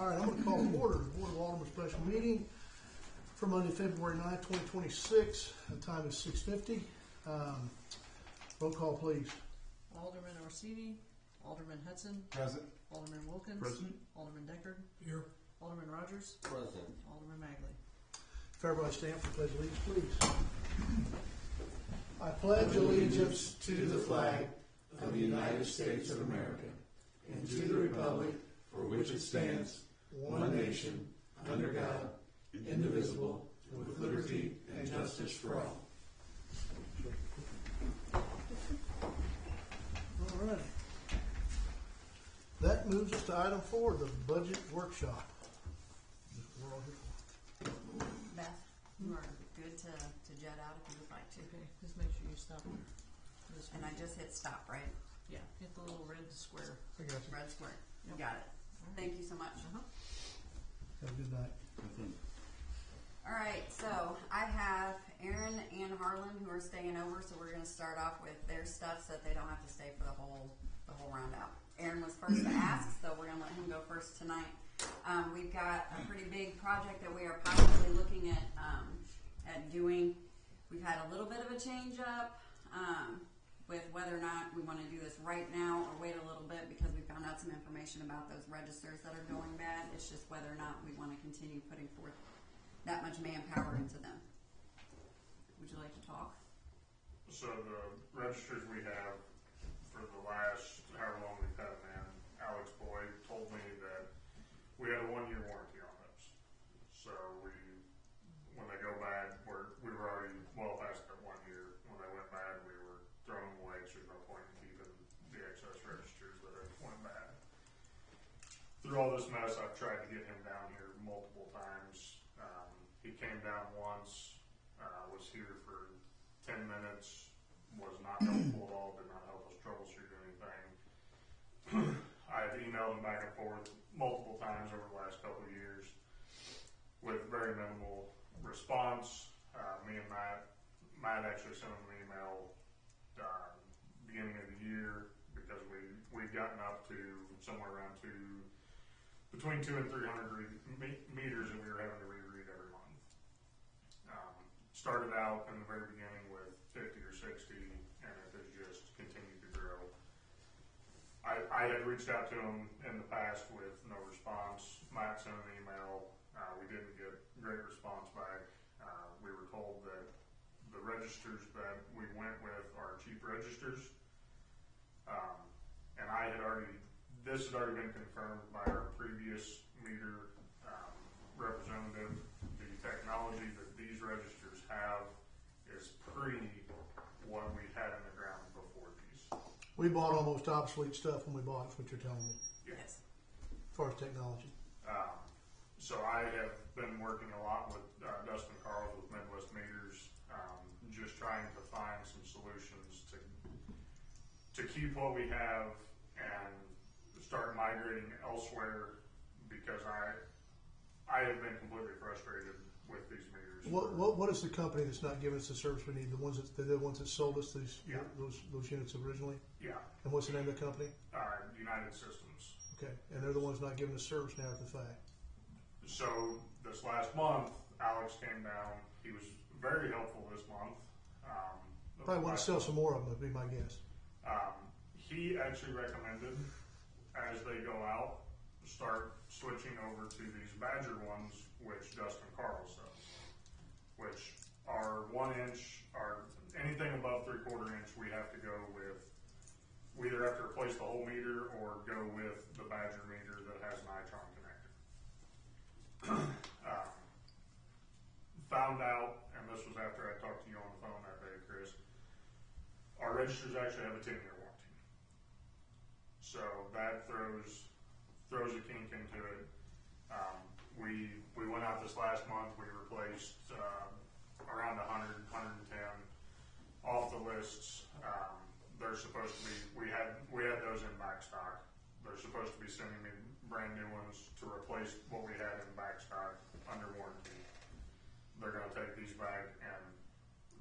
All right, I'm going to call to order the Board of Aldermen special meeting for Monday, February 9th, 2026. The time is 6:50. Roll call, please. Alderman Orsini, Alderman Hudson. Present. Alderman Wilkins. Present. Alderman Deckard. Here. Alderman Rogers. Present. Alderman Magley. If everybody stand for pledge allegiance, please. I pledge allegiance to the flag of the United States of America and to the republic for which it stands, one nation, under God, indivisible, with liberty and justice for all. All right. That moves us to item 4, the budget workshop. We're all here for. Beth, you are good to jet out if you would like to. Okay, just make sure you stop. And I just hit stop, right? Yeah, hit the little red square. I got you. Red square. You Yep. got it. Thank you so much. Have a good night. All right, so I have Aaron and Harlan who are staying over, so we're going to start off with their stuff so that they don't have to stay for the whole round out. Aaron was first to ask, so we're going to let him go first tonight. We've got a pretty big project that we are possibly looking at doing. We've had a little bit of a change up with whether or not we want to do this right now or wait a little bit because we found out some information about those registers that are going bad. It's just whether or not we want to continue putting forth that much manpower into them. Would you like to talk? So the registers we have for the last however long we've had them in, Alex Boyd told me that we had a 1-year warranty on those. So when they go bad, we were already well past that 1 year. When they went bad, we were throwing them away because there's no point in keeping the excess registers that went bad. Through all this mess, I've tried to get him down here multiple times. He came down once, was here for 10 minutes, was not helpful at all, did not help us troubleshoot anything. I've emailed him back and forth multiple times over the last couple of years with very minimal response. Me and Matt actually sent him an email beginning of the year because we'd gotten up to somewhere around between 200 and 300 meters that we were having to reread every month. Started out in the very beginning with 50 or 60, and it has just continued to grow. I had reached out to him in the past with no response. Matt sent an email. We didn't get great response back. We were told that the registers that we went with are cheap registers. And this had already been confirmed by our previous meter representative. The technology that these registers have is what we had in the ground before these. We bought almost obsolete stuff when we bought it, is what you're telling me, Yes. as far as technology. So I have been working a lot with Dustin Carls with Midwest Meters, just trying to find some solutions to keep what we have and start migrating elsewhere because I have been completely frustrated with these meters. What is the company that's not giving us the service we need? The ones that sold us those units originally? Yeah. And what's the name of the company? United Systems. Okay, and they're the ones not giving us service now at the fact. So this last month, Alex came down. He was very helpful this month. Probably want to sell some more of them, would be my guess. He actually recommended, as they go out, start switching over to these Badger ones, which Dustin Carl sells, which are 1 inch, or anything above 3/4 inch, we have to go with. We either have to replace the whole meter or go with the Badger meter that has an Itron connector. Found out, and this was after I talked to you on the phone that day, Chris, our registers actually have a 10-year warranty. So that throws a kink into it. We went out this last month, we replaced around 100, 110 off the lists. They're supposed to be, we had those in back stock. They're supposed to be sending me brand new ones to replace what we had in back stock under warranty. They're going to take these back and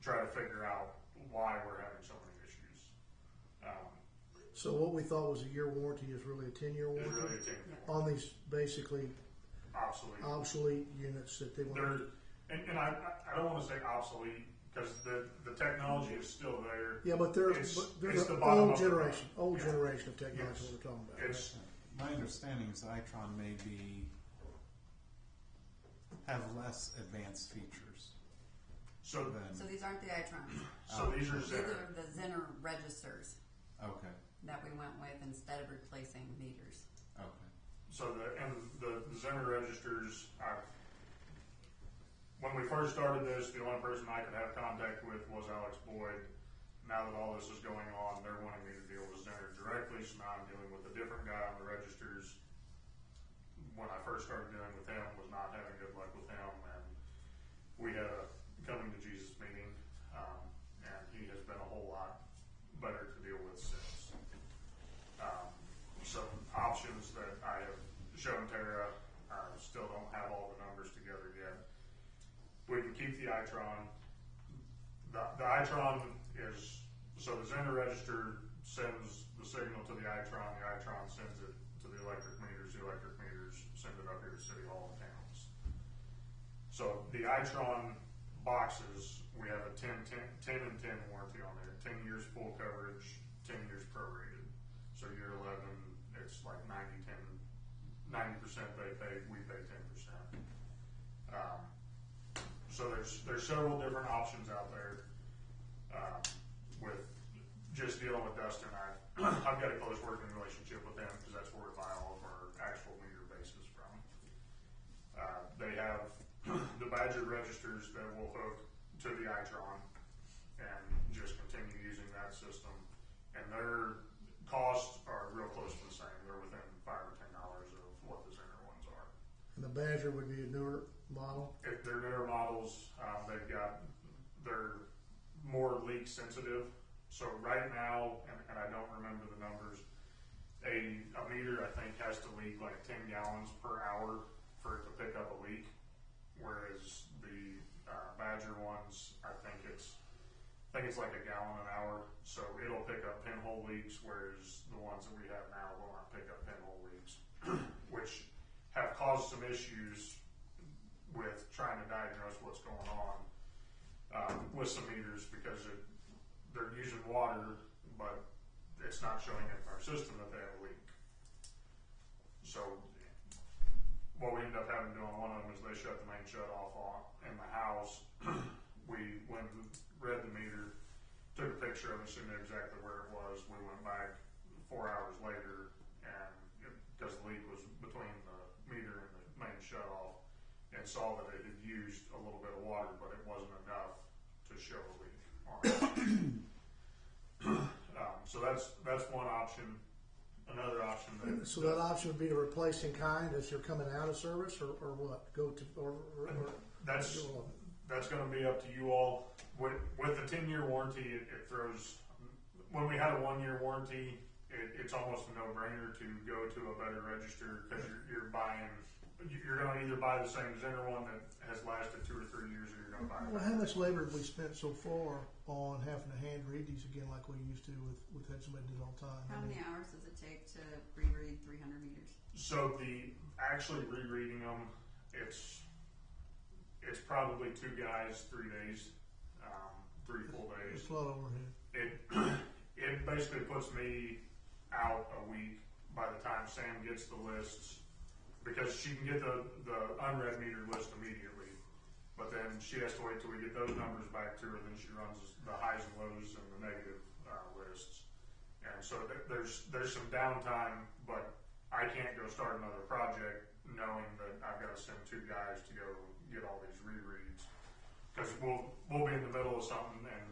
try to figure out why we're having so many issues. So what we thought was a year warranty is really a 10-year warranty? It's really a 10-year warranty. On these basically obsolete units that they want. And I don't want to say obsolete because the technology is still there. Yeah, but there's It's an the bottom old of the generation, road. Yeah. generation of technology Yes. we're talking about. It's My understanding is Itron may have less advanced features so than. So these aren't the iTrons. these are These Zenner. are the Zenner registers Okay. that we went with instead of replacing meters. Okay. So the Zenner registers, when we first started this, the only person I could have contact with was Alex Boyd. Now that all this is going on, they're wanting me to deal with Zenner directly, so now I'm dealing with a different guy on the registers. When I first started dealing with him, was not having good luck with him, and we had a coming to Jesus meeting, and he has been a whole lot better to deal with since. Some options that I have shown Tara, still don't have all the numbers together yet. We can keep the Itron. The Itron is, so the Zenner register sends the signal to the Itron sends it to the electric meters send it up here to City Hall and towns. So the Itron boxes, we have a 10 and 10 warranty on there, 10 years full coverage, 10 years prorated. So year 11, it's like 90% they pay, we pay 10%. So there's several different options out there. With just dealing with Dustin, I've got a close working relationship with him because that's where we buy all of our actual meter bases from. They have the Badger registers that will hook to the Itron and just continue using that system, and their costs are real close to the same. They're within $5 or $10 of what the Zenner ones are. And the Badger would be a newer model. If they're newer models, they're more leak sensitive. So right now, and I don't remember the numbers, a meter I think has to leak like 10 gallons per hour for it to pick up a leak, whereas the Badger ones, I think it's like a gallon an hour. So it'll pick up pinhole leaks, whereas the ones that we have now will not pick up pinhole leaks, which have caused some issues with trying to diagnose what's going on with some meters because they're using water, but it's not showing in our system that they have a leak. So what we ended up having to do on one of them is they shut the main shut off in the house. We went and read the meter, took a picture of it, so we knew exactly where it was. We went back 4 hours later, and because the leak was between the meter and the main shut off, and saw that it had used a little bit of water, but it wasn't enough to show a leak on it. So that's one option. Another option So that option would be to replace in kind as you're coming out of service, or what? That's going to be up to you all. With the 10-year warranty, it throws. When we had a 1-year warranty, it's almost a no-brainer to go to a better register because you're buying. You're going to either buy the same Zenner one that has lasted 2 or 3 years, or you're going to buy. Well, how much labor have we spent so far on having to hand read these again, like we used to with had somebody do it all the time? How many hours does it take to reread 300 meters? So actually rereading them, it's probably 2 guys, 3 days, 3 full days. It's a lot overhead. It basically puts me out a week by the time Sam gets the lists, because she can get the unread meter list immediately, but then she has to wait till we get those numbers back to her, then she runs the highs and lows and the negative lists. And so there's some downtime, but I can't go start another project knowing that I've got to send 2 guys to go get all these rereads, because we'll be in the middle of something, and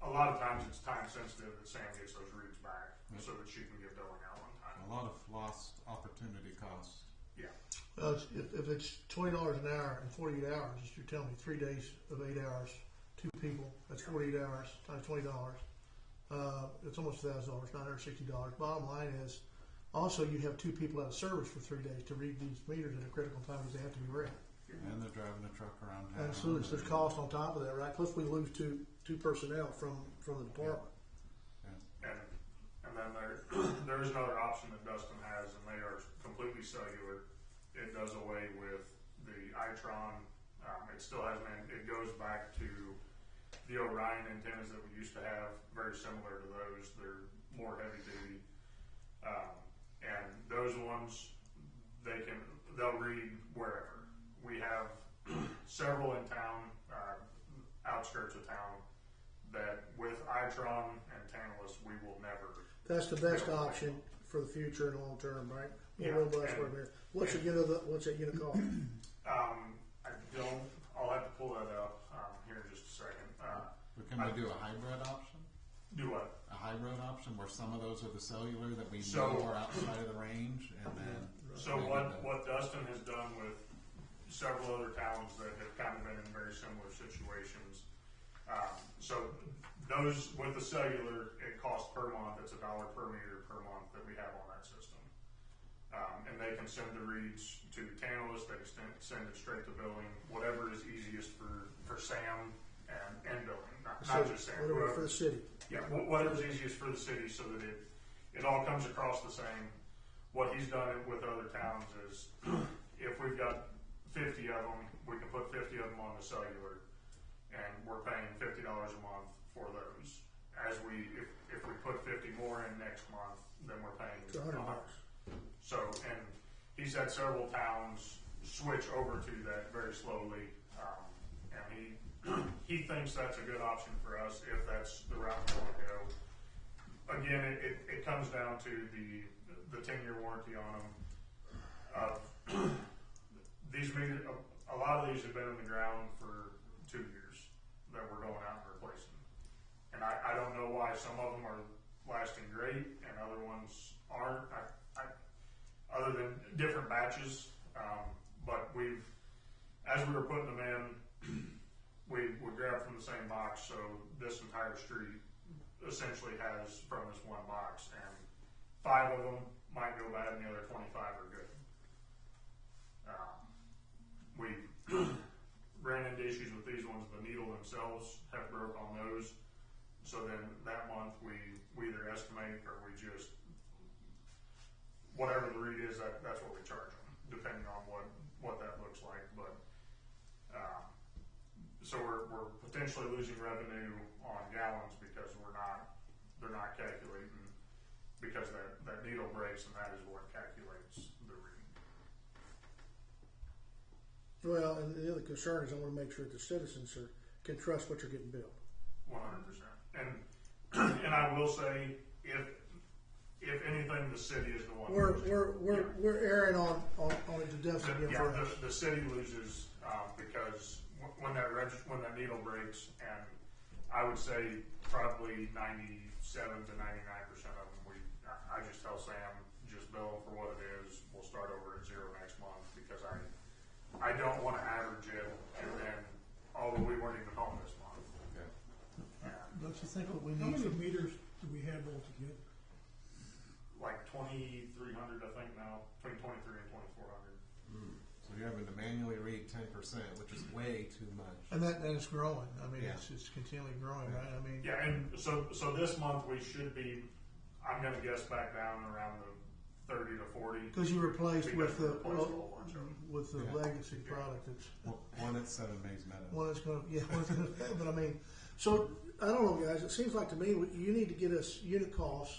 a lot of times it's time sensitive that Sam gets those reads back so that she can get going out on time. A lot of lost opportunity cost. Yeah. Well, if it's $20 an hour and 48 hours, you're telling me 3 days of 8 hours, 2 people, that's 48 hours times $20. It's almost $1,000, $960. Bottom line is, also you have 2 people out of service for 3 days to read these meters at a critical time because they have to be read. And they're driving a truck around town. And so there's cost on top of that, right? Plus we lose two personnel from the department. And then there is another option that Dustin has, and they are completely cellular. it does away with the Itron. It still has it goes back to the Orion antennas that we used to have, very similar to those. They're more heavy duty. And those ones, they'll read wherever. We have several in town, outskirts of town, that with Itron and Tantalus, we will never. That's the best option for the future and long term, right? Yeah, More robust, whatever. What's that unit cost? I don't. I'll have to pull that up here in just a second. But can we do a hybrid option? Do what? A hybrid option where some of those are the cellular that we So- know are outside of the range, and then So maybe what Dustin has done with several other towns that have kind of been in very similar situations. So those with the cellular, it costs per month. It's $1 per meter per month that we have on that system. And they can send the reads to Tantalus. They can send it straight to billing. Whatever is easiest for Sam and billing, not just Sam. Whatever for the city. Yeah, whatever's easiest for the city, so that it all comes across the same. What he's done with other towns is, if we've got 50 of them, we can put 50 of them on the cellular, and we're paying $50 a month for those. If we put 50 more in next month, then we're paying It's $100. So, and he's had several towns switch over to that very slowly, and he thinks that's a good option for us if that's the route we want to go. Again, it comes down to the 10-year warranty on them. These meters, a lot of these have been in the ground for 2 years that we're going out and replacing. And I don't know why some of them are lasting great and other ones aren't. Other than different batches, but as we were putting them in, we grabbed from the same box. So this entire street essentially has from this one box, and 5 of them might go bad, and the other 25 are good. We ran into issues with these ones. The needle themselves have broke on those. So then that month we either estimate or we just, whatever the read is, that's what we charge them, depending on what that looks like. But so we're potentially losing revenue on gallons because they're not calculating, because that needle breaks, and that is what calculates the read. Well, and the other concern is I want to make sure that the citizens can trust what you're getting billed. 100%. And I will say, if anything, the city is the one. We're erring on a deduction again for us. The city loses because when that needle breaks, and I would say probably 97 to 99% of them, I just tell Sam, just bill them for what it is. We'll start over at 0 next month, because I don't want to average it and then, although we weren't even home this month. Okay. Don't you think what we How need? many meters do we have altogether? Like 2,300, I think now, between 23 and 2,400. So you're having to manually read 10%, which is way too much. And it's growing. I mean, Yeah. it's continually growing, right? I mean, Yeah, and so this month we should be, I'm going to guess, back down around the 30 to 40. because you replaced with Because we replaced a whole bunch of them. with the Yeah. legacy product that's One at 7 Mays Meadow. one that's going to fail. But I mean, so I don't know, guys. It seems like to me you need to get us unit costs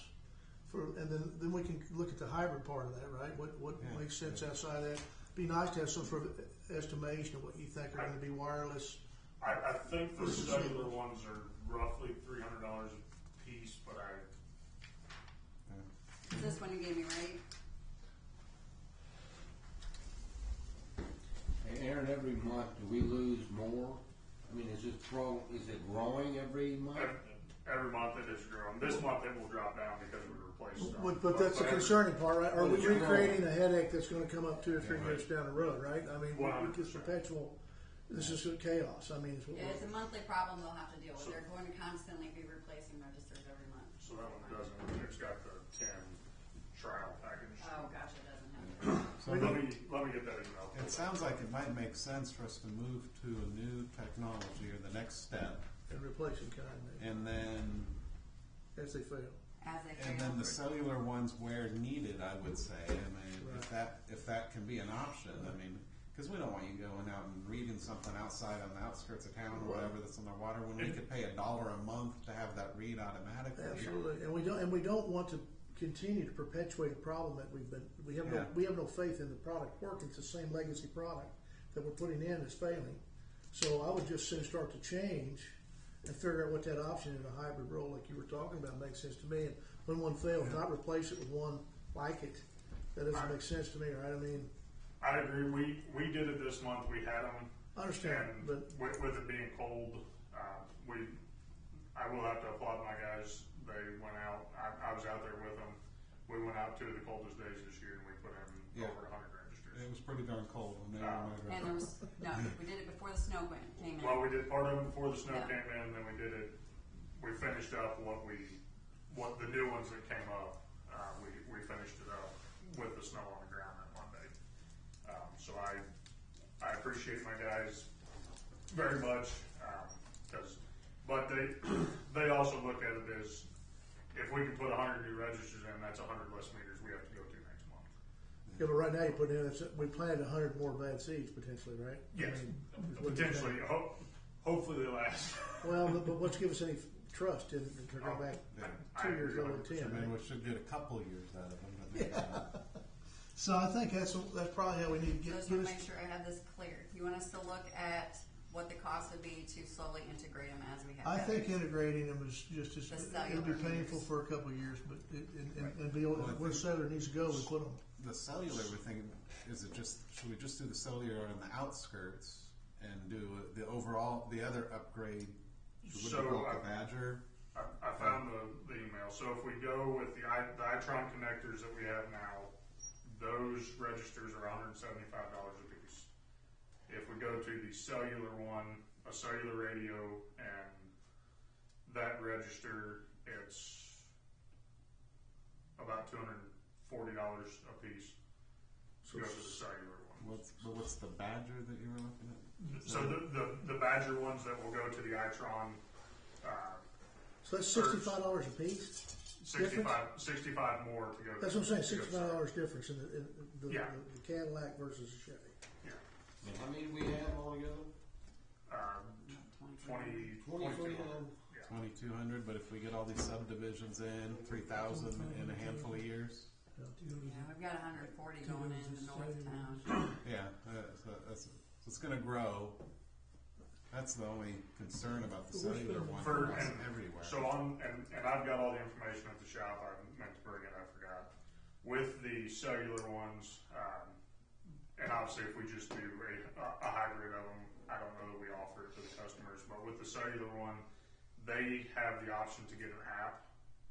and then we can look at the hybrid part of that, right? What Yeah, makes sense yeah. outside that? Be nice to have some sort of estimation of what you think are going to be wireless. I think the cellular ones are roughly $300 a piece, but Is this one you gave me, right? Hey, Aaron, every month, do we lose more? I mean, is it growing every month? every month it has grown. This month it will drop down because we replaced stuff. But that's the concerning part, right? Are we Well, it's recreating a headache that's going to come up 2 or 3 years down the road, right? I mean, 100%. it's perpetual. This is chaos. I mean, Yeah, it's a monthly problem they'll have to deal with. So- They're going to constantly be replacing registers every month. So that one doesn't. It's got the 10 trial package. Oh gosh, it doesn't have to. So Let me get that email. it sounds like it might make sense for us to move to a new technology, or the next step, and replacing kind and then as they fail. As they and fail. then the cellular ones where needed, I would say. I mean, if that can be an option, I mean, because we don't want you going out and reading something outside on the outskirts of town or whatever that's on the water, when we could pay $1 a month to have that read automatically. Absolutely, and we don't want to continue to perpetuate a problem that we have no faith in the product working. It's the same legacy product that we're putting in is failing. So I would just soon start to change and figure out what that option in a hybrid role like you were talking about makes sense to me. And when one fails, not replace it with one like it. That doesn't make sense to me, right? I mean, I agree. We did it this month. We had them. I understand, And but with it being cold, I will have to applaud my guys. They went out. I was out there with them. We went out 2 of the coldest days this year, and we put in over 100 registers. It was pretty darn cold when they were And there was, no, we did it before the snow came in. Well, we did part of it before the snow Yeah. came in, and then we did it. We finished up what the new ones that came up. We finished it up with the snow on the ground that one day. So I appreciate my guys very much, but they also look at it as, if we can put 100 new registers in, that's 100 less meters we have to go to next month. yeah, but right now you put in, we planted 100 more bad seeds potentially, right? Yes, I mean, is what you're potentially. saying. Hopefully they last. Well, but let's give us any trust in to go back I 2 years agree old and 10. I right? mean, we should get a couple of years out of them. But maybe not. So I think that's probably how we need to Just get want us. to make sure I have this clear. You want us to look at what the cost would be to slowly integrate them as we have. I think others. integrating them is just as, The it'll be cellular painful meters. for a couple of years, but and be Well, I where the cellular needs to go, we put them. The cellular, we're thinking, should we just do the cellular on the outskirts and do the other upgrade? Should we go with the Badger? I found the email. So if we go with the iTron connectors that we have now, those registers are $175 a piece. If we go to the cellular one, a cellular radio, and that register, it's about $240 a piece to go to the cellular one. What's the Badger that you were looking at? So the Badger ones that will go to the iTron, So that's $65 a piece. 65 more to go. That's what I'm saying. to go to $65 difference in the Yeah. the Cadillac versus the Chevy. Yeah. And how many do we have altogether? 22. Yeah. 2,200, but if we get all these subdivisions in, 3,000 in a handful of years. Yeah, we've got 140 going into North Town. Yeah, so it's going to grow. That's the only concern about the cellular one. It's everywhere. So and I've got all the information at the shop. I meant to bring it, I forgot. With the cellular ones, and obviously if we just do a hybrid of them, I don't know that we offer it to the customers, but with the cellular one, they have the option to get an app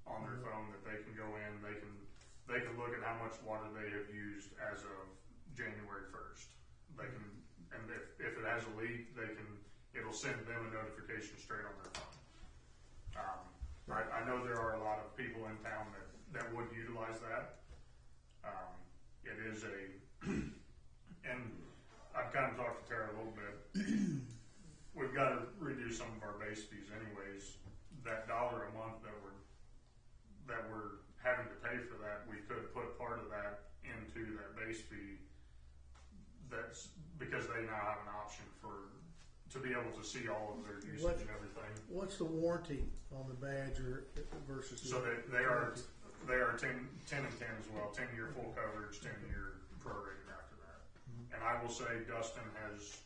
on their phone that they can go in, they can look at how much water they have used as of January 1st. They can, and if it has a leak, it'll send them a notification straight on their phone. I know there are a lot of people in town that would utilize that. It is and I've kind of talked to Tara a little bit. We've got to reduce some of our base fees anyways. That $1 a month that we're having to pay for that, we could put part of that into that base fee. That's because they now have an option to be able to see all of their usage and everything. What's the warranty on the Badger versus? So they are 10 and 10 as well. 10-year full coverage, 10-year prorated after that. And I will say Dustin has,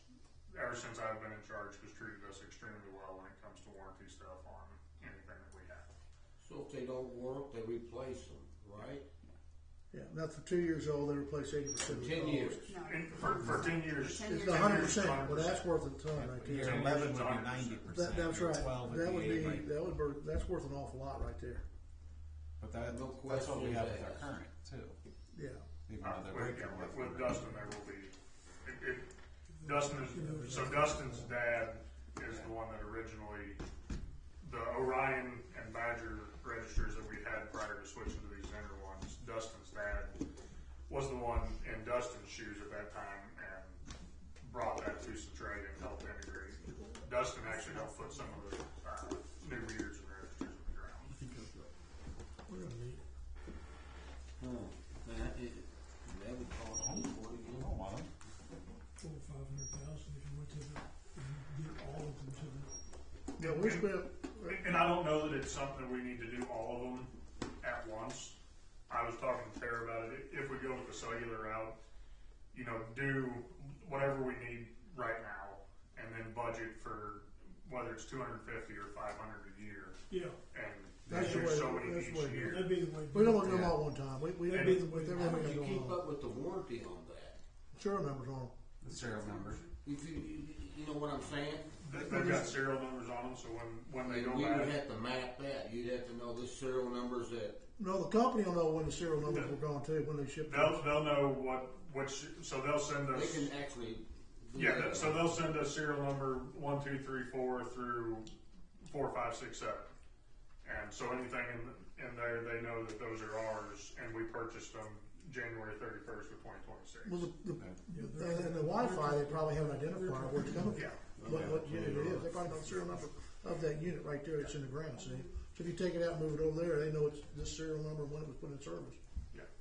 ever since I've been in charge, has treated us extremely well when it comes to warranty stuff on anything that we have. So if they don't work, they replace them, right? Yeah, now for 2 years old, they replace 80% of the 10 years. No, And for 10 years, For 10 It's years. 100%. Well, that's worth a ton right Year there. 11 would 10 be 90%. That's Year right. 12 That would be right? that's worth an awful lot right there. But No that's what we have with questions our asked. current too. Yeah. Even though they're breaking with Dustin, there will be. Dustin's dad is the one that originally, the Orion and Badger registers that we had prior to switching to these Zender ones. Dustin's dad was the one in Dustin's shoes at that time and brought that to Centralia and helped integrate. Dustin actually helped put some of the new readers and registers in the ground. We're gonna need it. That would Yeah, we spent, And I don't know that it's something that we need to do all of them at once. I was talking to Tara about it. If we go with the cellular route, do whatever we need right now, and then budget for whether it's 250 or 500 a year, Yeah, and That's the do way- so many that's the each way to do it. year. that'd be the way. to we do don't it. want to do them all at one time. We That'd be the way with to How everything did you going keep on. up with the warranty on that? Serial numbers on them. The serial number. If you know what I'm saying? They've got serial numbers on them, so when they And go we would back, have to map that. You'd have to know the serial numbers that. No, the company will know when the serial numbers were gone too, when they shipped those. they'll know so they'll send They us. can actually. Do Yeah, that. so they'll send us serial number 1, 2, 3, 4 through 4, 5, 6, 7, and so anything in there, they know that those are ours, and we purchased them January 31st of 2026. Well, and the Wi-Fi, they probably have an identifier where it's coming from. Yeah. What unit it is. They probably know the serial number of that unit right there that's in the ground, see? So if you take it out and move it over there, they know it's this serial number when it was put in service.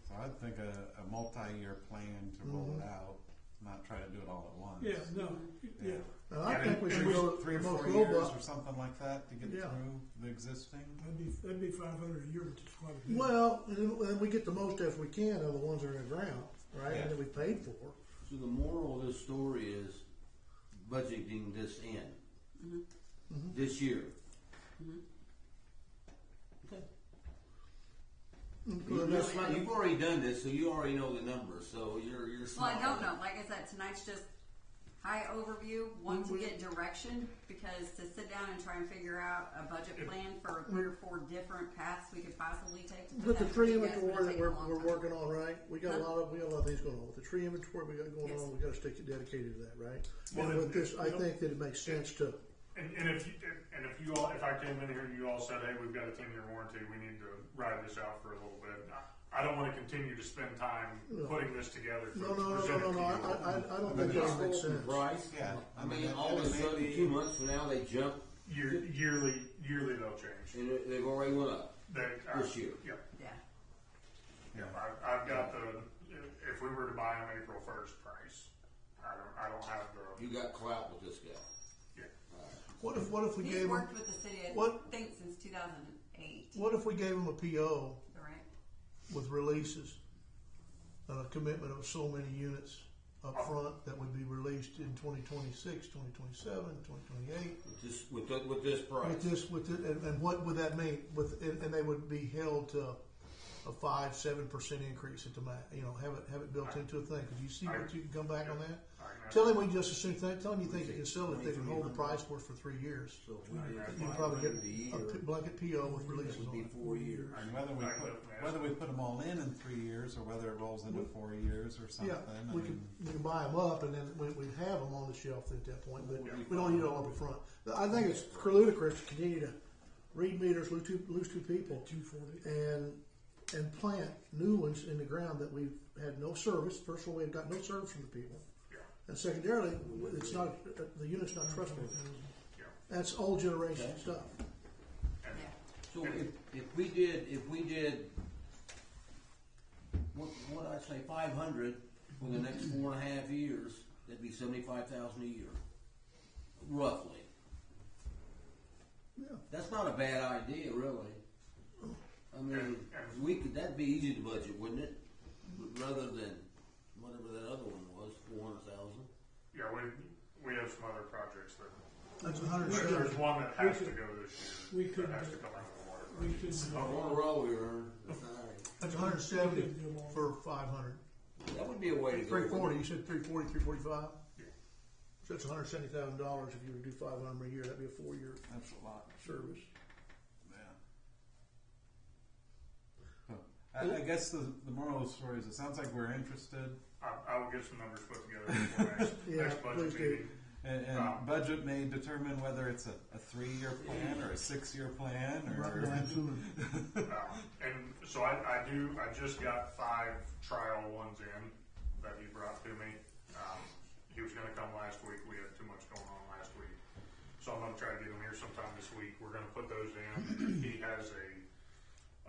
So I'd think a multi-year plan to roll it out, not try to do it all at once. Yeah, no, yeah. And I Yeah, think we and should we go 3 or the most 4 years robust. or something like that to get Yeah. through the existing. That'd be 500 a year, which is quite a bit. Well, and then we get the most as we can of the ones that are in the ground, right, and that we paid for. So the moral of this story is budgeting this in this year. Okay. You've already done this, so you already know the numbers. So you're Well, smart. I don't know. Like I said, tonight's just high overview. Want to get direction, because to sit down and try and figure out a budget plan for 3 or 4 different paths we could possibly take to put With the that tree together is inventory gonna that take a long we're time. working on, right? We got a lot of things going on. With the tree inventory we got going Yes. on, we gotta stay dedicated to that, right? Well, And with it- this, I think that it makes sense to, And if I came in here and you all said, hey, we've got a 10-year warranty, we need to ride this out for a little bit. I don't want to continue to spend time putting this together. no, to present it to you. I don't think that makes sense. Price. Yeah. I mean, all of a sudden, 2 months from now, they jump, Yearly they'll change. and they've already went up this year. Yeah. Yeah. I've got if we were to buy them April 1st price, I don't have the, You got clout with this guy. yeah. What if we He's gave them, worked with the city, I What- think, since 2008. what if we gave them a PO Right? with releases and a commitment of so many units up front that would be released in 2026, 2027, 2028? With this price. And what would that mean? And they would be held to a 5-7% increase at the max. Have it built into a thing. Could you see what you can come back on that? Tell him we just as soon. Tell him you think you can sell it if they can hold the price for it for 3 years. So if we did You can probably get 500 a year, a blanket PO with it releases would on be it. 4 years. And whether we put them all in 3 years or wher it rolls into 4 years or something. Yeah, we can buy them up and then we have them on the shelf at that point, but we don't need it all up front. I think it's ludicrous to continue to read meters, lose two people, 240. and plant new ones in the ground that we've had no service. First of all, we've got no service from the people, and secondarily, it's not the unit's not trustworthy. That's old generation stuff. Yeah. So if we did, what I say, 500 for the next 4.5 years, that'd be 75,000 a year, roughly. Yeah. That's not a bad idea, really. I mean, that'd be easy to budget, wouldn't it? Rather than whatever that other one was, 400,000. Yeah, we have some other projects that. That's 170. There's one that has to go this year. We could- that has to come out of the water. We could, On a roll we earn. That's all right. That's 170 for 500. That would be a way to go. 340. You said 340, 345. So that's $170,000 if you were to do 500 a year. That'd be a 4-year That's a lot. service. I guess the moral of the story is it sounds like we're interested, I will get some numbers put together before next please budget do. meeting. and budget may determine whether it's a 3-year plan or a 6-year plan or. And so I just got 5 trial ones in that he brought to me. He was going to come last week. We had too much going on last week. So I'm going to try to get him here sometime this week. We're going to put those in. He has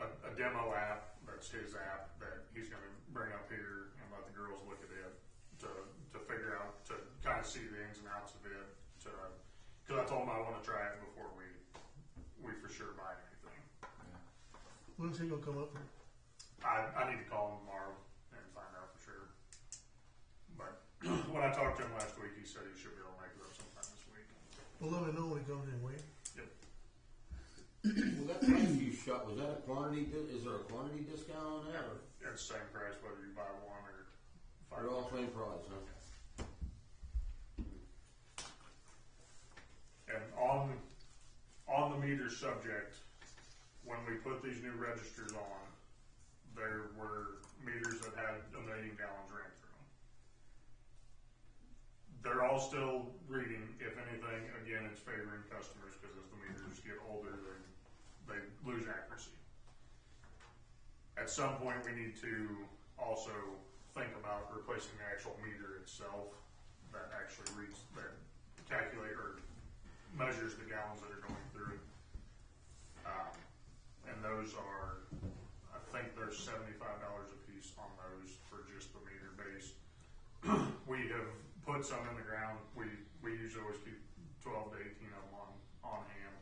a demo app. That's his app that he's going to bring up here and let the girls look at it to figure out, to kind of see the ins and outs of it. Because I told him I want to try it before we When's he gonna come up here? I need to call him tomorrow and find out for sure. But when I talked to him last week, he said he should be able to make it up sometime this week. Well, let me know when he comes in, will you? Yep. Well, that price you shot, was that a quantity, is there a quantity discount on that, or It's the same price whether you buy one or five. they're all same price, huh? And on the meter subject, when we put these new registers on, there were meters that had 1 million gallons ran through them. They're all still reading. If anything, again, it's favoring customers because as the meters get older, they lose accuracy. At some point, we need to also think about replacing the actual meter itself that actually reads, that calculate or measures the gallons that are going through it. And those are, I think they're $75 a piece on those for just the meter base. We have put some in the ground. We usually always keep 12 to 18 of them on hand.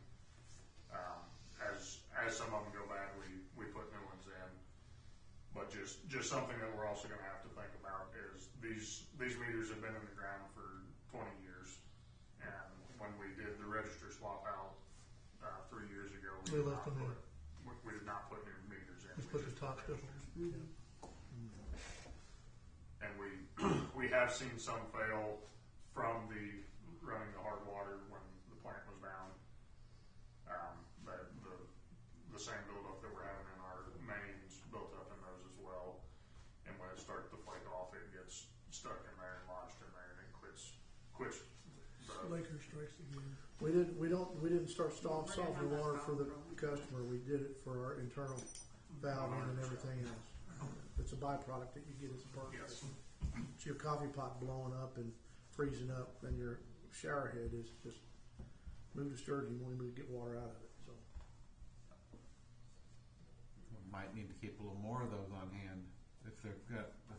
As some of them go bad, we put new ones in. But just something that we're also going to have to think about is these meters have been in the ground for 20 years. And when we did the register swap out 3 years ago, We left them in. we did not put new meters in. Just We put the just top put stuff registers. on. And we have seen some fail from running the hard water when the plant was down. The same buildup that we're having in our mains built up in those as well. And when it starts to flake off, it gets stuck in there and lodged in there, and it quits. Laker strikes again. We didn't start softening the water for the customer. We did it for our internal valve and everything else. It's a byproduct that you get as a person. Yes. It's your coffee pot blowing up and freezing up, and your shower head is just move to sturgeon when we get water out of it. So We might need to keep a little more of those on hand if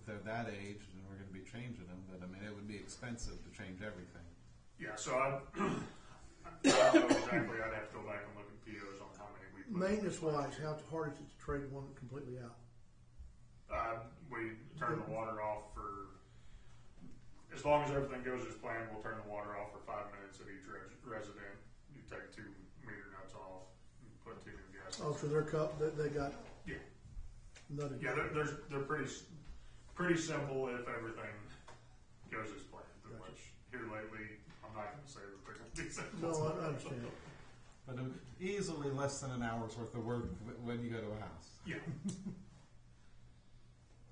they're that age and we're going to be changing them. But I mean, it would be expensive to change everything. Yeah, so I don't know exactly. I'd have to go back and look at POs on how many we put. maintenance wise, how hard is it to trade one completely out? We turn the water off for, as long as everything goes as planned, we'll turn the water off for 5 minutes at each resident. You take 2 meter nuts off, and put 2 new gaskets. Oh, so their cup they got Yeah. nutted. Yeah, they're pretty simple if everything goes as planned. Gotcha. Which here lately, I'm not going to say that they're going to be simple. No, I understand. But easily less than an hour's worth of work when you go to a house. Yeah.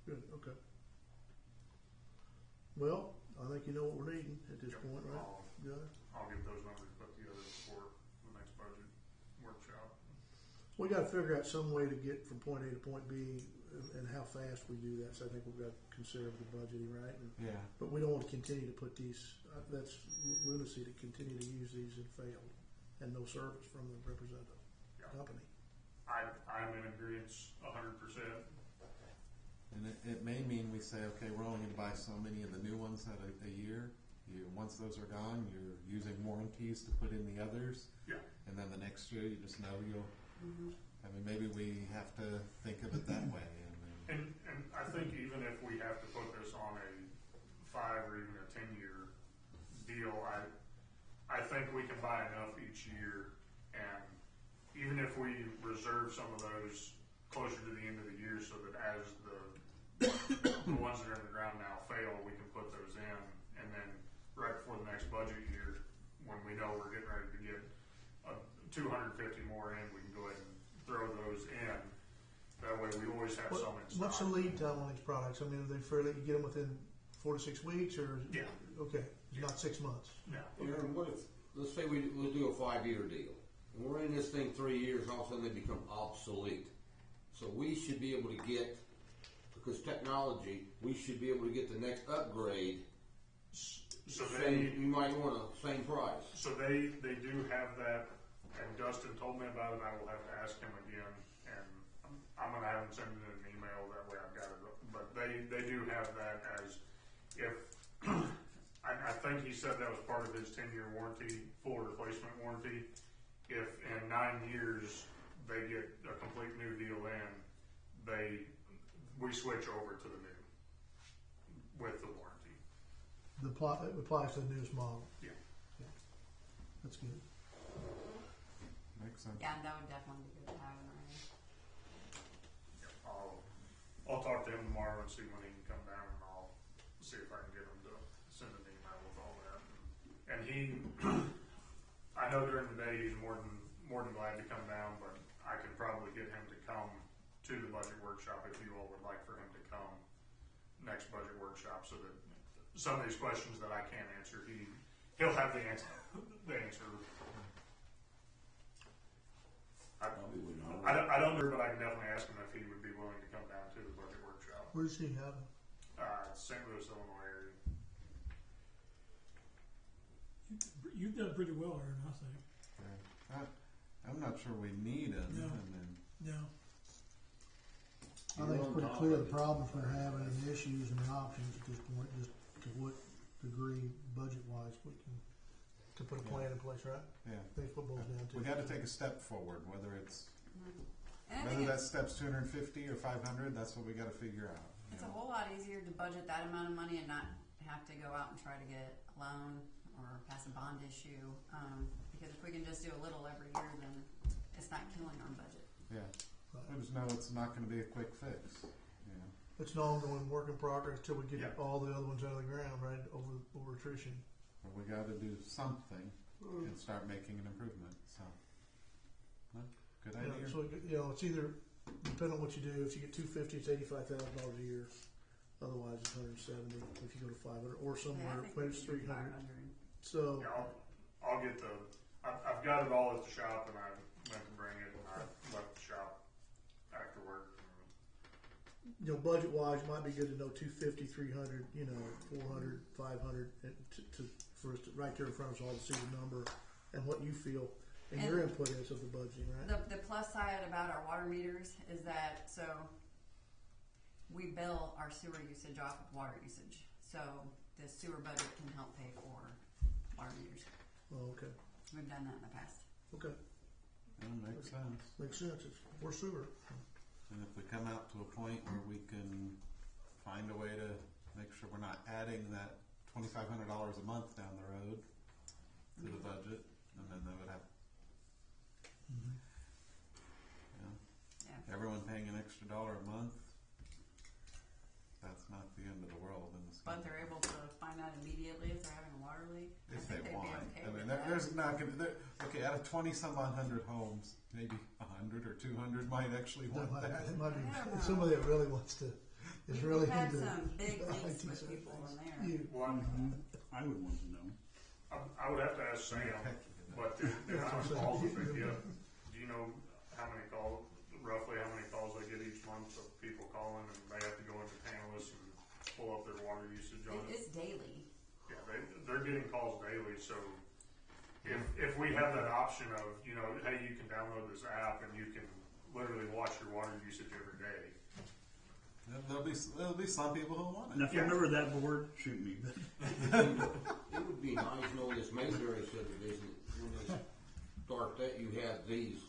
Good. Okay. Well, I think you know what we're needing at this Yep. point, right? Yeah. I'll get those numbers put together before the next budget workshop. We got to figure out some way to get from point A to point B, and how fast we do that. So I think we've got conservative budgeting, right? And, Yeah. but we don't want to continue to put these. That's lunacy to continue to use these and failed, and no service from the representative Yeah. company. I'm in agreement 100%. And it may mean we say, okay, we're only going to buy so many of the new ones at a year. Once those are gone, you're using warranties to put in the others. Yeah. And then the next year, you just know you'll. I mean, maybe we have to think of it that way. And I think even if we have to put this on a 5 or even a 10-year deal, I think we can buy enough each year, and even if we reserve some of those closer to the end of the year, so that as the ones that are in the ground now fail, we can put those in, and then right before the next budget year, when we know we're getting ready to get 250 more in, we can go ahead and throw those in. That way, we always have some in stock. What's the lead time on these products? I mean, are they fairly? You get them within 4 to 6 weeks, or Yeah. Okay, it's not 6 months. Yeah. Aaron, what if, let's say we'll do a 5-year deal, and we're in this thing 3 years, all of a sudden they become obsolete. So we should be able to get, because technology, we should be able to get the next upgrade. So You might want a same price. So they do have that, and Dustin told me about it. I will have to ask him again, and I'm going to have him send it in an email. That way I've got it. But they do have that as if I think he said that was part of his 10-year warranty, full replacement warranty. If in 9 years they get a complete new deal in, we switch over to the new with the warranty. It applies to the newest model. Yeah. That's good. Makes sense. Yeah, that would definitely be good to have in writing. I'll talk to him tomorrow and see when he can come down, and I'll see if I can get him to send an email with all that. And he, I know during the day he's more than glad to come down, but I can probably get him to come to the budget workshop if you all would like for him to come next budget workshop, so that some of these questions that I can't answer, he'll have the answer. I don't know, but I can definitely ask him if he would be willing to come down to the budget workshop. Where does he have it? St. Louis, Illinois area. You've done pretty well, Aaron, I think. Yeah. I'm not sure we need it. No. And then, No. I think it's pretty clear the problems we're having and the issues and the options at this point, just to what degree budget-wise we can put a plan in place, right? yeah. I think it's what it boils down to. We got to take a step forward, whether it's And I whether think that step's 250 or 500. That's what we got to figure out. you it's a know. whole lot easier to budget that amount of money and not have to go out and try to get a loan or pass a bond issue. Because if we can just do a little every year, then it's not killing our budget. Yeah. Right. We just know it's not going to be a quick fix. You know. It's an ongoing work in progress till we get Yeah. all the other ones out of the ground, right? Over attrition. But we got to do something and start making an improvement. So, no, good Yeah, idea. so it's either depending on what you do. If you get 250, it's $85,000 a year. Otherwise, it's 170. If you go to 500 or somewhere, I think maybe it's we should do 300. 500. So Yeah, I'll get I've got it all at the shop, and I meant to bring it, and I left the shop after work. budget wise, it might be good to know 250, 300, 400, 500, and for us to right there in front of us all to see the number and what you feel and your input is of the budgeting, right? The plus side about our water meters is that we bill our sewer usage off of water usage. So the sewer budget can help pay for water meters. Oh, okay. We've done that in the past. Okay. Makes sense. Makes sense. We're sewer. And if we come out to a point where we can find a way to make sure we're not adding that $2,500 a month down the road to the budget, and then they would have, Yeah. everyone paying an extra $1 a month. That's not the end of the world in the scheme. But they're able to find out immediately if they're having a water leak. I If think they they'd be want. okay I mean, with there- that. there's not going to. Okay, out of 20-some-odd homes, maybe 100 or 200 might actually want that. That might I don't be know. somebody that really wants to. Is We've really had into some big the leaks IT with side of people in things. there. You. One, I would want to know. I would have to ask Sam, but the amount of calls that they get, do you know roughly how many calls they get each month of people calling, and they have to go into Tantalus and pull up their water usage on it? It's daily. Yeah, they're getting calls daily, so if we have that option of, hey, you can download this app and you can literally watch your water usage every day. There'll be some people who want And it. if you're a member of that board, shoot me. It would be nice knowing this Mayberry subdivision, when they start that, you have these.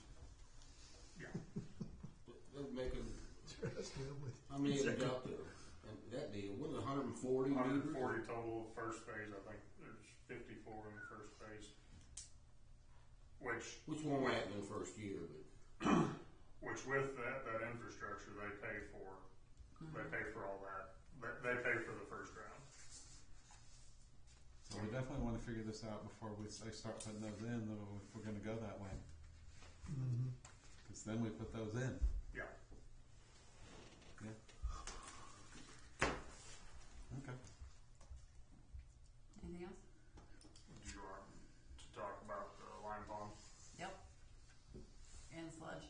Yeah. They're making, That's good with how many of them out there? And that deal, what is it, 140 meters? 140 total first phase, I think there's 54 in the first phase. Which won't happen in the first year, but with that infrastructure they pay for. They pay for all that. They pay for the first round. So we definitely want to figure this out before we start putting those in, though, if we're going to go that way. Because then we put those in. Yeah. Yeah. Okay. Anything else? Do you want to talk about the lime pond? Yep. And sludge.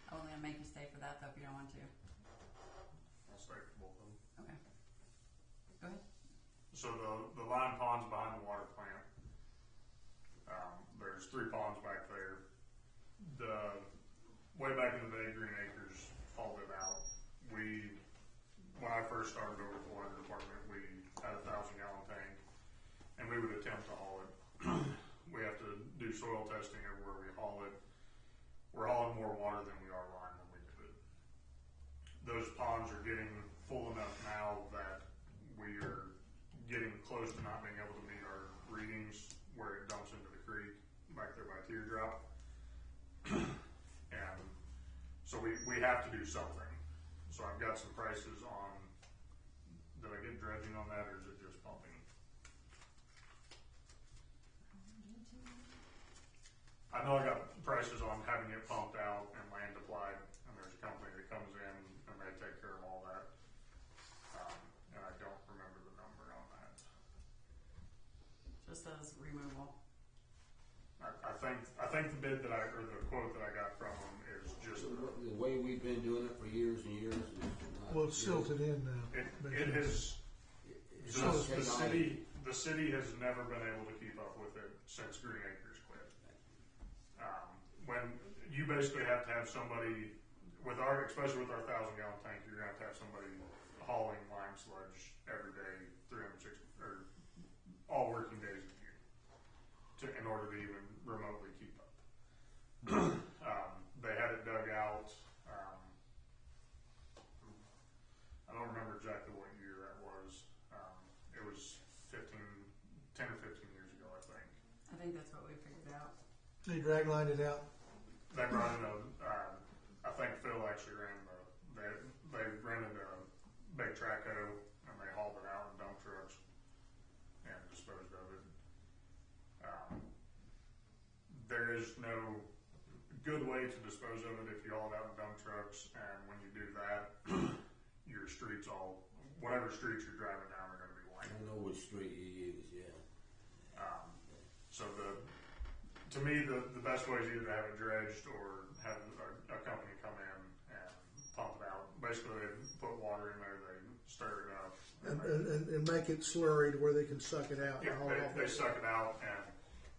I wasn't gonna make you stay for that though if you don't want to. I'll stay for both of them. Okay. Go ahead. So the lime pond's behind the water plant. There's 3 ponds back there. Way back in the day, Green Acres hauled it out. When I first started over with the water department, we had a 1,000-gallon tank, and we would attempt to haul it. We have to do soil testing everywhere we haul it. We're hauling pump more water than we are line when we do it. Those ponds are getting full enough now that we are getting close to not being able to meet our readings where it dumps into the creek back there by Teardrop. And so we have to do something. So I've got some prices on, did I get dredging on that or is it just pumping? I know I got prices on having it pumped out and land applied, and there's a company that comes in and they take care of all that. And I don't remember the number on that. Just as removal. I think the bid that or the quote that I got from them is just The way we've been doing it for years and years is not. Well, it's silted in now. it has. It's not chaotic. The city has never been able to keep up with it since Green Acres quit. When you basically have to have somebody with especially with our 1,000-gallon tank, you're gonna have to have somebody hauling lime sludge every day, 360 or all working days of the year, in order to even remotely keep up. They had it dug out. I don't remember exactly what year that was. It was 10 or 15 years ago, I think. I think that's what we figured out. They drag lined it out. They brought in I think Phil actually they rented a big track hoe and they hauled it out in dump trucks and disposed of it. There is no good way to dispose of it if you haul it out in dump trucks, and when you do that, your streets whatever streets you're driving down are going to be white. I know which street you use, yeah. So to me, the best way is either to have it dredged or have a company come in and pump it out. Basically, they put water in there, they stir it up. And make it slurry to where they can suck it out. Yeah, and haul it off. they suck it out, and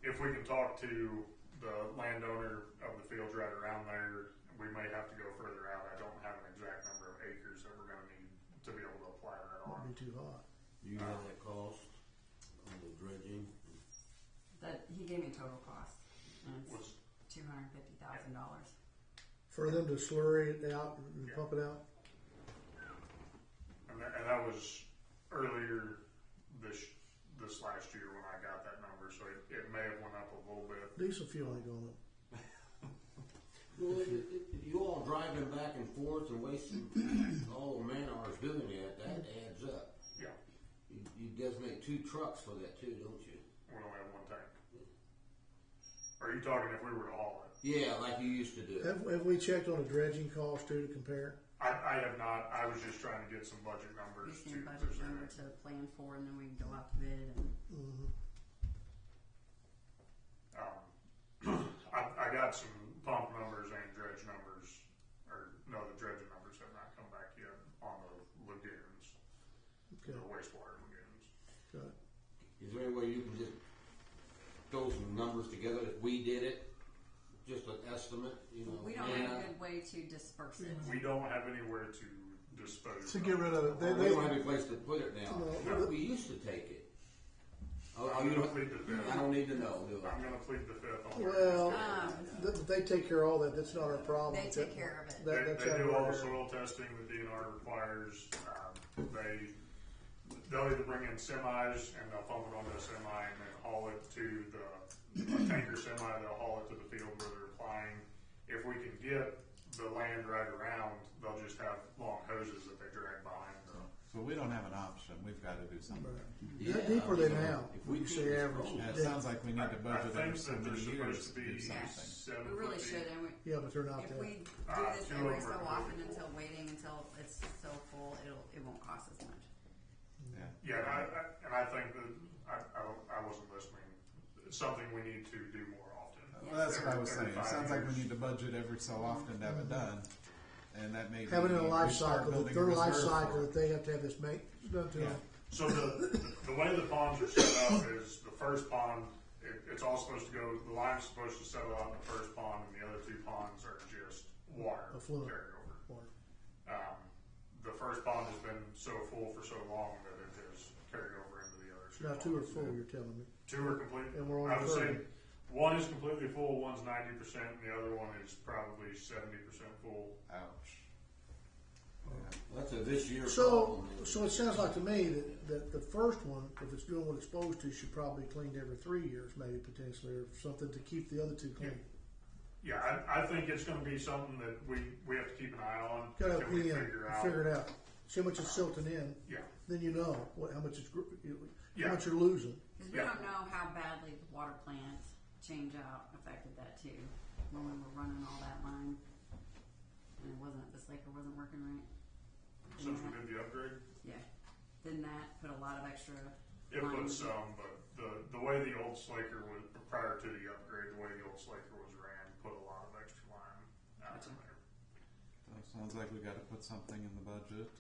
if we can talk to the landowner of the fields right around there, we may have to go further out. I don't have an exact number of acres that we're going to need to be able to apply that on. It'd be too hot. Do you know that cost on the dredging? That he gave me total cost, and it's What's- $250,000. For them to slurry it out and pump it out. And that was earlier this last year when I got that number, so it may have went up a little bit. Diesel fuel ain't going up. Well, you all driving back and forth and wasting all the man hours doing that adds up. Yeah, You designate 2 trucks for that too, don't you? we only have one tank. Are you talking if we were to haul it? Yeah, like you used to do. Have we checked on a dredging cost too to compare? I have not. I was just trying to get some budget numbers Just to need a budget present. number to plan for, and then we can go out to bid. And I got some pump numbers and dredge numbers, or no, the dredging numbers have not come back yet on the lagoons, Okay. the wastewater lagoons. Got it. Is there any way you can just throw some numbers together if we did it? Just an estimate, you know? we don't have a good way to disperse it. We don't have anywhere to dispose. To get rid of it. We don't have any place to put it now. No. We used to take it. Oh, I'm you gonna don't, plead the fifth. I don't need to know, do I? I'm gonna plead the fifth on where Well, it's they take care of all that. That's not our problem. They take care of it. That's They out do of all our the area. soil testing the DNR requires. They'll either bring in semis and they'll pump it onto a semi and then haul it to the tanker semi. They'll haul it to the field where they're applying. If we can get the land right around, they'll just have long hoses that they drag behind. So we don't have an option, we've gotta do something. How deep are they now? If Would we you say could average? control And it. it sounds like we need to I budget think every so that they're many supposed years to to do be something. 7 We really foot should, deep. and Yeah, but they're not if there. we do this two every of so them are often completely until waiting until it's so full, it won't cost as much. Yeah. Yeah, and I think that I wasn't listening. It's something we need to do more often. Well, that's what I was Every saying, it 5 sounds like we years. need to budget every so often to have it done, and that may be. Having a life we start cycle, building a their life reserve for cycle, it. that they have to have this maintenance done to them. So the way the ponds are set up is the first pond, it's all supposed to go, the lime's supposed to settle out in the first pond, and the other 2 ponds are just water Affluent. carried over. Water. The first pond has been so full for so long that it has carried over into the other 2 Now ponds. 2 are full, you're telling me. 2 are complete. And we're on I would say 30. One is completely full, one's 90%, and the other one is probably 70% full. Ouch. That's a this year So, problem. so it sounds like to me that the first one, if it's doing what it's supposed to, should probably be cleaned every 3 years, maybe potentially, or something to keep the other two clean. Yeah, I think it's going to be something that we have to keep an eye on. Got to Can we figure figure out? it out. See how much it's silting in, Yeah, then you know how much it's Yeah. how much you're losing. Because we Yeah. don't know how badly the water plant change out affected that too. When we were running all that line, and it wasn't, the slaker wasn't working right. since we did the upgrade, Yeah. Didn't that put a lot of extra it put lines? some, but the way the old slaker was, prior to the upgrade, the way the old slaker was ran, put a lot of extra line out in there. So it sounds like we gotta put something in the budget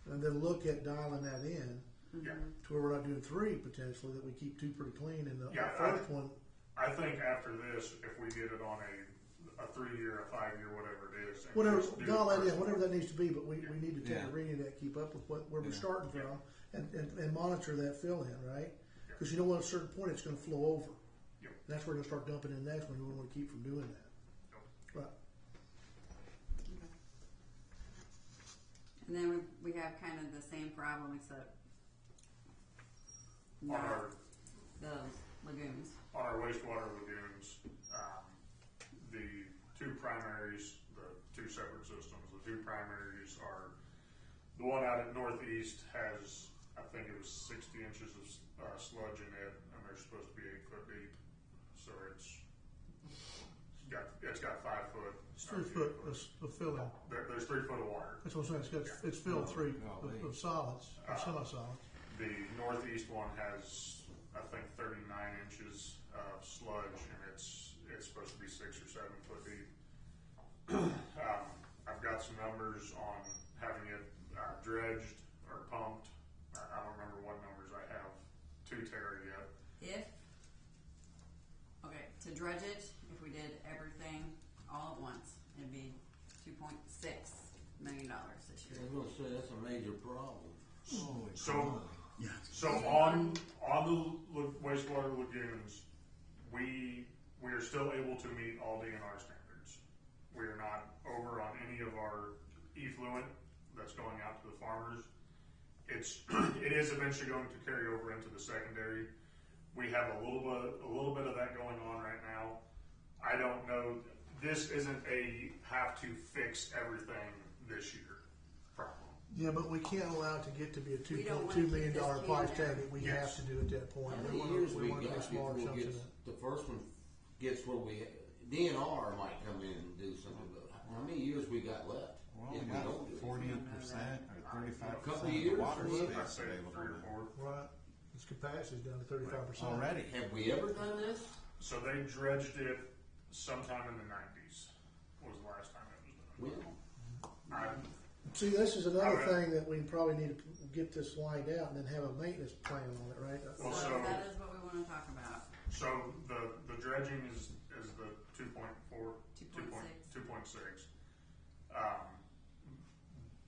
And then look at dialing that in Yeah. to where we're not doing 3 potentially, that we keep 2 pretty clean, and the Yeah, first one, I think after this, if we get it on a 3-year, a 5-year, whatever it is, and whatever, just do dial that the in, first whatever that needs to be, but we need to take Yeah. a reading of that, keep up with where we're Yeah. starting from, and monitor that fill in, right? Because you know what, at a certain point, it's gonna flow over. Yep. That's where we're gonna start dumping in next one, we wanna keep from doing that. Right. And then we have kind of the same problem except on not our the lagoons. on our wastewater lagoons, the 2 primaries, the 2 separate systems. The 2 primaries are the one out at Northeast has, I think it was 60 inches of sludge in it, and they're supposed to be 8 foot deep. So it's got 5 foot. It's 3 foot of filling. There's 3 foot of water. That's what I'm saying, it's filled 3 Golly. of solids, or semi-solids. The Northeast one has, I think, 39 inches of sludge, and it's supposed to be 6 or 7 foot deep. I've got some numbers on having it dredged or pumped. I don't remember what numbers I have to Terry yet. To dredge it, if we did everything all at once, it'd be $2.6 million this I year. was gonna say, that's a major problem. Holy So- cow. So on the wastewater lagoons, we are still able to meet all DNR standards. We are not over on any of our effluent that's going out to the farmers. It is eventually going to carry over into the secondary. We have a little bit of that going on right now. I don't know. This isn't a have to fix everything this year problem. Yeah, but we can't allow it to get to be a We don't wanna $2.2 million keep this price can tag that we have Yes. to do at that point. How We many wanna- years we we wanna do got smaller before chunks gets, of that. the first one gets where DNR might come in and do something, but how many years we got left? We if only we got don't do it? 40% or Couple 35% of of the years, water maybe? I'd space say available 3 or now. 4. Right, its capacity's down to 35%. Already. Have we ever done this? So they dredged it sometime in the 90s was the last time it was done. When? See, this is another Okay. thing that we probably need to get this lined out and then have a maintenance plan on it, right? Well, So so- that is what we want to talk about. So the dredging is the 2.4, 2.6. 2.6.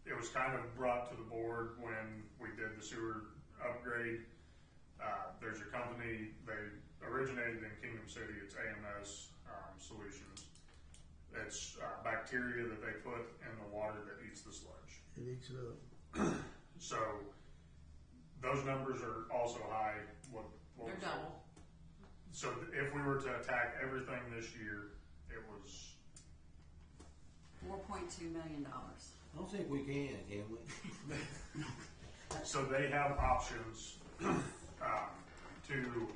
It was kind of brought to the board when we did the sewer upgrade. There's a company, they originated in Kingdom City, it's AMS Solutions. It's bacteria that they put in the water that eats the sludge. It eats it up. So those numbers are also high. What They're was double. So if we were to attack everything this year, it was $4.2 million. I don't think we can we? so they have options to.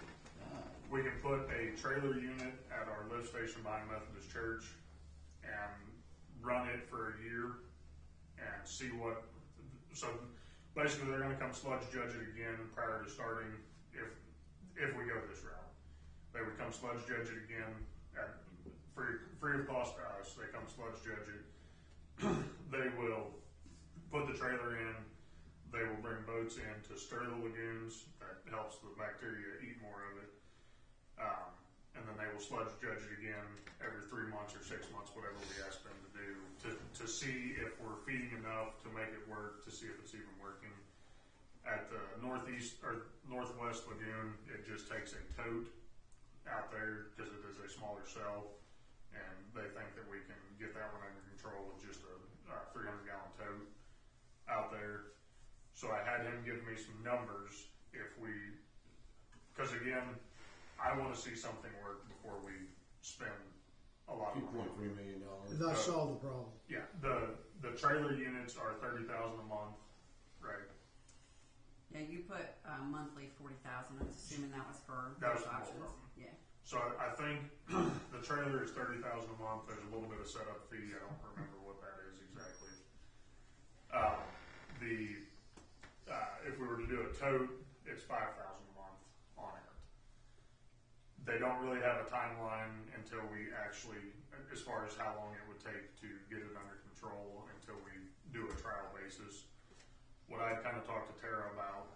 We can put a trailer unit at our lift station behind Methodist Church and run it for a year and see what. So basically, they're going to come sludge judge it again prior to starting. If we go this route, they would come sludge judge it again at free of cost to us. They come sludge judge it. They will put the trailer in. They will bring boats in to stir the lagoons. That helps the bacteria eat more of it. And then they will sludge judge it again every 3 months or 6 months, whatever we ask them to do, to see if we're feeding enough to make it work, to see if it's even working. At the northeast or northwest lagoon, it just takes a tote out there because it is a smaller cell, and they think that we can get that one under control with just a 300-gallon tote out there. So I had him give me some numbers because again, I want to see something work before we spend a lot of money. $2.3 million. And not solve the problem. Yeah, the trailer units are $30,000 a month, right? Yeah, you put monthly 40,000. I was assuming that was for That was those for both options. of them. Yeah. So I think the trailer is $30,000 a month. There's a little bit of setup fee. I don't remember what that is exactly. If we were to do a tote, it's $5,000 a month on it. They don't really have a timeline until we actually, as far as how long it would take to get it under control until we do a trial basis. What I kind of talked to Tara about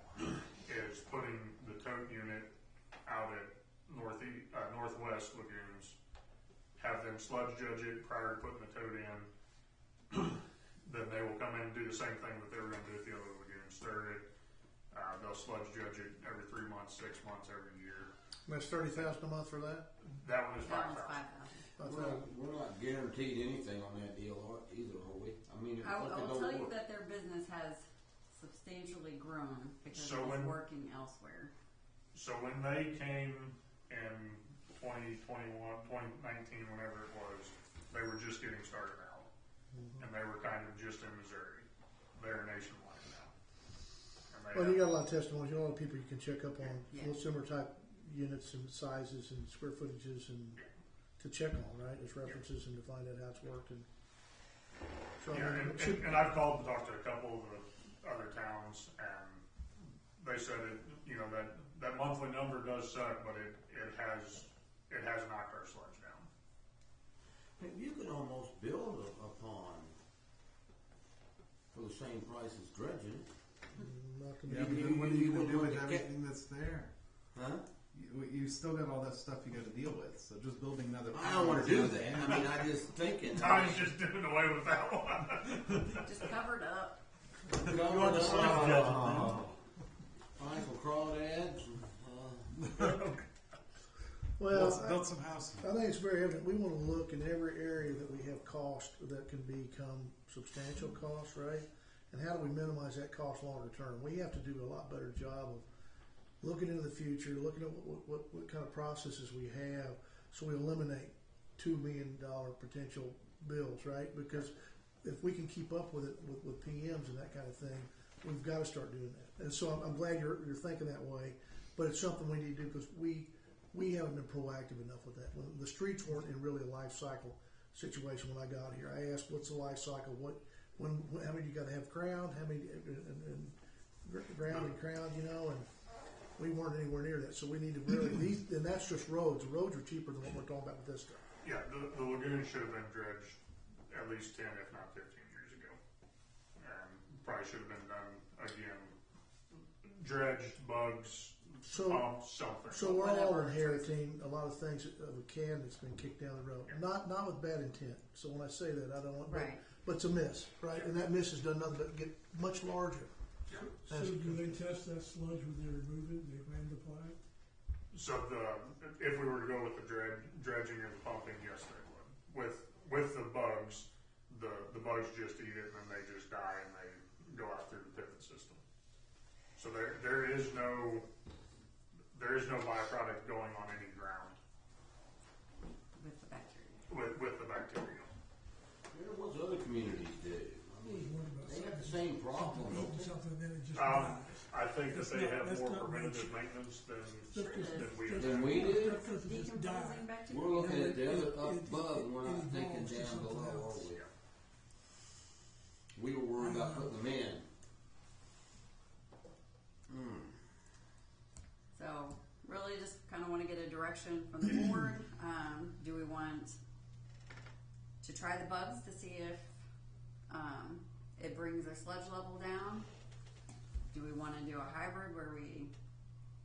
is putting the tote unit out at northwest lagoons, have them sludge judge it prior to putting the tote in. Then they will come in and do the same thing that they were going to do at the other lagoon, stir it. They'll sludge judge it every 3 months, 6 months, every year. That's $30,000 a month for that? That one is That one's 5,000. 5,000. We're not guaranteed anything on that deal either, are we? I mean, if I it will don't tell you work. that their business has substantially grown because So it's when- working elsewhere. So when they came in 2021, 2019, whenever it was, they were just getting started out. And they were kind of just in Missouri. They're nationwide now. And they Well, have- you got a lot of testimonies, you got a lot of people you can check up on, Yeah. similar type units and sizes and square footages and to check on, right? As references and to find out how it's worked and. So, I Yeah, mean, it should- and I've called and talked to a couple of the other towns, and they said that monthly number does suck, but it has knocked our sludge down. You can almost build a pond for the same price as dredging, not Yeah, gonna but be- then what are you gonna do with You- everything that's there? huh? You still got all that stuff you gotta deal with, so just building another. I don't want to do that. I mean, I just thinking. Tom's just doing away with that one. Just covered up. Find some crawdads. Well, Build some houses. I think it's very evident, we wanna look in every area that we have cost that can become substantial costs, right? And how do we minimize that cost longer term? We have to do a lot better job of looking into the future, looking at what kind of processes we have, so we eliminate $2 million potential bills, right? Because if we can keep up with it with PMs and that kind of thing, we've got to start doing that. And so I'm glad you're thinking that way, but it's something we need to do because we haven't been proactive enough with that. When the streets weren't in really a life cycle situation when I got here. I asked, what's the life cycle? How many you got to have crowned? How many and ground and crowned? And we weren't anywhere near that. So we need to really and that's just roads. The roads are cheaper than what we're talking about with this stuff. Yeah, the lagoon should have been dredged at least 10, if not 15 years ago. And probably should have been done again. Dredged, bugs, pumps, something. So we're all Whatever. inheriting a lot of things of a can that's been kicked down the road. Not with bad intent. So when I say that, I don't want, Right. but it's a miss, right? And that miss has done nothing but get much larger. So do they test that sludge when they remove it, they ran the plant? So if we were to go with the dredging or the pumping, yes, they would. With the bugs just eat it and then they just die and they go out through the pivot system. So there is no byproduct going on any ground With the bacteria. with the bacteria. What's other communities do? I mean, they got the same problem. don't they? Something, then it just Um, dies. I think that they have That's more not preventative nature. maintenance than Just- we just- do. Than we do? That's 'cause it just died. Decomposing bacteria. We're looking at the other It- up it- above, and we're it not thinking evolves to down something below, else. are we? We were worried about putting them in. So really just kind of want to get a direction from the board. Do we want to try the bugs to see if it brings our sludge level down? Do we want to do a hybrid where we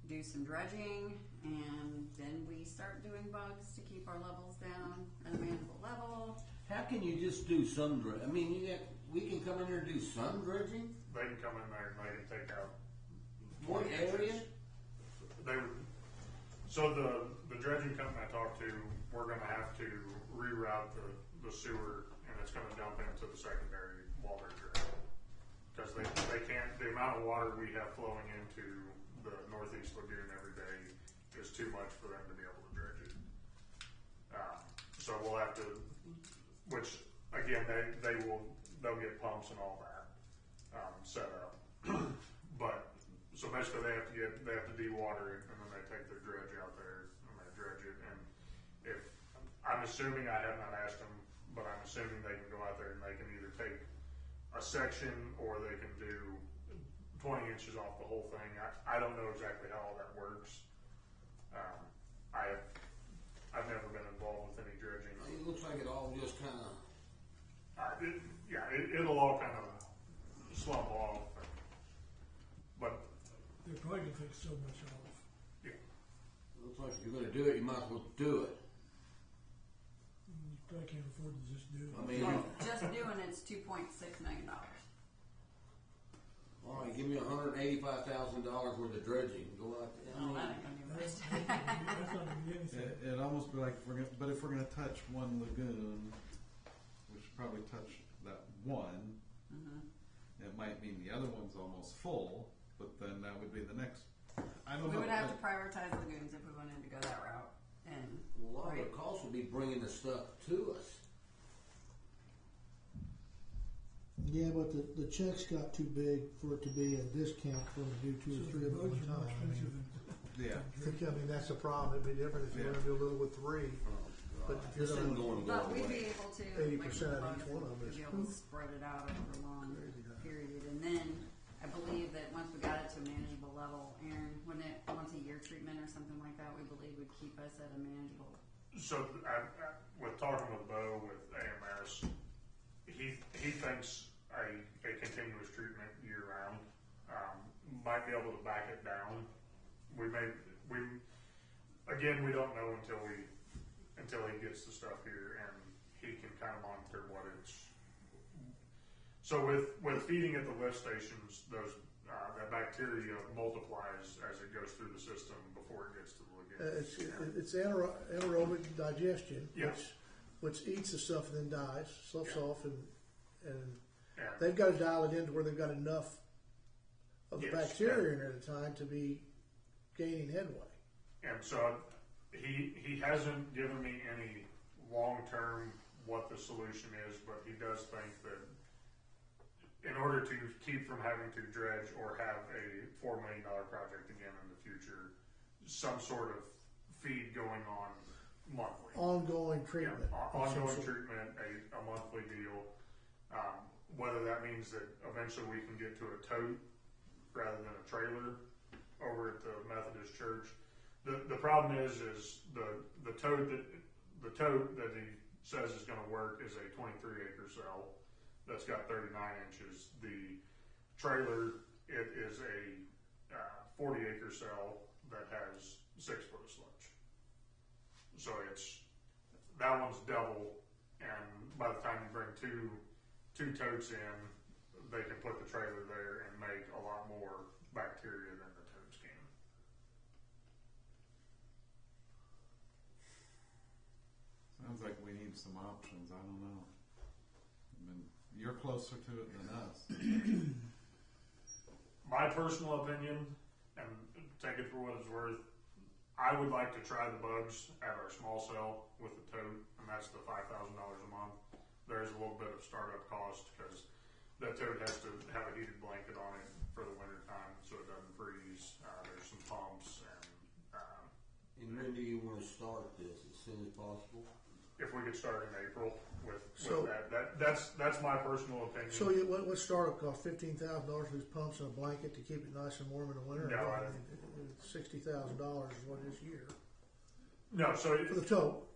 do some dredging and then we start doing bugs to keep our levels down at a manageable level? How can you just do some dredging? I mean, we can come in here and do some dredging? They can come in there and they can take out One 20 area? inches. They would. So the dredging company I talked to, we're gonna have to reroute the sewer, and it's gonna dump into the secondary water dredging. Because they can't, the amount of water we have flowing into the northeast lagoon every day is too much for them to be able to dredge it. So we'll have to, which, again, they'll get pumps and all that, set up. But, so basically they have to de-water it, and then they take their dredge out there, and they dredge it, and if, I'm assuming, I have not asked them, but I'm assuming they can go out there and they can either take a section, or they can do 20 inches off the whole thing. I don't know exactly how all that works. I've never been involved with any dredging. It looks like it all just kind of. It'll all kind of slump off, but They're probably gonna take so much off. yeah. Looks like if you're going to do it, you might as well do it. You probably can't afford to just do it. I mean, Well, just doing it's $2.6 million. all right, give me $185,000 worth of dredging. Go out there. Oh, that ain't gonna be much. That's not gonna be anything. It'd almost be like if we're gonna touch one lagoon, we should probably touch that one. It might mean the other one's almost full, but then that would be the next. I don't We know. would have to prioritize lagoons if we wanted to go that route. And Well, a lot of the cost would be bringing the stuff to us. Yeah, but the checks got too big for it to be a discount for them to do two or So three the of them at bugs one are more time. I expensive mean, than. Yeah. I mean, that's the problem. It'd be different if you're gonna do a little with three. But if you're This thing gonna, going But we'd away. be able to, 80% of like, each one of them to is be able to spread it out over a long period. And then I believe that once we got it to a manageable level, Aaron, when it once a year treatment or something like that, we believe would keep us at a manageable. So with talking with Bo with AMS, he thinks a continuous treatment year round might be able to back it down. We don't know until he gets the stuff here and he can kind of monitor what it's. So with feeding at the lift stations, those that bacteria multiplies as it goes through the system before it gets to the lagoon. it's anaerobic digestion, Yeah. which eats the stuff and then dies, sloughs Yeah. off, and Yeah. they've got to dial it in to where they've got enough of the Yes, bacteria in there at a time to be gaining headway. And so he hasn't given me any long-term what the solution is, but he does think that in order to keep from having to dredge or have a $4 million project again in the future, some sort of feed going on monthly. Ongoing treatment. Yeah, of some ongoing sort. treatment, a monthly deal. Whether that means that eventually we can get to a tote rather than a trailer over at the Methodist Church. The problem is the tote that he says is going to work is a 23-acre cell that's got 39 inches. The trailer, it is a 40-acre cell that has 6 foot of sludge. So that one's double, and by the time you bring two totes in, they can put the trailer there and make a lot more bacteria than the totes can. Sounds like we need some options. I don't know. I mean, you're closer to it than us. My personal opinion, and take it for what it's worth, I would like to try the bugs at our small cell with the tote, and that's the $5,000 a month. There's a little bit of startup cost because that tote has to have a heated blanket on it for the winter time so it doesn't freeze. There's some pumps, And when do you want to start this? As soon as possible? if we could start in April with So- that's my personal opinion. So what startup cost? $15,000 for these pumps and a blanket to keep it nice and warm in the winter. No, $60,000 is what it is a year No, so for the tote.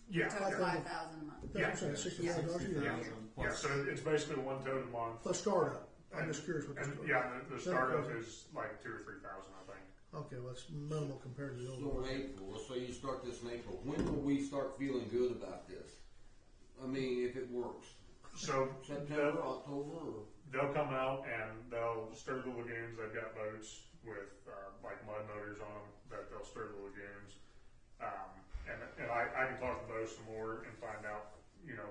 yeah, Total $5,000 a month. That's what I'm saying, $60,000 a year. 60,000 yeah. plus. So it's basically one tote a month. Plus startup. I'm just curious what the And startup. yeah, the startup is like 2,000 or 3,000, I think. Okay, well, it's minimal compared to the old So one. in April, let's say you start this in April. When will we start feeling good about this? I mean, if it works. So September, October, or? they'll come out and they'll stir the lagoons. They've got boats with like mud motors on them that they'll stir the lagoons. And I can talk to Bo some more and find out, you know,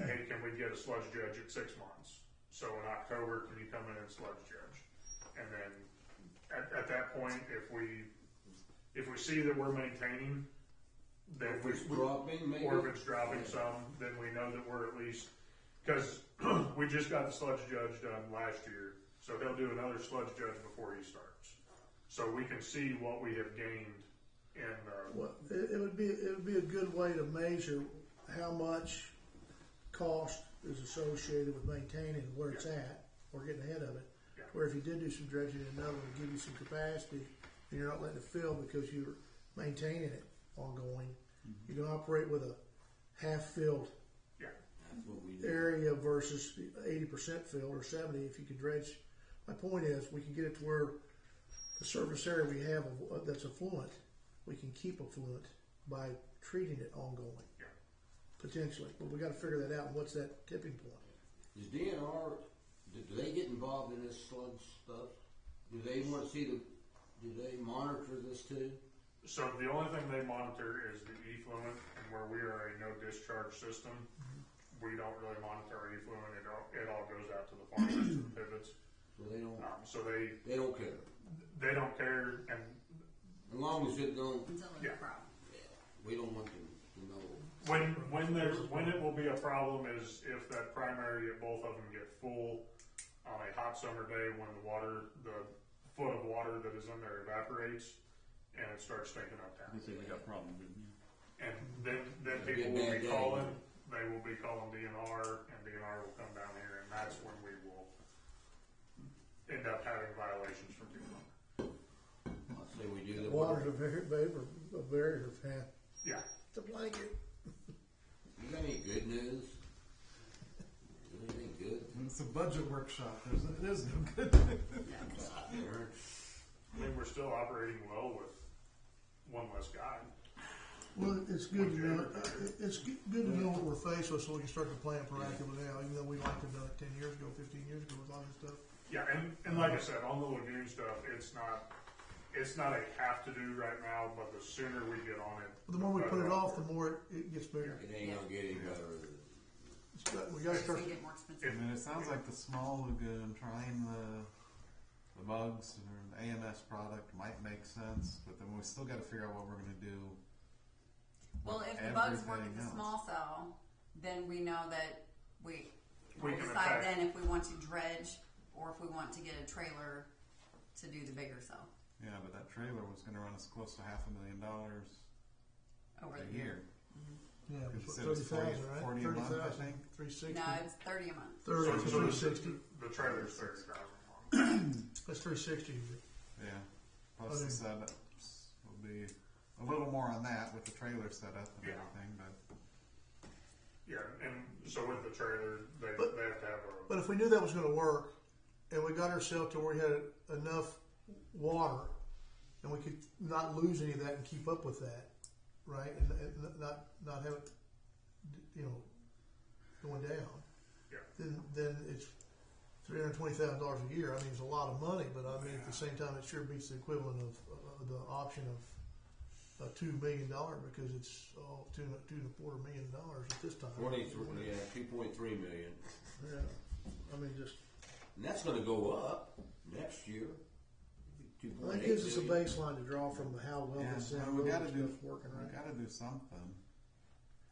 hey, can we get a sludge judge at 6 months? So in October, can you come in and sludge judge? And then at that point, if we see that we're maintaining, then If it's dropping, maybe? or if it's dropping some, then we know that we're at least, because we just got the sludge judge done last year, so he'll do another sludge judge before he starts. So we can see what we have gained in Well, it would be a good way to measure how much cost is associated with maintaining where it's at, or getting ahead of it. Yeah. Where if you did do some dredging and another would give you some capacity, and you're not letting it fill because you're maintaining it ongoing. You can operate with a half-filled That's what we do. area versus 80% filled or 70 if you could dredge. My point is, we can get it to where the surface area we have that's affluent, we can keep affluent by treating it ongoing. Yeah. Potentially, but we got to figure that out. What's that tipping point? Is DNR, do they get involved in this sludge stuff? Do they want to see do they monitor this too? So the only thing they monitor is the effluent, and where we are a no discharge system, we don't really monitor our effluent. It all goes out to the farmers to the pivots. So they don't, So they don't care. they don't care, and As long as it don't, Until there's Yeah. a problem. we don't want them to know. when it will be a problem is if that primary, if both of them get full on a hot summer day when the foot of water that is in there evaporates and it starts stinking up town. You say we got problems, didn't you? And then people will be calling, they will be calling DNR, and DNR will come down here, and that's when we will end up having violations from people. I say we do the Water's a barrier, man. Yeah. It's a blanket. You got any good news? Anything good? It's a budget workshop. It is no good. Aaron? I mean, we're still operating well with one less guy. Well, it's good to know. It's good to know what we're faced with, so we can start to plan proactively now. Even though we like to have done it 10 years ago, 15 years ago with all this stuff. Yeah, and like I said, on the lagoon stuff, it's not a have to do right now, but the sooner we get on it. But the more we put it off, the more it gets bigger. It ain't gonna get any better. We got to It's start. gonna get more expensive. I mean, it sounds like the small lagoon trying the bugs or the AMS product might make sense, but then we still got to figure out what we're going to do. Well, with if the bugs work at everything the else. small cell, then we know that we We can decide attack. then if we want to dredge or if we want to get a trailer to do the bigger cell Yeah, but that trailer was going to run us close to $500,000 over a the year. year. Yeah, Because it's it said it's 30,000, right? 40 a month, I 30,000, think. 360. No, it's 30 a month. 30, So 360. the trailer's 30,000. That's 360. Yeah. Plus the setups will be a little more on that with the trailer setup and Yeah. everything, but Yeah, and so with the trailer, they have to have a. But if we knew that was going to work, and we got ourselves to where we had enough water, and we could not lose any of that and keep up with that, right, and not have it, going down. Yeah. Then it's $320,000 a year. I mean, it's a lot of money, but I mean at the same time, it sure beats the equivalent of the option of $2 million because it's $2.25 million at this time. 2.3 million. Yeah. I mean, just. And that's gonna go up next year. Well, that gives us a baseline to draw from how well yeah, this well, we got to do stuff's working, we right? got to do something.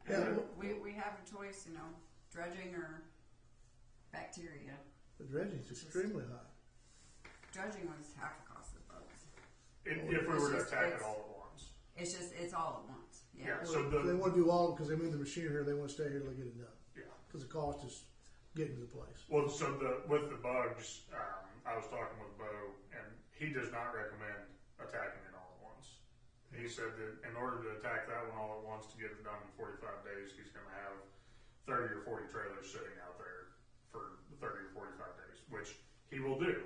Yeah, well, We have a choice, dredging or bacteria. the dredging's extremely high. Dredging was half the cost of the bugs. If we were to attack it all at once. It's all at once. Yeah, Yeah. so They want to do all because they move the machine here. They want to stay here till they get it done yeah. because the cost is getting to the place. Well, so with the bugs, I was talking with Bo, and he does not recommend attacking it all at once. He said that in order to attack that one all at once to get it done in 45 days, he's going to have 30 or 40 trailers sitting out there for 30 or 45 days, which he will do.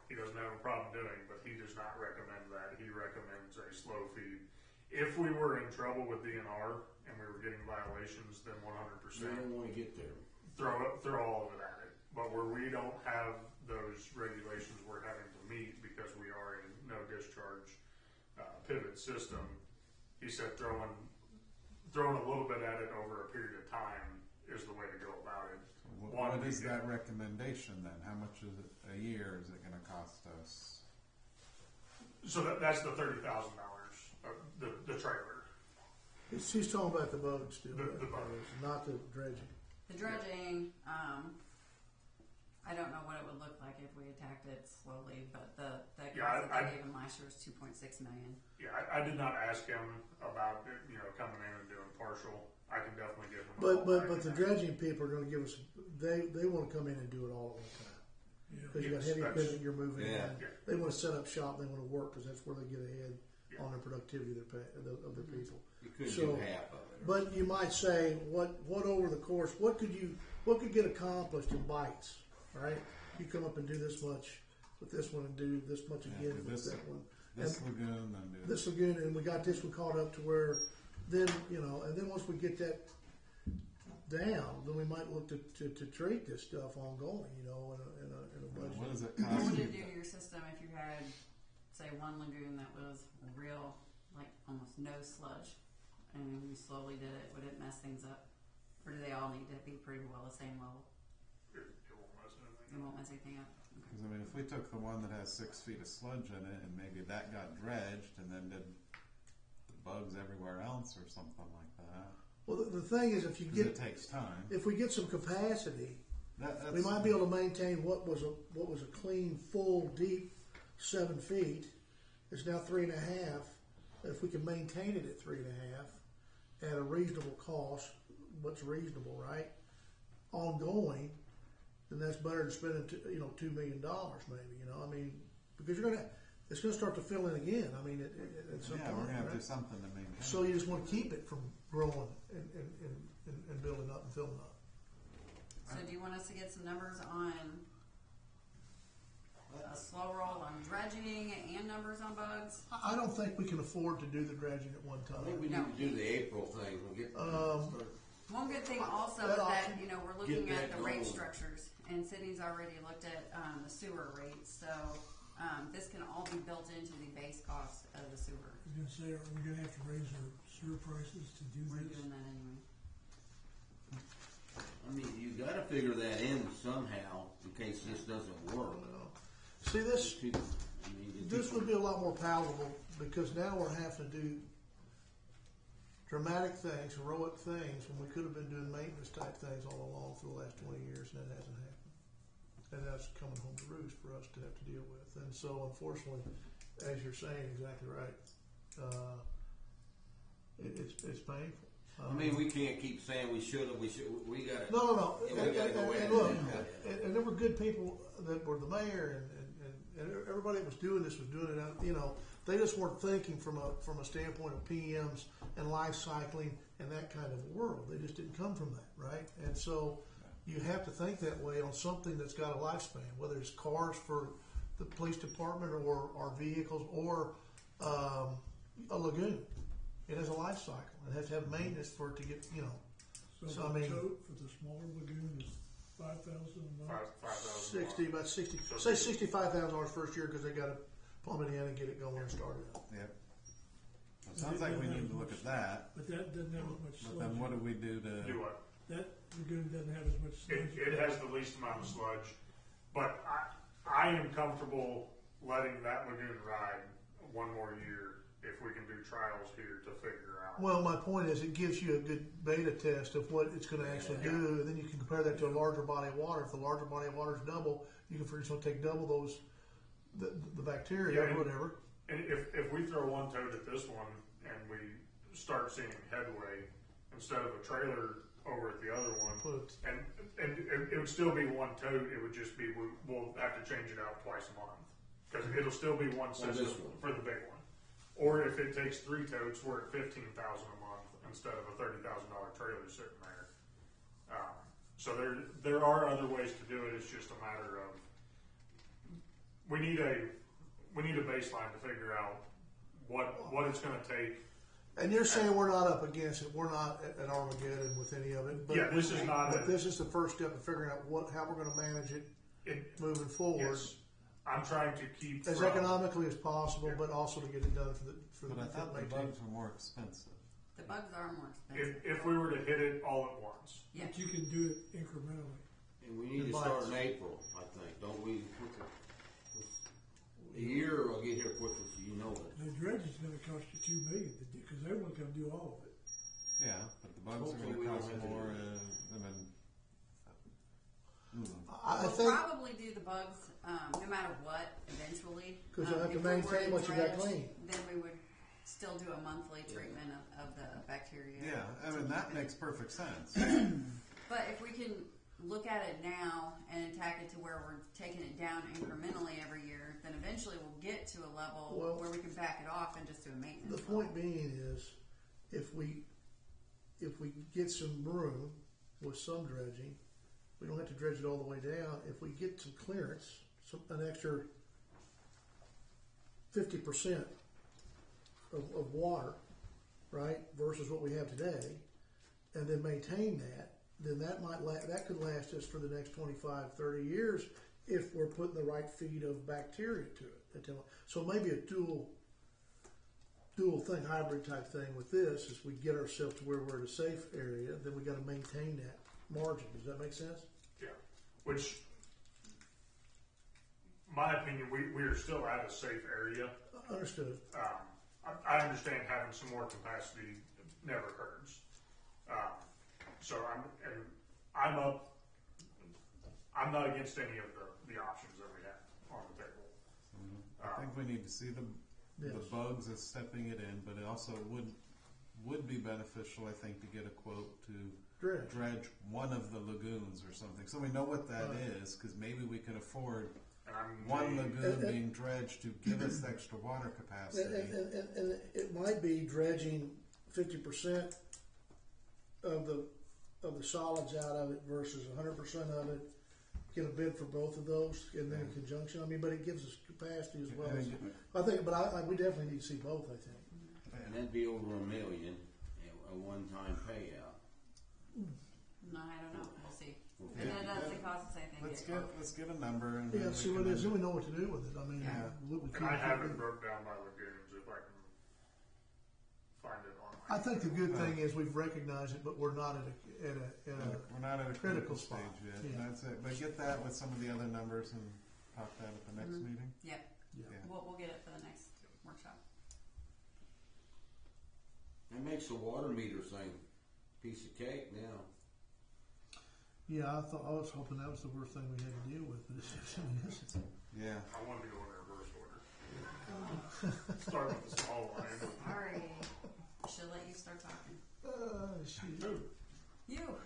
He doesn't have a problem doing, but he does not recommend that. He recommends a slow feed. If we were in trouble with DNR and we were getting violations, then 100%. We don't wanna get there. Throw all of it at it. But where we don't have those regulations we're having to meet because we are a no discharge pivot system, he said throwing throwing a little bit at it over a period of time is the way to go about it. What is that recommendation then? How much is it a year is it going to cost us? So that's the $30,000, the trailer. She's talking about the boats, too. The boats. Not the dredging. The dredging, I don't know what it would look like if we attacked it slowly, but the cost that they gave him last year was $2.6 million. Yeah, I did not ask him about it, coming in and doing partial. I can definitely give him. But the dredging people are going to give us. They want to come in and do it all at one time. Because you got heavy equipment you're moving. Yeah. They want to set up shop. They want to work because that's where they get ahead on their productivity of their people. You couldn't do half of it. But you might say, what over the course, what could get accomplished in bites, right? You come up and do this much with this one and do this much again with that one. This lagoon and do This lagoon, and we got this one caught up to where then, and then once we get that down, then we might look to treat this stuff ongoing, in a budget. What does it What cost would you? it do to your system if you had, say, one lagoon that was real, like almost no sludge, and you slowly did it? Would it mess things up? Or do they all need to be pretty well the same level? It won't mess anything. It won't mess anything up? Okay. Because I mean, if we took the one that has 6 feet of sludge in it, and maybe that got dredged, and then did the bugs everywhere else, or something like that. Well, the thing is, if you Because get, it takes time. if we get some capacity, That's, we might be able to maintain what was a clean, full, deep 7 feet. It's now 3.5. If we can maintain it at 3.5 at a reasonable cost, what's reasonable, right? Ongoing, then that's better than spending $2 million maybe. I mean, because it's gonna start to fill in again. I mean, at some yeah, point, we're gonna have to right? do something to maintain. So you just want to keep it from growing and building up and filling up. So do you want us to get some numbers on a slow roll on dredging and numbers on bugs? I don't think we can afford to do the dredging at one I think time. we need to do the April thing. We'll get One good thing also That is that, option. we're looking Get at that the rate going. structures, and Sydney's already looked at the sewer rates, so this can all be built into the base cost of the sewer. I was gonna say, are we gonna have to raise our sewer prices to do We're this? doing that anyway. I mean, you got to figure that in somehow in case this doesn't work. See, this This would be a lot more palatable because now we're having to do dramatic things, heroic things, when we could have been doing maintenance type things all along for the last 20 years, and that hasn't happened. And that's coming home to roost for us to have to deal with. And so, unfortunately, as you're saying, exactly right, it's painful. I mean, we can't keep saying we should have. We got to. No. Yeah, we gotta go in And and look, do that. and there were good people that were the mayor and everybody that was doing this was doing it out. They just weren't thinking from a standpoint of PMs and life cycling and that kind of world. They just didn't come from that, right? And so you have to think that way on something that's got a lifespan, whether it's cars for the police department or our vehicles or a lagoon. It has a life cycle. It has to have maintenance for it to get, So, I the mean- tote for the smaller lagoon is $5,000 a month? 5,000. about 60, say $65,000 first year because they got to plumb it in and get it going and start it up. Yep. It sounds like we need to look at that. But that doesn't have as much But sludge. then what do we do to? Do what? That lagoon doesn't have as much sludge. It has the least amount of sludge, but I am comfortable letting that lagoon ride one more year if we can do trials here to figure out. Well, my point is it gives you a good beta test of what it's going to actually do, and then you can compare that to a larger body of water. If the larger body of water is double, you can figure it's going to take double those, the bacteria or whatever. And if we throw one toad at this one and we start seeing headway instead of a trailer over at the other one, and it would still be one toad, it would just be we'll have to change it out twice a month because it'll still be one system for the big one. Or if it takes 3 totes, we're at $15,000 a month instead of a $30,000 trailer sitting there. So there are other ways to do it. It's just a matter of we need a baseline to figure out what it's going to take. And you're saying we're not up against it. We're not at Armageddon with any of it. But, Yeah, this is not. But this is the first step in figuring out how we're going to manage it moving forward. Yes, I'm trying to keep As economically as possible, but also to get it done for the But I thought the bugs were more expensive. The bugs are more expensive. If we were to hit it all at once. Yeah. But you can do it incrementally. And we need The to start bites. in April, I think, don't we? A year will get here quicker, so you know it. The dredge is gonna cost you $2 million to do, because they won't come do all of it. Yeah, but the bugs Hopefully are we gonna don't cost have to do more, that. I We'll think, probably do the bugs, no matter what, eventually. 'Cause you'll have to If we were maintain what you got dredge, clean. Then we would still do a monthly treatment of the bacteria. yeah, I mean, that makes perfect sense. But if we can look at it now and attack it to where we're taking it down incrementally every year, then eventually we'll get to a level Well, where we can back it off and just do a maintenance. the level. point being is, if we get some room with some dredging, we don't have to dredge it all the way down. If we get some clearance, an extra 50% of water, right, versus what we have today, and then maintain that, then that could last us for the next 25, 30 years if we're putting the right feed of bacteria to it. So maybe a dual thing, hybrid type thing with this is we get ourselves to where we're in a safe area, then we got to maintain that margin. Does that make sense? Yeah. Which, my opinion, we are still at a safe area. Understood. I understand having some more capacity never hurts. So I'm not against any of the options that we have on the table. I think we need to see the Yes. bugs as stepping it in, but it also would be beneficial, I think, to get a quote to Dredge. one of the lagoons or something, so we know what that Right. is, because maybe we can afford And one lagoon And- being dredged to give us the extra water capacity. And it might be dredging 50% of the solids out of it versus 100% of it. Get a bid for both of those, and then in conjunction. I mean, but it gives us capacity as well. I think, but we definitely need to see both. I think. And that'd be over $1 million, a one-time payout. No, I don't know. We'll see. And it doesn't cost us anything. Let's get a number and Yeah, then see we what can it is. Then we know what to do with it. I mean, Yeah. what we And could I have do. it broke down by lagoons if I can find it online. I think the good thing is we've recognized it, but we're not at a We're not at a critical critical stage spot. yet. Yeah. That's it. But get that with some of the other numbers and talk that at the next meeting. Yep. Yeah. Yeah. We'll get it for the next workshop. That makes the water meter thing piece of cake now. Yeah, I was hoping that was the worst thing we had to deal with. But it's, Yeah. I wanted to go in reverse order. Start with the small one. and with- Sorry. Should let you start talking. shoot. You.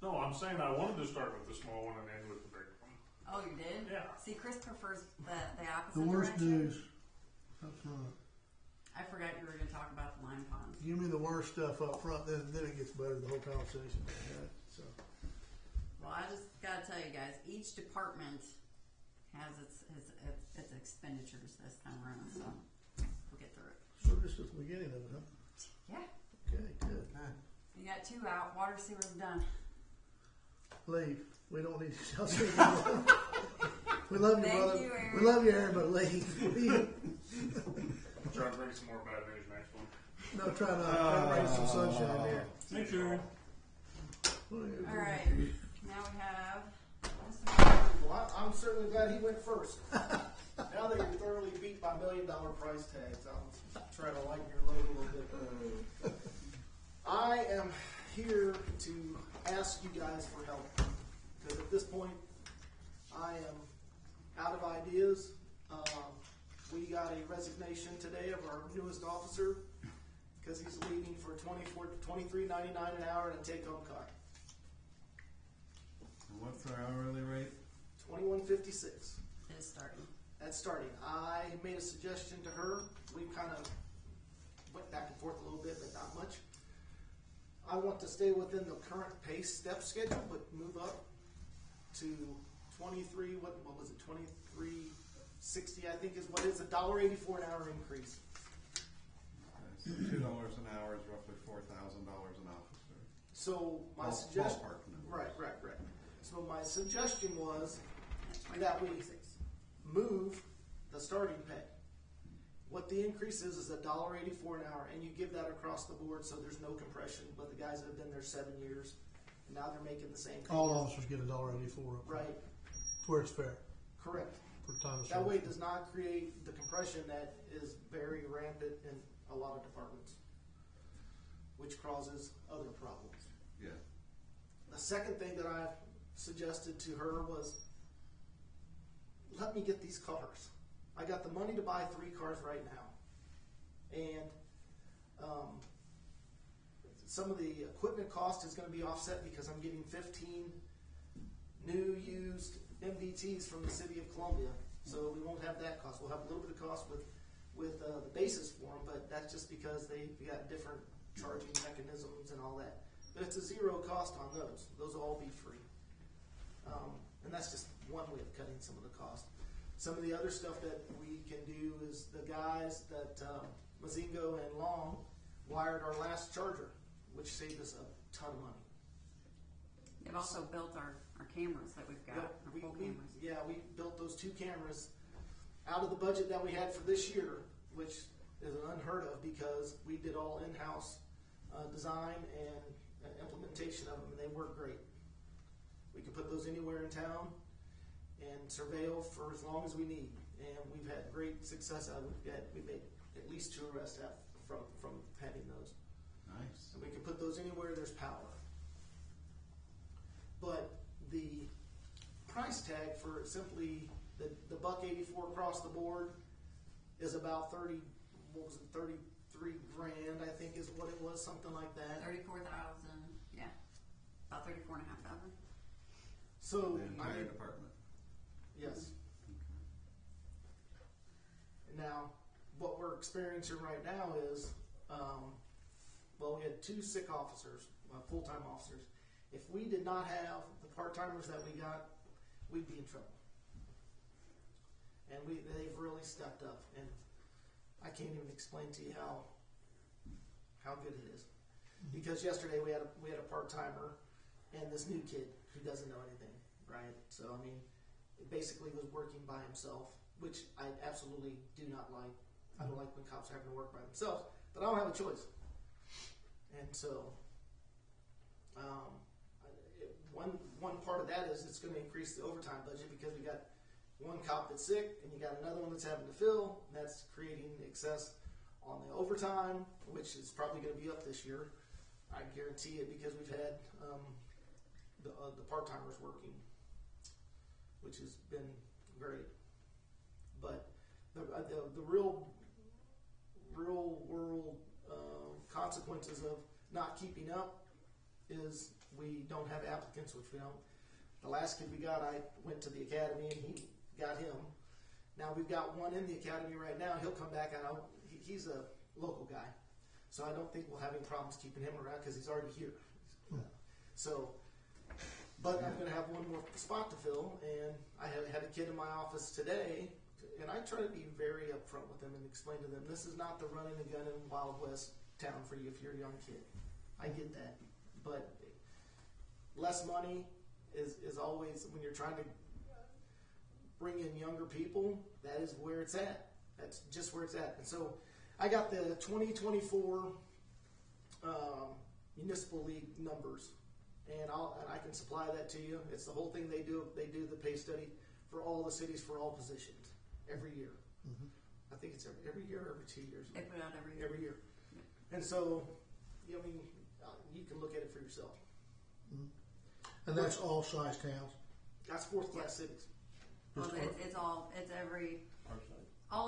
No, I'm saying I wanted to start with the small one and end with the big one. Oh, you did? Yeah. See, Chris prefers the opposite The worst direction. news up front. I forgot you were going to talk about the lime ponds. Give me the worst stuff up front, then it gets better. The whole conversation. Yeah, so Well, I just got to tell you guys, each department has its expenditures this time around, so we'll get through it. so this is the beginning of it, huh? Yeah. Okay, good. You got 2 out. Water sewer's done. Leave. We don't need. I'll see you. We love you, Thank brother. you, Aaron. We love you, Aaron, but leave. Try and bring some more bad news next one. No, try not. Try to bring some sunshine here. Thanks, Aaron. All right. Now we have. Well, I'm certainly glad he went first. Now that you're thoroughly beat by $1 million price tags, I'll try to lighten your load a little bit. I am here to ask you guys for help, because at this point, I am out of ideas. We got a resignation today of our newest officer because he's leaving for $23.99 an hour and a take-home car. What's our hourly rate? $21.56. Is starting. That's starting. I made a suggestion to her. We kind of went back and forth a little bit, but not much. I want to stay within the current pay step schedule, but move up to 23. What was it? 23.60, I think, is what is $1.84 an hour increase. So $2 an hour is roughly $4,000 an officer. So my Ball- suggestion, ballpark numbers. right. So my suggestion was That's that we 26. move the starting pay. What the increase is $1.84 an hour, and you give that across the board, so there's no compression. But the guys that have been there 7 years, and now they're making the same. All officers get $1.84 up. Right, To where it's fair correct. for time of That way it service. does not create the compression that is very rampant in a lot of departments, which causes other problems. Yeah. The second thing that I suggested to her was, let me get these cars. I got the money to buy 3 cars right now. And some of the equipment cost is going to be offset because I'm getting 15 new used MDTs from the city of Columbia. So we won't have that cost. We'll have a little bit of cost with the basis for them, but that's just because they got different charging mechanisms and all that. But it's a zero cost on those. Those will all be free. And that's just one way of cutting some of the cost. Some of the other stuff that we can do is the guys that Mazingo and Long wired our last charger, which saved us a ton of money. They've also built our cameras that we've got, Yep, our full cameras. we built those 2 cameras out of the budget that we had for this year, which is unheard of because we did all in-house design and implementation of them, and they work great. We can put those anywhere in town and surveil for as long as we need, and we've had great success out of it. We made at least 2 arrests from having those. Nice. And we can put those anywhere there's power. But the price tag for simply the $1.84 across the board is about 33 grand, I think is what it was, something like that. 34,000, yeah, about 34,500. So The entire department. yes. Now, what we're experiencing right now is, we had 2 sick officers, full-time officers. If we did not have the part-timers that we got, we'd be in trouble. And they've really stepped up, and I can't even explain to you how good it is. Because yesterday we had a part-timer and this new kid who doesn't know anything, right? So I mean, it basically was working by himself, which I absolutely do not like. I don't like when cops are having to work by themselves, but I don't have a choice. And so, one part of that is it's going to increase the overtime budget because we got one cop that's sick and you got another one that's having to fill, and that's creating excess on the overtime, which is probably going to be up this year. I guarantee it because we've had the part-timers working, which has been great. But the real world consequences of not keeping up is we don't have applicants, which we don't. The last kid we got, I went to the academy and he got him. Now we've got one in the academy right now. He'll come back out. He's a local guy, so I don't think we'll have any problems keeping him around because he's already here. So, but I'm going to have one more spot to fill, and I had a kid in my office today, and I try to be very upfront with them and explain to them, this is not the running a gun in Wild West town for you if you're a young kid. I get that, but less money is always, when you're trying to bring in younger people, that is where it's at. That's just where it's at. And so I got the 2024 municipal league numbers, and I can supply that to you. It's the whole thing they do. They do the pay study for all the cities for all positions every year. Mm-hmm. I think it's every year or every 2 years. They put it out every year. Every year. And so, you can look at it for yourself. And that's all size towns. That's 4th class cities. Well, it's all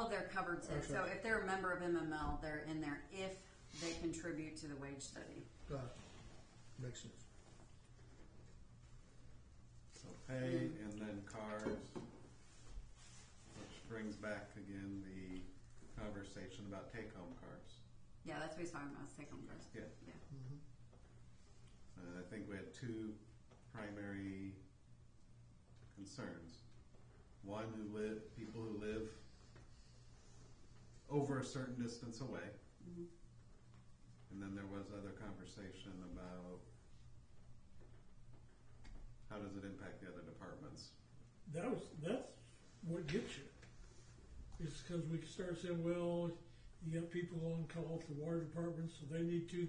of their covered cities. So if they're a member of MML, they're in there if they contribute to the wage study. Got it. Makes sense. So pay and then cars, which brings back again the conversation about take-home cars. Yeah, that's what he's talking about, is take home cars. Yeah. Yeah. And I think we had 2 primary concerns. One, people who live over a certain distance away. Mm-hmm. And then there was other conversation about how does it impact the other departments. That's what gets you. is because we can start saying, well, you got people on call at the water department, so they need two,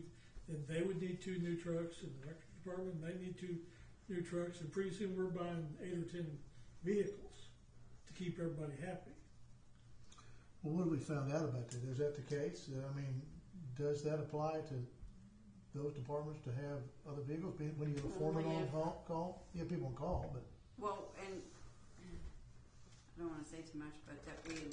then they would need 2 new trucks, and the electric department, they need 2 new trucks, and pretty soon we're buying 8 or 10 vehicles to keep everybody happy. Well, what have we found out about that? Is that the case? I mean, does that apply to those departments to have other vehicles? When you have a foreman on call, you have people on call, but Well, and I don't want to say too much, but that we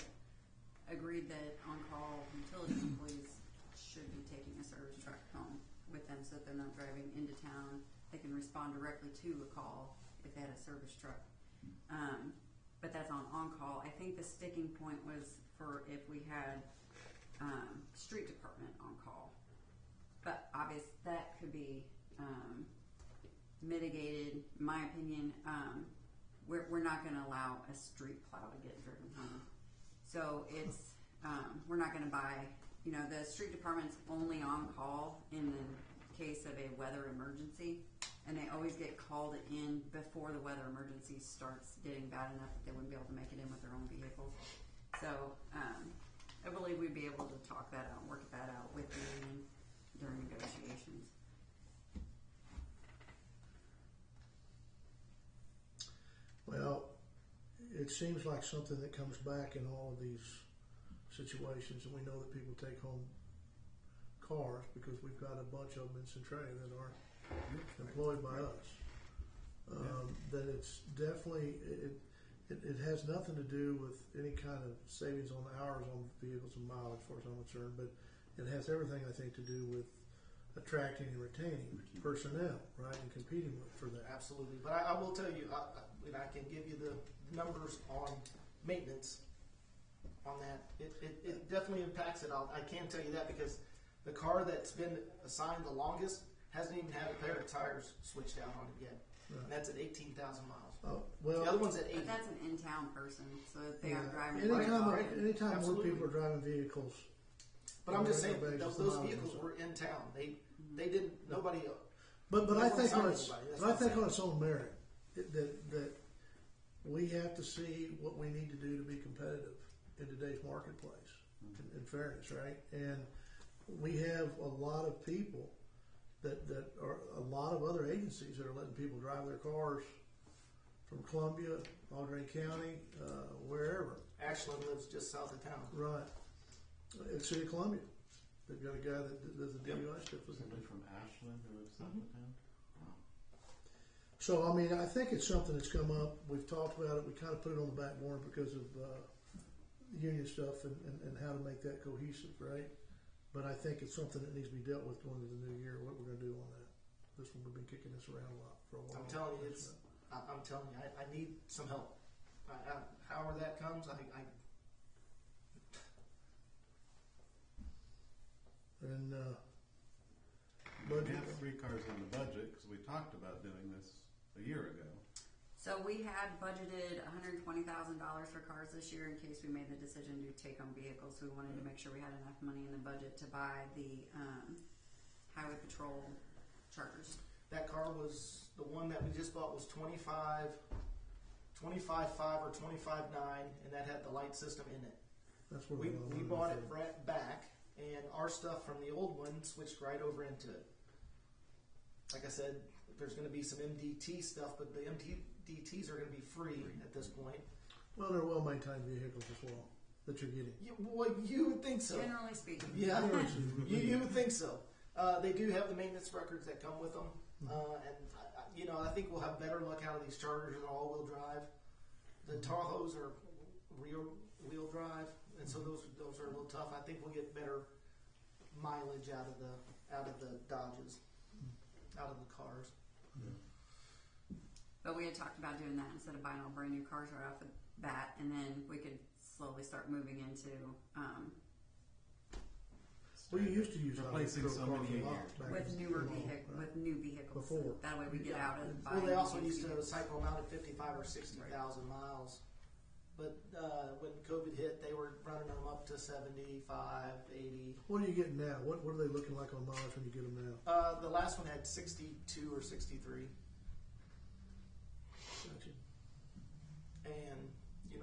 agreed that on-call utility employees should be taking a service truck home with them so that they're not driving into town. They can respond directly to a call if they had a service truck. But that's on-call. I think the sticking point was for if we had street department on call. But obviously that could be mitigated. In my opinion, we're not going to allow a street plow to get driven home. So it's we're not going to buy. You know, the street department's only on call in the case of a weather emergency, and they always get called in before the weather emergency starts getting bad enough that they wouldn't be able to make it in with their own vehicles. So I believe we'd be able to talk that out and work that out with the union during negotiations. well, it seems like something that comes back in all of these situations, and we know that people take home cars because we've got a bunch of them in Centralia that aren't employed by us. That it's definitely it has nothing to do with any kind of savings on hours on vehicles and mileage, as far as I'm concerned, but it has everything, I think, to do with attracting and retaining personnel, right, and competing for that. Absolutely, but I will tell you, I can give you the numbers on maintenance on that. It definitely impacts it. I can tell you that because the car that's been assigned the longest hasn't even had a pair of tires switched out on it yet. Right. And that's at 18,000 miles. Oh, well, The other one's at 80. But that's an in-town person, so if they aren't driving. anytime more Absolutely. people are driving vehicles. But I'm just saying, on a regular those basis, the mileage vehicles is- were in town. They didn't, nobody, But They I won't think sign on its, anybody, that's but I what I'm think saying. on its own merit that we have to see what we need to do to be competitive in today's marketplace. In fairness, right? And we have a lot of people that are a lot of other agencies that are letting people drive their cars from Columbia, Aldrin County, wherever. Ashland lives just south of town. Right. It's City of Columbia. They've got a guy that does the DUI stuff with them. Somebody from Ashland who lives south of town? So, I mean, I think it's something that's come up. We've talked about it. We kind of put it on the back burner because of union stuff and how to make that cohesive, right? But I think it's something that needs to be dealt with going into the new year, what we're going to do on that. This one, we've been kicking this around a lot for a while. I'm telling you, I'm telling you, I need some help. However that comes, And We budget. have 3 cars in the budget because we talked about doing this a year ago. So we had budgeted $120,000 for cars this year in case we made the decision to take on vehicles. We wanted to make sure we had enough money in the budget to buy the highway patrol chargers. that car was, the one that we just bought was 25.5 or 25.9, and that had the light system in it. That's where We bought it back, and our stuff from the old one switched right over into it. Like I said, there's going to be some MDT stuff, but the MDTs are going to be free at this point. Well, they're well-maintained vehicles as well that you're getting. You would think so. Generally speaking. Yeah, you would think so. They do have the maintenance records that come with them, and I think we'll have better luck out of these Chargers that are all-wheel drive. The Tahoes are rear-wheel drive, and so those are a little tough. I think we'll get better mileage out of the Dodges, out of the cars. But we had talked about doing that instead of buying all brand new cars right off the bat, and then we could slowly start moving into. Well, you used to use Replacing so many a year. With new vehicles. Before. That way we get out of Well, buying. they also used used to vehicles. cycle them out at 55 or 60,000 miles. But when COVID hit, they were running them up to 75, 80. What are you getting now? What are they looking like on mileage when you get them now? The last one had 62 or 63. Gotcha. And,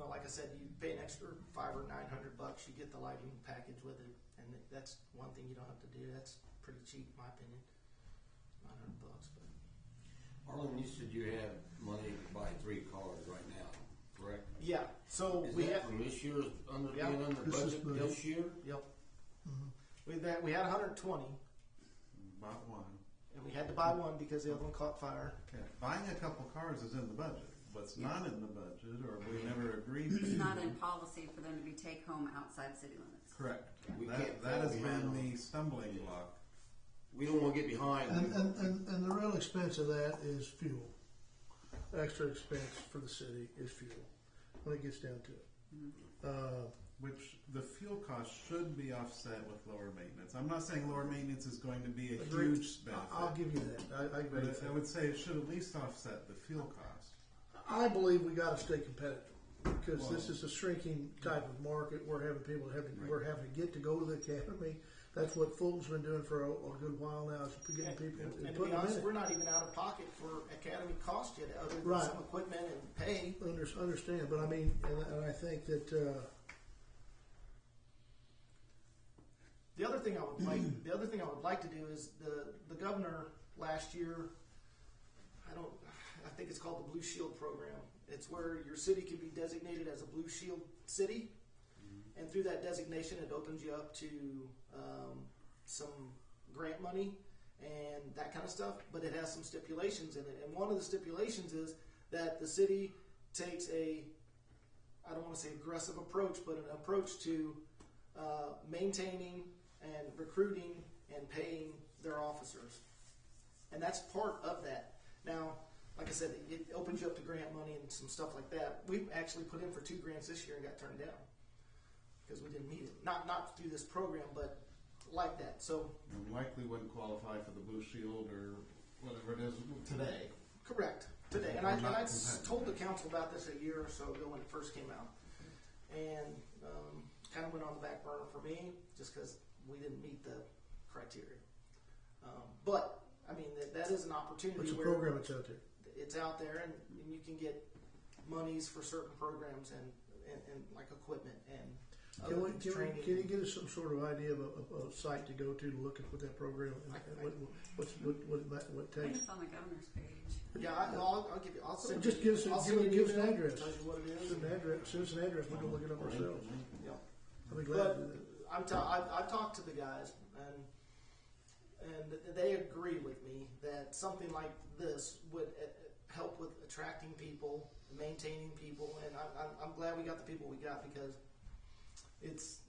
like I said, you pay an extra $500 or $900, you get the lighting package with it, and that's one thing you don't have to do. That's pretty cheap, in my opinion. $900, but Harlan, you said you have money to buy 3 cars right now, correct? yeah. So Is we that had from this year's Yeah. being under This is budget budget. this year? yep. Mhm. We had 120, Bought one. and we had to buy one because the other one caught fire. Okay. Buying a couple cars is in the budget. What's not in the budget, or we never agreed to. It's not in policy for them to be take home outside city limits. Correct. We That can't that fall has behind been on- the stumbling block. We don't want to get behind. And the real expense of that is fuel. Extra expense for the city is fuel when it gets down to it. Which the fuel cost should be offset with lower maintenance. I'm not saying lower maintenance is going to be a Agreed. huge benefit. I'll give you that. I agree. But with I that. would say it should at least offset the fuel cost. I believe we got to stay competitive because Well- this is a shrinking type of market. We're having people Right. we're having to get to go to the academy. That's what Fulton's been doing for a good while now. Is getting people And to putting be them in honest, it. we're not even out of pocket for academy cost yet, other than Right. some equipment and pay. Understand, but I mean, and I think that The other thing I would like to do is the governor last year. I think it's called the Blue Shield program. It's where your city can be designated as a Blue Shield city, and through that designation, it opens you up to some grant money and that kind of stuff. But it has some stipulations in it, and one of the stipulations is that the city takes I don't want to say aggressive approach, but an approach to maintaining and recruiting and paying their officers. And that's part of that. Now, like I said, it opens you up to grant money and some stuff like that. We actually put in for 2 grants this year and got turned down because we didn't meet it. Not through this program, but like that. So And likely wouldn't qualify for the Blue Shield or whatever it is today. correct today. And We're I not told the council about this a year or so ago when it first came out, and kind of went on the back burner for me just because we didn't meet the criteria. But I mean that is an opportunity. it's a where program that's out there. it's out there, and you can get monies for certain programs and like equipment and other training. Can you get us some sort of idea of a site to go to look at what that program and what I think takes? it's on the governor's page. Yeah, I'll give you. I'll send. Just give us I'll send you give us an email, address. Tell you what it is. Send us an address. We can look it up ourselves. Yeah. I'll be glad to do that. I've talked to the guys, and they agree with me that something like this would help with attracting people, maintaining people, and I'm glad we got the people we got because it's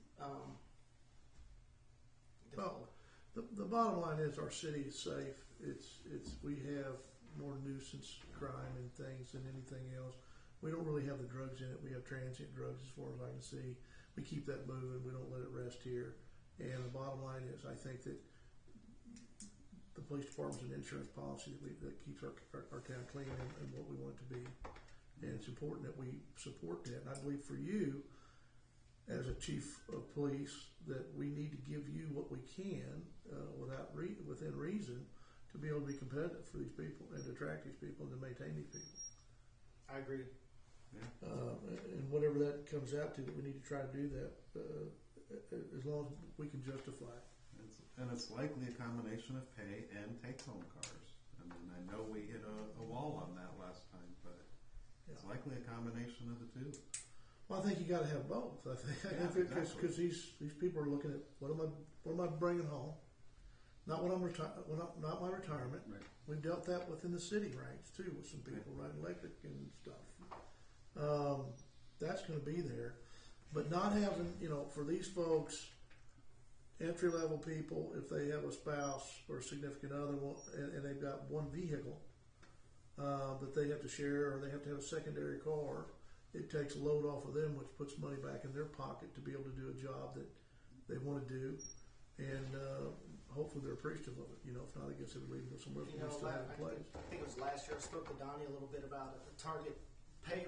Well, the bottom line is our city is safe. We have more nuisance crime and things than anything else. We don't really have the drugs in it. We have transient drugs as far as I can see. We keep that moving. We don't let it rest here. And the bottom line is, I think that the police department's an insurance policy that keeps our town clean and what we want it to be. And it's important that we support that. And I believe for you, as a chief of police, that we need to give you what we can within reason to be able to be competitive for these people and to attract these people and to maintain these people. I agree. And whatever that comes out to, that we need to try to do that as long as we can justify it. It's likely a combination of pay and take-home cars. I mean, I know we hit a wall on that last time, but it's likely a combination of the two. Well, I think you got to have both. I think because these people are looking at what am I bringing home? Not what not my retirement. Right. We've dealt that within the city ranks too, with some people riding electric and stuff. That's going to be there, but not having for these folks, entry level people, if they have a spouse or a significant other, and they've got one vehicle that they have to share, or they have to have a secondary car. It takes a load off of them, which puts money back in their pocket to be able to do a job that they want to do, and hopefully they're appreciative of it. If not, I guess it would leave them somewhere You they know, still have a place. I think it was last year I spoke with Donnie a little bit about it, the target pay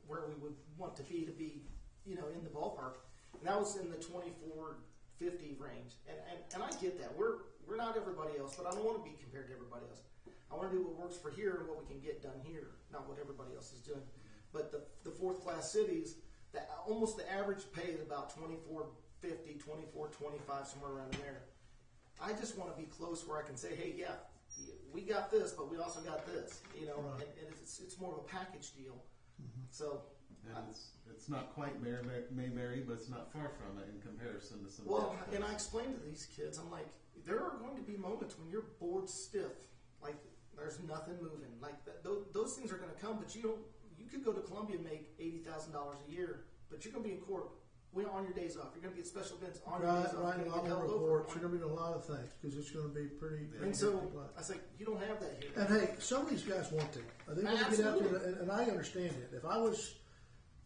where we would want to be in the ballpark, and that was in the 24.50 range. And I get that we're not everybody else, but I don't want to be compared to everybody else. I want to do what works for here and what we can get done here, not what everybody else is doing. But the fourth class cities, almost the average pay is about $24.50, $24.25, somewhere around in there. I just want to be close where I can say, hey, yeah, we got this, but we also got this, you know, Right. and it's more of a package deal. So, And it's not quite Mayberry, but it's not far from it in comparison to some. well, other and I places. explained to these kids, I'm like, there are going to be moments when you're bored stiff, like there's nothing moving, like those things are going to come. But you could go to Columbia and make $80,000 a year, but you're going to be in court. On your days off, you're going to be at special events on your days off. Writing a You're lot gonna more get held reports. over. You're going to be doing a lot of things because it's going to be pretty. And so hectic life. I was like, you don't have that here. And hey, some of these guys want to. They want to get out there, and I understand it. If I was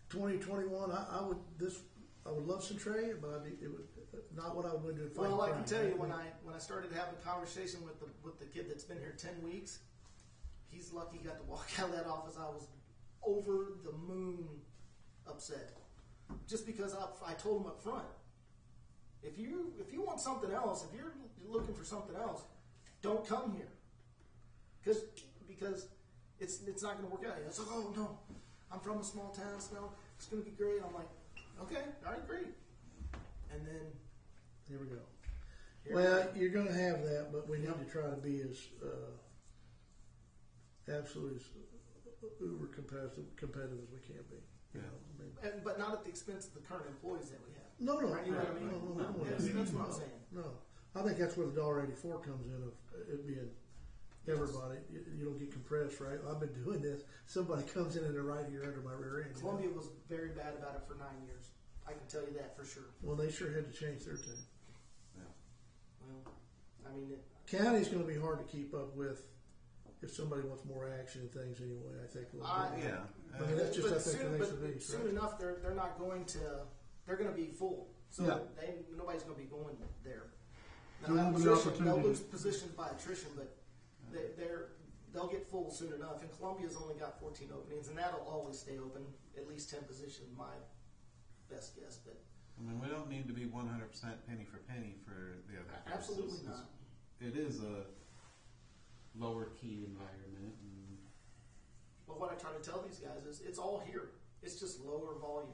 20, 21, I would love Centralia, but it would not what I would do. Well, I can tell you when I started having a conversation with the kid that's been here 10 weeks, he's lucky he got to walk out of that office. I was over the moon upset, just because I told him up front, if you want something else, if you're looking for something else, don't come here, because it's not going to work out. He's like, oh no, I'm from a small town, so it's going to be great. I'm like, okay, all right, great. And then Here we go. here Well, we go. you're going to have that, but we need to try to be as absolutely as uber competitive as we can be. You know, I mean, But not at the expense of the current employees that we have. no, Right, you know what I mean? no. That's what I'm saying. No, I think that's where the $1.84 comes in of it being everybody. You don't get compressed, right? I've been doing this. Somebody comes in and they're right here under my rear end. Columbia was very bad about it for 9 years. I can tell you that for sure. Well, they sure had to change their tune. Well, I mean, County's going to be hard to keep up with if somebody wants more action and things anyway. I think. A little bit. Yeah. I mean, that's just I think the but next beast, soon right? enough, they're not going to. They're going to be full, so Yeah. nobody's going to be going there. There Now, will be they'll opportunity. lose positions by attrition, but they'll get full soon enough. And Columbia's only got 14 openings, and that'll always stay open, at least 10 positions. My best guess, but I mean, we don't need to be 100% penny for penny for the other places. absolutely not. It is a lower key environment. And But what I try to tell these guys is it's all here. It's just lower volume.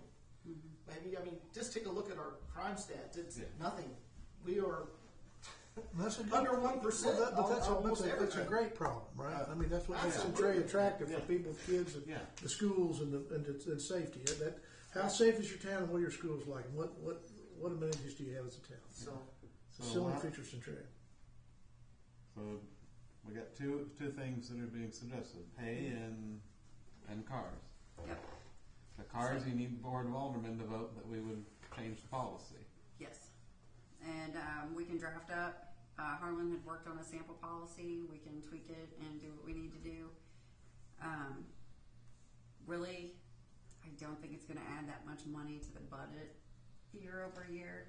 Maybe, I mean, just take a look at our crime stats. It's nothing. We are That's a good, under 1%. But that's almost a everything. great problem, right? I mean, that's what makes Absolutely. Centralia attractive for Yeah. people, kids, and Yeah. the schools and safety. How safe is your town, and what are your schools like? And what amenities do you have as a town? So So many features Centralia. So we got two things that are being suggested: pay and cars. Yep. The cars, you need the board of aldermen to vote that we would change the policy. Yes. And we can draft up. Harlan had worked on a sample policy. We can tweak it and do what we need to do. Really, I don't think it's going to add that much money to the budget year over year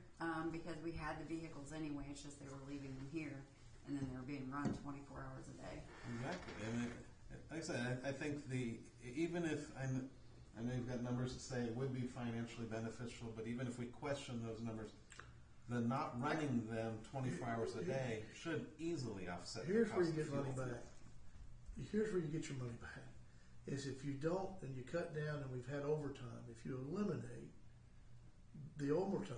because we had the vehicles anyway. It's just they were leaving them here and then they were being run 24 hours a day. Exactly. I mean, like I said, I think even if I know you've got numbers that say it would be financially beneficial, but even if we question those numbers, the not running them 24 hours a day should easily offset. Here's the where cost you of get money fuel. back. Here's where you get your money back. Is if you don't and you cut down, and we've had overtime, if you eliminate the overtime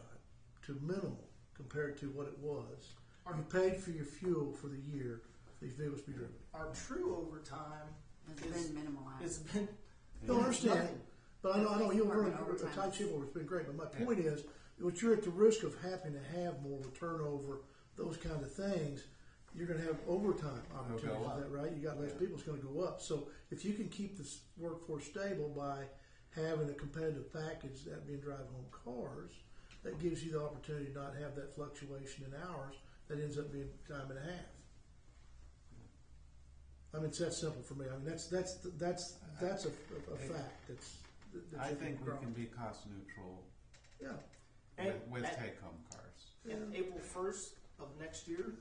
to minimal compared to what it was, you paid for your fuel for the year, these vehicles be driven. our true overtime It's been minimalized. has been Don't understand. nothing. But I know you'll run Overtime. a tight ship over. It's been great. But my point is, what you're at the risk of having to have more turnover, those kind of things, you're going to have overtime opportunities. go up. Is that right? You got less people. It's going to go up. So if you can keep this workforce stable by having a competitive package, that being drive home cars, that gives you the opportunity to not have that fluctuation in hours. That ends up being time and a half. I mean, it's that simple for me. I mean, that's a fact. That's I you think we draw. can be cost neutral Yeah. with at- take-home cars. And April 1st of next year,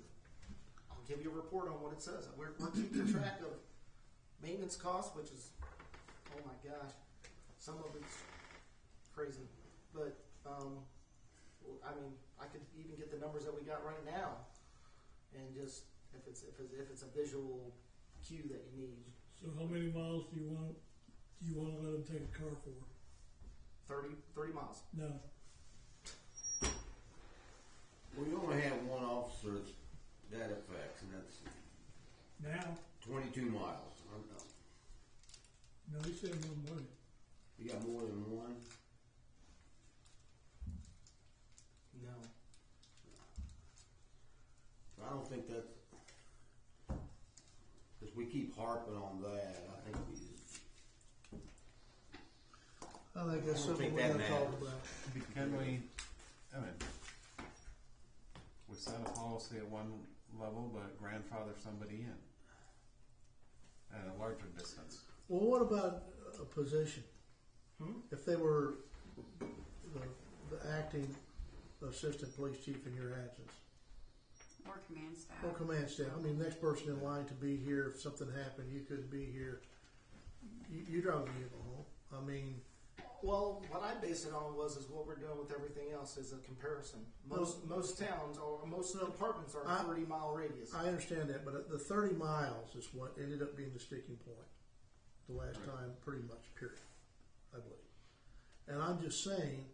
I'll give you a report on what it says. We're keeping track of maintenance costs, which is, oh my gosh, some of it's crazy. But, I mean, I could even get the numbers that we got right now, and just if it's a visual cue that you need. So how many miles do you want you wanna let them take a car for? 30 miles. No, We only have one officer that affects, and that's now, 22 miles. no, he said one way. You got more than one? No. I don't think that's, because we keep harping on that, I think we just, I think that's I don't something think we that gotta talk matters. about. Can we, I mean, we set a policy at one level, but grandfather somebody in at a larger distance. Well, what about a position? If they were the acting assistant police chief in your absence, Or command staff. or command staff, I mean, next person in line to be here, if something happened, you couldn't be here, you drive a vehicle home. I mean, Well, what I based it on is what we're doing with everything else is a comparison. Most towns or most departments are 30-mile radius. I understand that, but the 30 miles is what ended up being the sticking point the last time, pretty much, period, I believe. And I'm just saying,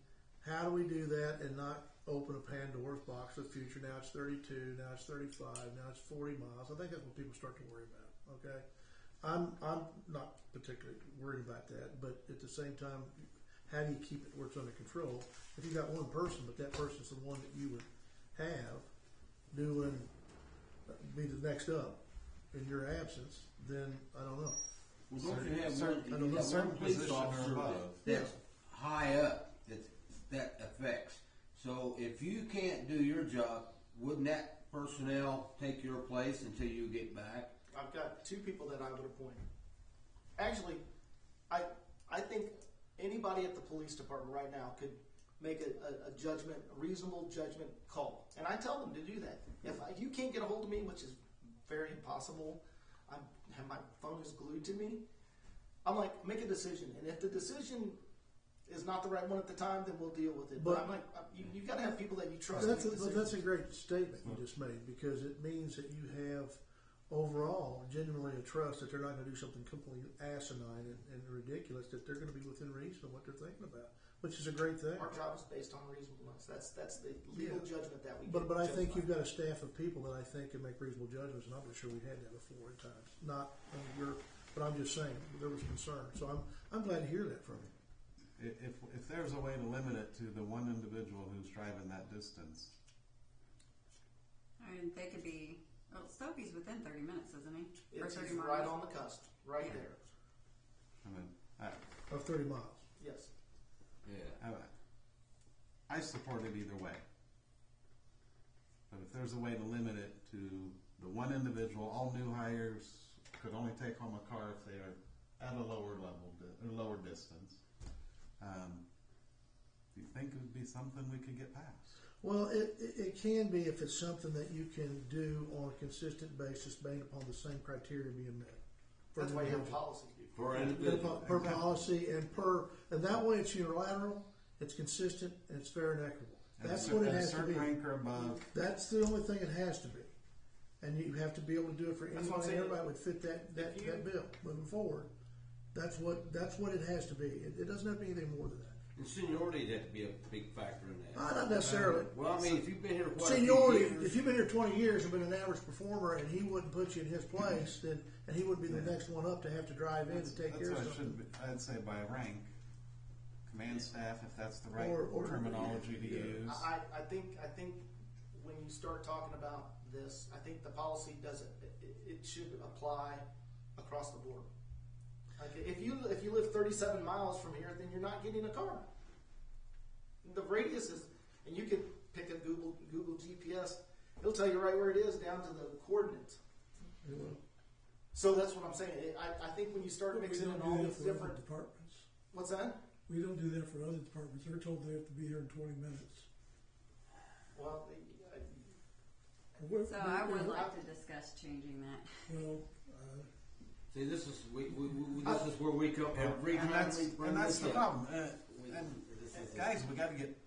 how do we do that and not open a Pandora's box for the future? Now it's 32, now it's 35, now it's 40 miles. I think that's what people start to worry about, okay? I'm not particularly worried about that, but at the same time, how do you keep it where it's under control? If you got one person, but that person's the one that you would have doing, be the next up in your absence, then I don't know. well, don't you have Certain- one, you got certain one police position or officer above. that's high up, that affects. So if you can't do your job, wouldn't that personnel take your place until you get back? I've got 2 people that I would appoint. Actually, I think anybody at the police department right now could make a reasonable judgment call. And I tell them to do that. If you can't get a hold of me, which is very impossible, my phone is glued to me, I'm like, make a decision. And if the decision is not the right one at the time, then we'll deal with it. But I'm like, you got to have people that you trust. That's a great statement you just made, because it means that you have overall genuinely a trust that they're not going to do something completely asinine and ridiculous, that they're going to be within reason of what they're thinking about, which is a great thing. Our job is based on reasonableness. That's the legal judgment that we But I think you've justify. got a staff of people that I think can make reasonable judgments, and I'm not sure we've had that before at times. But I'm just saying there was concern, so I'm glad to hear that from you. If there's a way to limit it to the one individual who's driving that distance, I mean, they could be. Well, Stokey's within 30 minutes, isn't he? Or It's 30 miles. right on the cusp, right Yeah. there. I mean, Of 30 miles. Yes. Yeah. I support it either way. But if there's a way to limit it to the one individual, all new hires could only take home a car if they are at a lower level, or lower distance. Do you think it would be something we could get passed? Well, it can be if it's something that you can do on a consistent basis based upon the same criteria being met. for That's why you have individual. policy. For an Per individual. policy and that way it's unilateral, it's consistent, and it's fair and equitable. That's what it has to A be. certain rank or above. That's the only thing it has to be. And you have to be able to do it for That's what I'm anyone, saying. everybody would fit that bill moving forward. That's what it has to be. It doesn't have to be anything more than that. And seniority would have to be a big factor in that. Not necessarily. Well, I mean, if you've been here quite a Seniority, few years, if you've been here 20 years and been an average performer and he wouldn't put you in his place, then, and he would be the next one up to have to drive in and take That's care of what it something. should be. I'd say by rank. Command staff, if that's the right Or- terminology to use. I think when you start talking about this, I think the policy doesn't. It should apply across the board. Like if you live 37 miles from here, then you're not getting a car. The radius is, and you can pick a Google GPS. It'll tell you right where it is down to the coordinates. So that's what I'm saying. I think when you start But we mixing in don't all do that these for other different. departments. What's that? We don't do that for other departments. They're told they have to be here in 20 minutes. Well, So I would like to discuss changing that. Well, see, this is this is where we come every And time that's, we bring and that's this the up. problem. We- this is- Guys, we got to get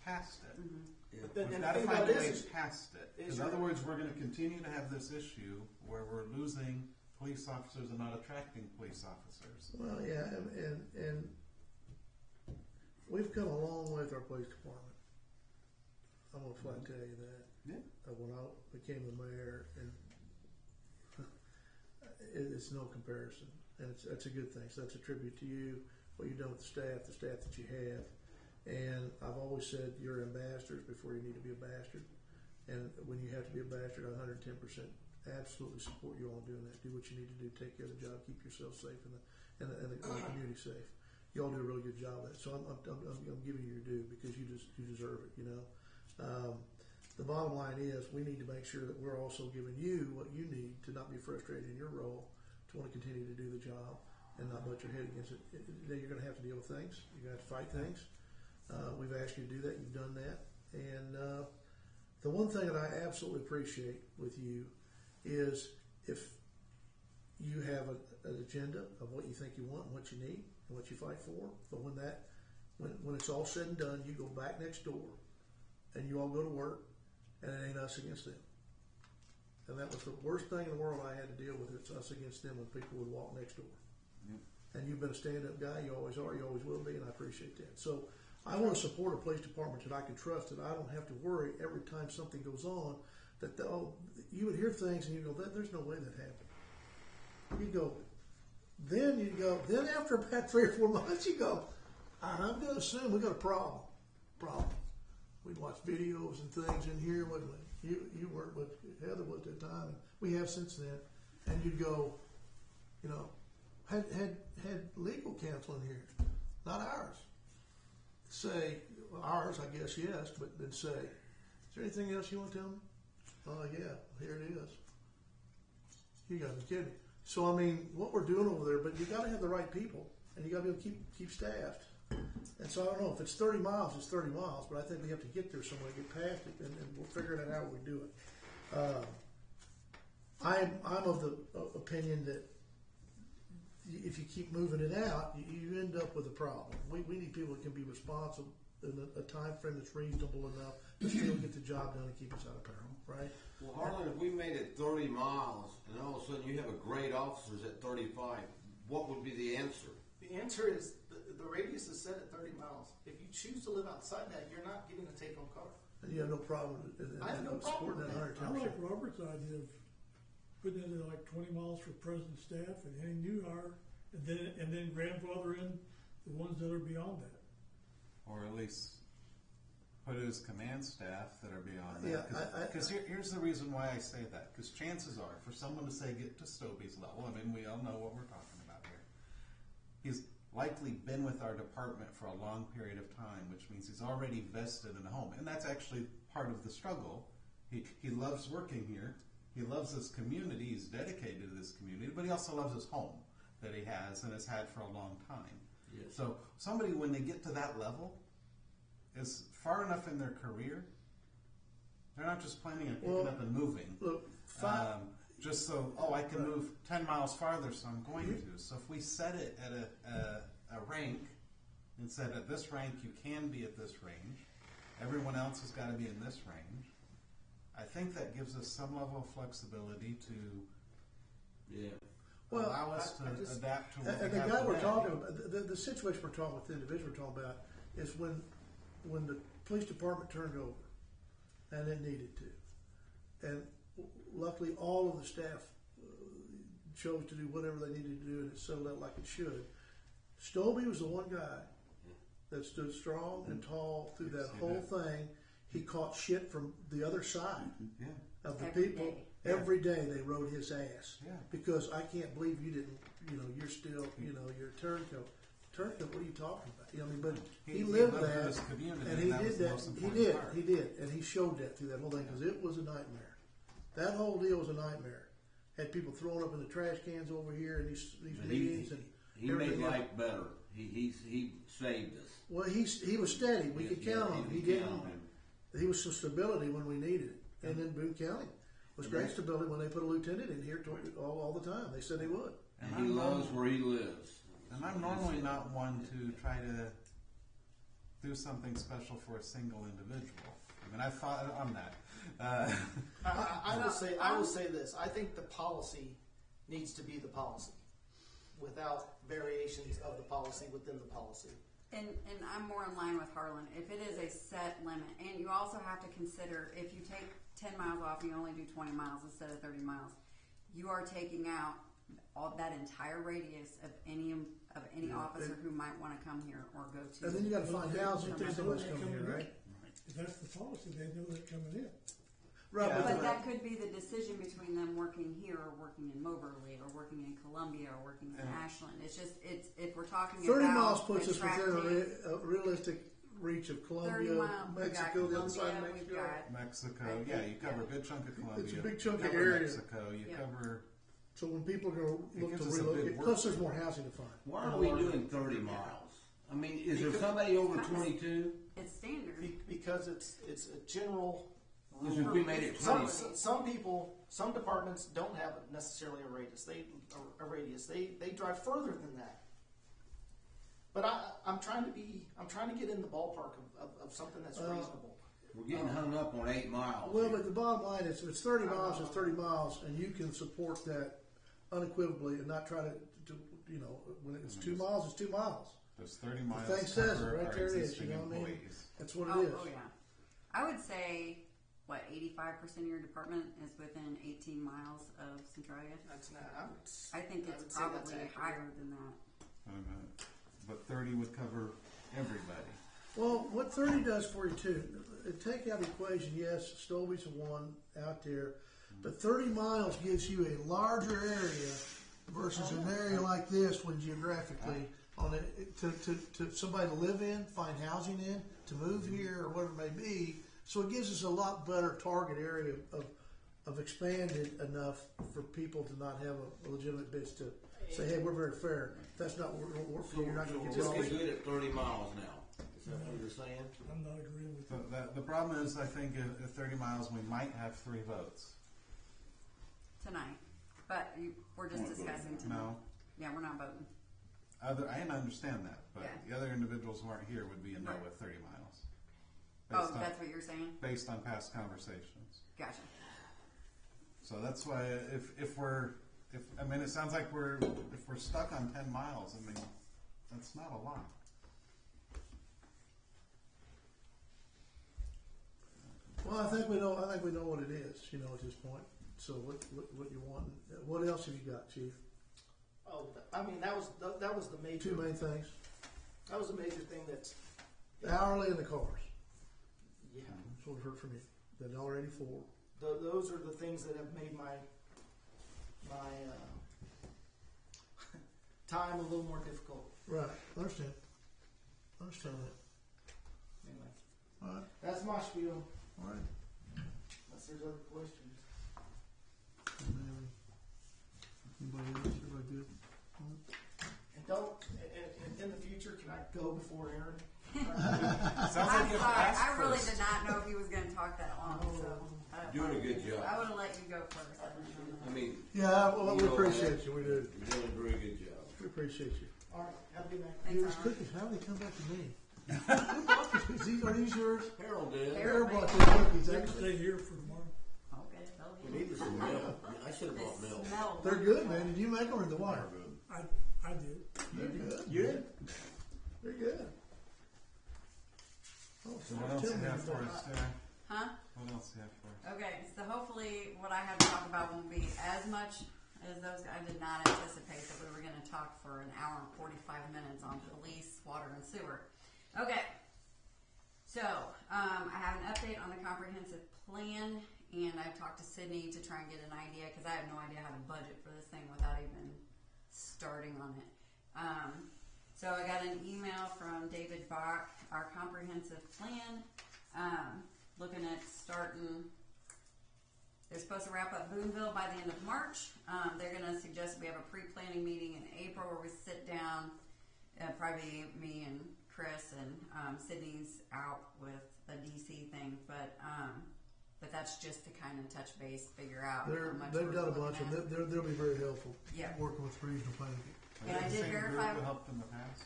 past it. Yeah. but then, We've and got the to thing find about a way this is, past it. is In other words, we're going to continue to have this issue where we're losing police officers and not attracting police officers. Well, yeah, and we've come a long way with our police department. I'm gonna flat tell you that. Yeah. When I became the mayor, and it's no comparison, and that's a good thing. So that's a tribute to you, what you've done with the staff that you have. And I've always said you're ambassadors before you need to be a bastard. And when you have to be a bastard, I 110% absolutely support you all doing that. Do what you need to do, take care of the job, keep yourself safe, and the community safe. You all do a really good job of that. So I'm giving you your due because you deserve it. You know, the bottom line is we need to make sure that we're also giving you what you need to not be frustrated in your role, to want to continue to do the job and not butt your head against it. Then you're going to have to deal with things. You're going to have to fight things. We've asked you to do that. You've done that. And the one thing that I absolutely appreciate with you is if you have an agenda of what you think you want and what you need and what you fight for. But when it's all said and done, you go back next door and you all go to work, and it ain't us against them. And that was the worst thing in the world I had to deal with. It's us against them when people would walk next door. Yep. And you've been a stand-up guy. You always are. You always will be, and I appreciate that. So I want to support a police department that I can trust, that I don't have to worry every time something goes on. That you would hear things and you go, "There's no way that happened." You go, then after about 3 or 4 months, you go, "I'm going to assume we got a problem." We'd watch videos and things in here, wouldn't we? You weren't, but Heather was at the time, and we have since then. And you'd go, you know, had legal counsel in here, not ours. Say, well, ours, I guess, yes, but then say, is there anything else you want to tell me? Oh, yeah, here it is. You got to be kidding me. So, I mean, what we're doing over there, but you got to have the right people, and you got to be able to keep staffed. And so I don't know if it's 30 miles, it's 30 miles, but I think we have to get there somewhere, get past it, and we'll figure it out how we do it. I'm of the opinion that if you keep moving it out, you end up with a problem. We need people that can be responsible in a time frame that's reasonable enough to still get the job done and keep us out of peril, right? Well, Harlan, if we made it 30 miles and all of a sudden you have a grade officers at 35, what would be the answer? The answer is the radius is set at 30 miles. If you choose to live outside that, you're not getting a take-home car. And you have no problem I have no problem supporting with that I 110%. like Robert's idea of putting it at like 20 miles for present staff and any new hire, and then grandfather in the ones that are beyond that. Or at least put it as command staff that are beyond Yeah, that. Because here's the reason why I say that. Because chances are, for someone to say get to Stobie's level, I mean, we all know what we're talking about here. He's likely been with our department for a long period of time, which means he's already vested in a home. And that's actually part of the struggle. He loves working here. He loves this community. He's dedicated to this community, but he also loves his home that he has and has had for a long time. Yes. So somebody, when they get to that level, is far enough in their career, they're not just planning on picking up and moving. Look, Just so, I can move 10 miles farther, so I'm going to. So if we set it at a rank and said at this rank you can be at this range, everyone else has got to be in this range, I think that gives us some level of flexibility to allow us to adapt to what and we the have guy we're today. talking about, the situation we're talking with, the individual we're talking about, is when the police department turned over, and it needed to, and luckily all of the staff chose to do whatever they needed to do, and it settled out like it should. Stobie was the one guy that stood strong and tall through that whole thing. He caught shit from the other side of the Every people. day. Every day they rode his ass. Yeah. Because I can't believe you didn't, you're still, you're a turncoat. Turncoat, what are you talking about? I mean, but he lived for that, his community, and he that was did the that. most He important did, part. he did, and he showed that through that whole thing because it was a nightmare. That whole deal was a nightmare. Had people throwing up in the trash cans over here and these meetings and He everything made else. life better. He saved us. Well, he was steady. We could count on him. He didn't. count on him. He was some stability when we needed it. And then Boone County was great stability when they put a lieutenant in here all the time. They said they would. And he loves where he lives. And I'm normally not one to try to do something special for a single individual. I mean, I fought on that. I will say this. I think the policy needs to be the policy, without variations of the policy within the policy. And I'm more in line with Harlan. If it is a set limit, and you also have to consider if you take 10 miles off and you only do 20 miles instead of 30 miles, you are taking out all that entire radius of any officer who might want to come here or go to. And then you gotta find housing too, somebody's coming here, right? If that's the policy, they know that coming in. Right, Yeah. But that could be the decision between them working here or working in Moberly or working in Columbia or working in Ashland. It's just, if we're talking 30 about miles puts us attracting within a realistic reach of 30 Colombia, miles, Mexico, the other side of Columbia, we've Mexico. got, Mexico, yeah, you cover a good chunk of Colombia. It's a big chunk you of cover area. Mexico, you Yeah. cover. So when people go look gives to us a big relocate, work plus there's more housing to find. Why are we doing 30 miles? I mean, is there somebody over 22? it's standard. Because it's a general Because if we made it Some 20, some people, some departments don't have necessarily a radius. They drive further than that. But I'm trying to get in the ballpark of something that's reasonable. we're getting hung up on 8 miles. Well, but the bottom line is, if it's 30 miles, it's 30 miles, and you can support that unequivocally and not try to when it's 2 miles, it's 2 miles. There's 30 miles. thing says it cover right our there it is, existing you know what I mean? employees. That's what it Oh, is. oh yeah. I would say, 85% of your department is within 18 miles of Centralia? That's not. I think I would it's say that's probably accurate. higher than that. Wait a minute. But 30 would cover everybody. Well, what 30 does for you too, take out the equation, yes, Stolby's a one out there, but 30 miles gives you a larger area versus an area like this when geographically on it to somebody to live in, find housing in, to move here or whatever it may be. So it gives us a lot better target area of expanded enough for people to not have a legitimate bitch to say, hey, we're very fair. That's not what we're for you. You're not going to We're get really this. good at 30 miles now. Is that what you're saying? I'm not agreeing with you. The problem is, I think at 30 miles, we might have 3 votes. Tonight. But we're just discussing tonight. No. Yeah, we're not voting. I understand that, but Yeah. the other individuals who aren't here would be a no Right. with 30 miles. Oh, that's what you're saying? Based on past conversations. Gotcha. So that's why if it sounds like if we're stuck on 10 miles, I mean, that's not a lot. Well, I think we know what it is, at this point. So what you want? What else have you got, Chief? Oh, I mean that was the major. 2 main things: That was the major thing that's. the hourly and the cars. Yeah. That's what we heard from you. The $1.84. Those are the things that have made my time a little more difficult. Right. Understand that. Anyway, All right. that's my spiel. All right. Unless there's other questions. Anybody else? Everybody good? And don't. In the future, can I go before Aaron? Sounds I'm like you sorry. have to ask I really first. did not know if he was going to talk that long. So Doing a good job. I would have let you go first. I mean, Yeah. Well, we You know, appreciate you. We do. you're doing a very good job. We appreciate you. All right. Have a good night. Thanks, These Howard. cookies. How do they come back to me? Who bought these cookies? Are these yours? Harold did. Harold. Air bought these cookies. They can Actually. stay here for tomorrow. Okay, they'll We be. needed some milk. I should have bought They milk. smell They're good, man. Did you make them or the wire? I did. They're good. Good. They're good. Oh, So what else do you have for us, Sarah? Huh? What else do you have for us? Okay, so hopefully what I have to talk about won't be as much as those guys. I did not anticipate that we were going to talk for an hour and 45 minutes on police, water, and sewer. Okay, so I have an update on the comprehensive plan, and I've talked to Sydney to try and get an idea, because I have no idea how to budget for this thing without even starting on it. So I got an email from David Bach, our comprehensive plan, looking at starting. They're supposed to wrap up Boonville by the end of March. They're going to suggest we have a pre-planning meeting in April where we sit down, probably me and Chris, and Sydney's out with the DC thing, but that's just to kind of touch base, figure out how much They've we're done a looking bunch, at. and they'll be very helpful. Yeah. Working with regional planning. And I Is did the same verify- group who helped in the past?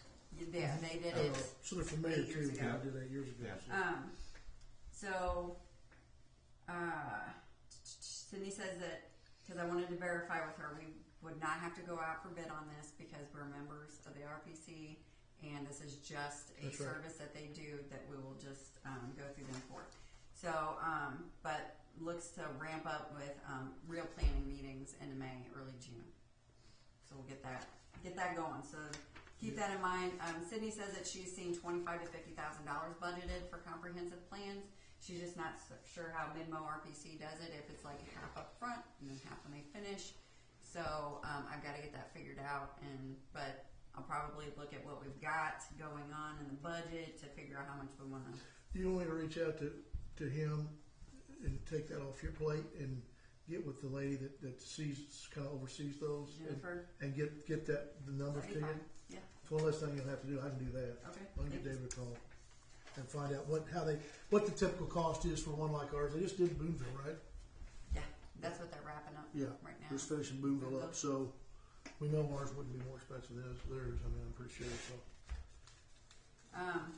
Yeah, they did it. So they're familiar 8 years too. ago. They did 8 years ago. Yeah. So, Sydney says that because I wanted to verify with her, we would not have to go out for bid on this because we're members of the RPC, and this is just a That's right. service that they do that we will just go through them for. So, but looks to ramp up with real planning meetings into May, early June. So we'll get that going. So keep that in mind. Sydney says that she's seen $25,000 to $50,000 budgeted for comprehensive plans. She's just not sure how Midmo RPC does it, if it's like half up front and then half when they finish. So I've got to get that figured out, but I'll probably look at what we've got going on in the budget to figure out how much we want to. Do you want me to reach out to him and take that off your plate and get with the lady that kind of oversees those Jennifer? and get the numbers to you? Yeah. It's one less thing you'll have to do. I can do that. Okay. I can get David a call and find out what the typical cost is for one like ours. They just did Boonville, right? Yeah, that's what they're wrapping up Yeah. right now. Just finishing Boonville up, so we know ours wouldn't be more expensive than theirs. I mean, I'm pretty sure. So.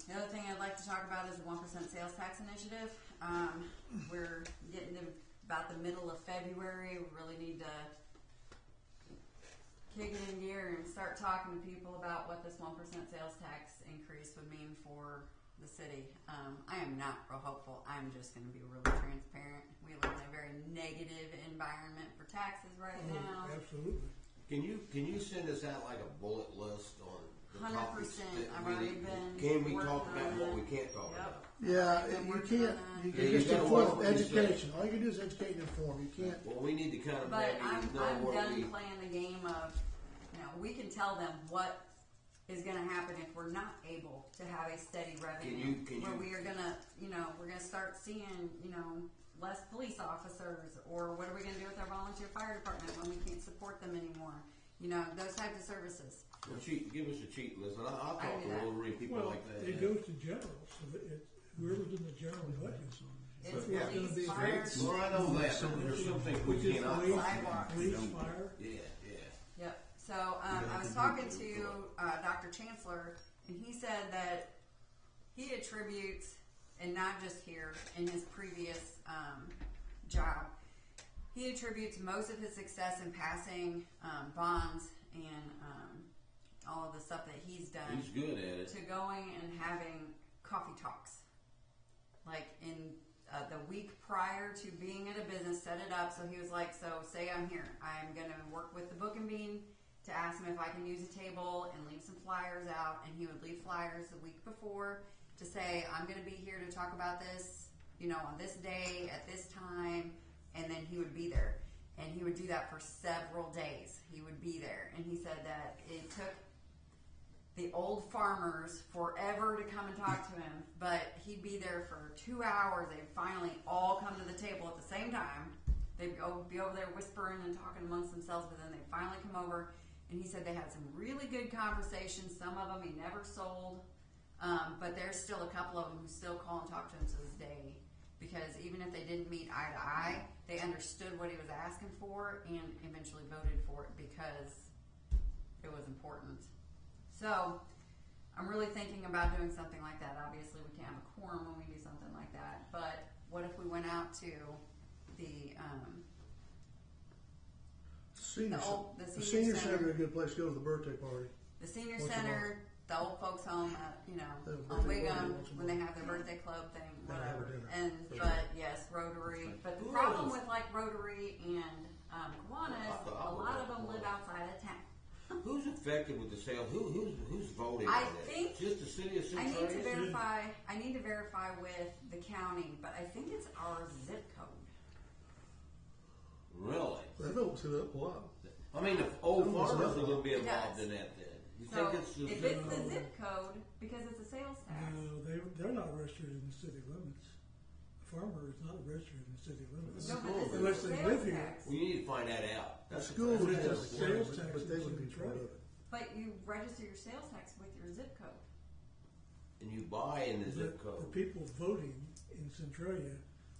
The other thing I'd like to talk about is the 1% sales tax initiative. We're getting to about the middle of February. We really need to kick it in gear and start talking to people about what this 1% sales tax increase would mean for the city. I am not real hopeful. I'm just going to be really transparent. We live in a very negative environment for taxes right now. Absolutely. Can you send us out like a bullet list on the 100%. topics that I've we already need? been Can we talk working about on what it. we can't talk Yep. about? Yeah, I've been you working can't. on that. You Yeah, can you just gotta inform watch what you say. education. All you can do is educate and inform. You can't. Well, we need to kind of But maybe I'm know what done we. playing the game of, we can tell them what is going to happen if we're not able to have a steady revenue. Can where you- we are going to, we're going to start seeing, less police officers, or what are we going to do with our volunteer fire department when we can't support them anymore? Those types of services. Well, give us a cheat list, and I'll I talk do to that. Rotary people Well, like that. it goes to general, so whoever's in the general budget. It's That's what's gonna police, be fire, Well, I know that, but there's some things Which we is cannot. police, Sidewalks. police, fire. Yeah. Yep. So I was talking to Dr. Chancellor, and he said that he attributes, and not just here, in his previous job, he attributes most of his success in passing bonds and all of the stuff that he's done He's good at it. to going and having coffee talks. Like in the week prior to being at a business, set it up. So he was like, so say I'm here. I'm going to work with the Book and Bean to ask him if I can use a table and leave some flyers out. And he would leave flyers the week before to say, I'm going to be here to talk about this, on this day at this time. And then he would be there. And he would do that for several days. He would be there. And he said that it took the old farmers forever to come and talk to him, but he'd be there for 2 hours. They'd finally all come to the table at the same time. They'd be over there whispering and talking amongst themselves, but then they'd finally come over, and he said they had some really good conversations. Some of them he never sold, but there's still a couple of them who still call and talk to him to this day, because even if they didn't meet eye to eye, they understood what he was asking for and eventually voted for it because it was important. So, I'm really thinking about doing something like that. Obviously, we can't have a quorum when we do something like that. But what if we went out to the Senior the senior center. center is a good place to go to the birthday party. The senior Once a center, the old folks home, Have a on birthday party Wiggum once a when they month. have their birthday club thing, Gotta have a whatever. dinner. But yes, Rotary. But the problem with like Rotary and Kiwanis, a lot of them live outside of town. Who's affected with the sale? Who's voting I on it? think- Just the city of I need to Centralia? verify with the county, but I think it's our zip code. Really? That opens it up a lot. I mean, the old Who was farmers that? are going to be It involved does. in that then. You So think it's the if zip it's the code? zip code, because it's a sales tax. No, they're not registered in the city limits. A farmer is not registered in the city limits. No, but this is Unless a they sales live here. tax. We need to find that out. The That's school would that's have a a sales quorum, tax but they in would be part Centralia. of it. But you register your sales tax with your zip code. And you buy in the zip The code. people voting in Centralia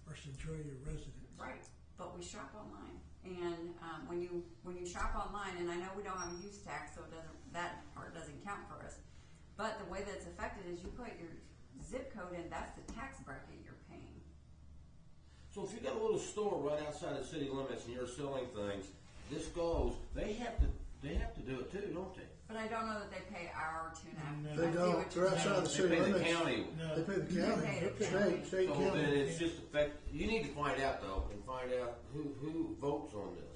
are Centralia residents. Right. But we shop online. And when you shop online, and I know we don't have a use tax, so that part doesn't count for us. But the way that it's affected is you put your zip code in, that's the tax bracket you're paying. So if you got a little store right outside the city limits and you're selling things, this goes. They have to do it too, don't they? But I don't know that they pay our 2.5. No. They I see don't. what They're you're outside saying. the They city pay the limits. county. No. They pay the They county. pay the State, county. state So county. then it's just you need to find out though, and find out who votes on this.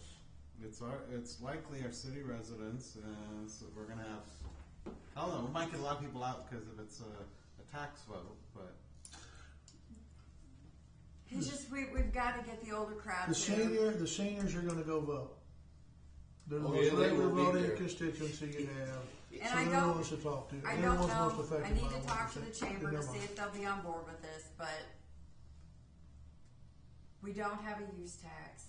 It's likely our city residents, so we're gonna have, I don't know, we might get a lot of people out because if it's a tax vote, but It's just we've got to get the older crowd. The too. the seniors are gonna go vote. They're the Oh, most yeah, they regular will be voting there. constituency you have. And So I they're the don't- ones to talk to. I And don't they're the ones know. most I affected need by to talk to the 1% chamber in to their see mind. if they'll be on board with this, but we don't have a use tax.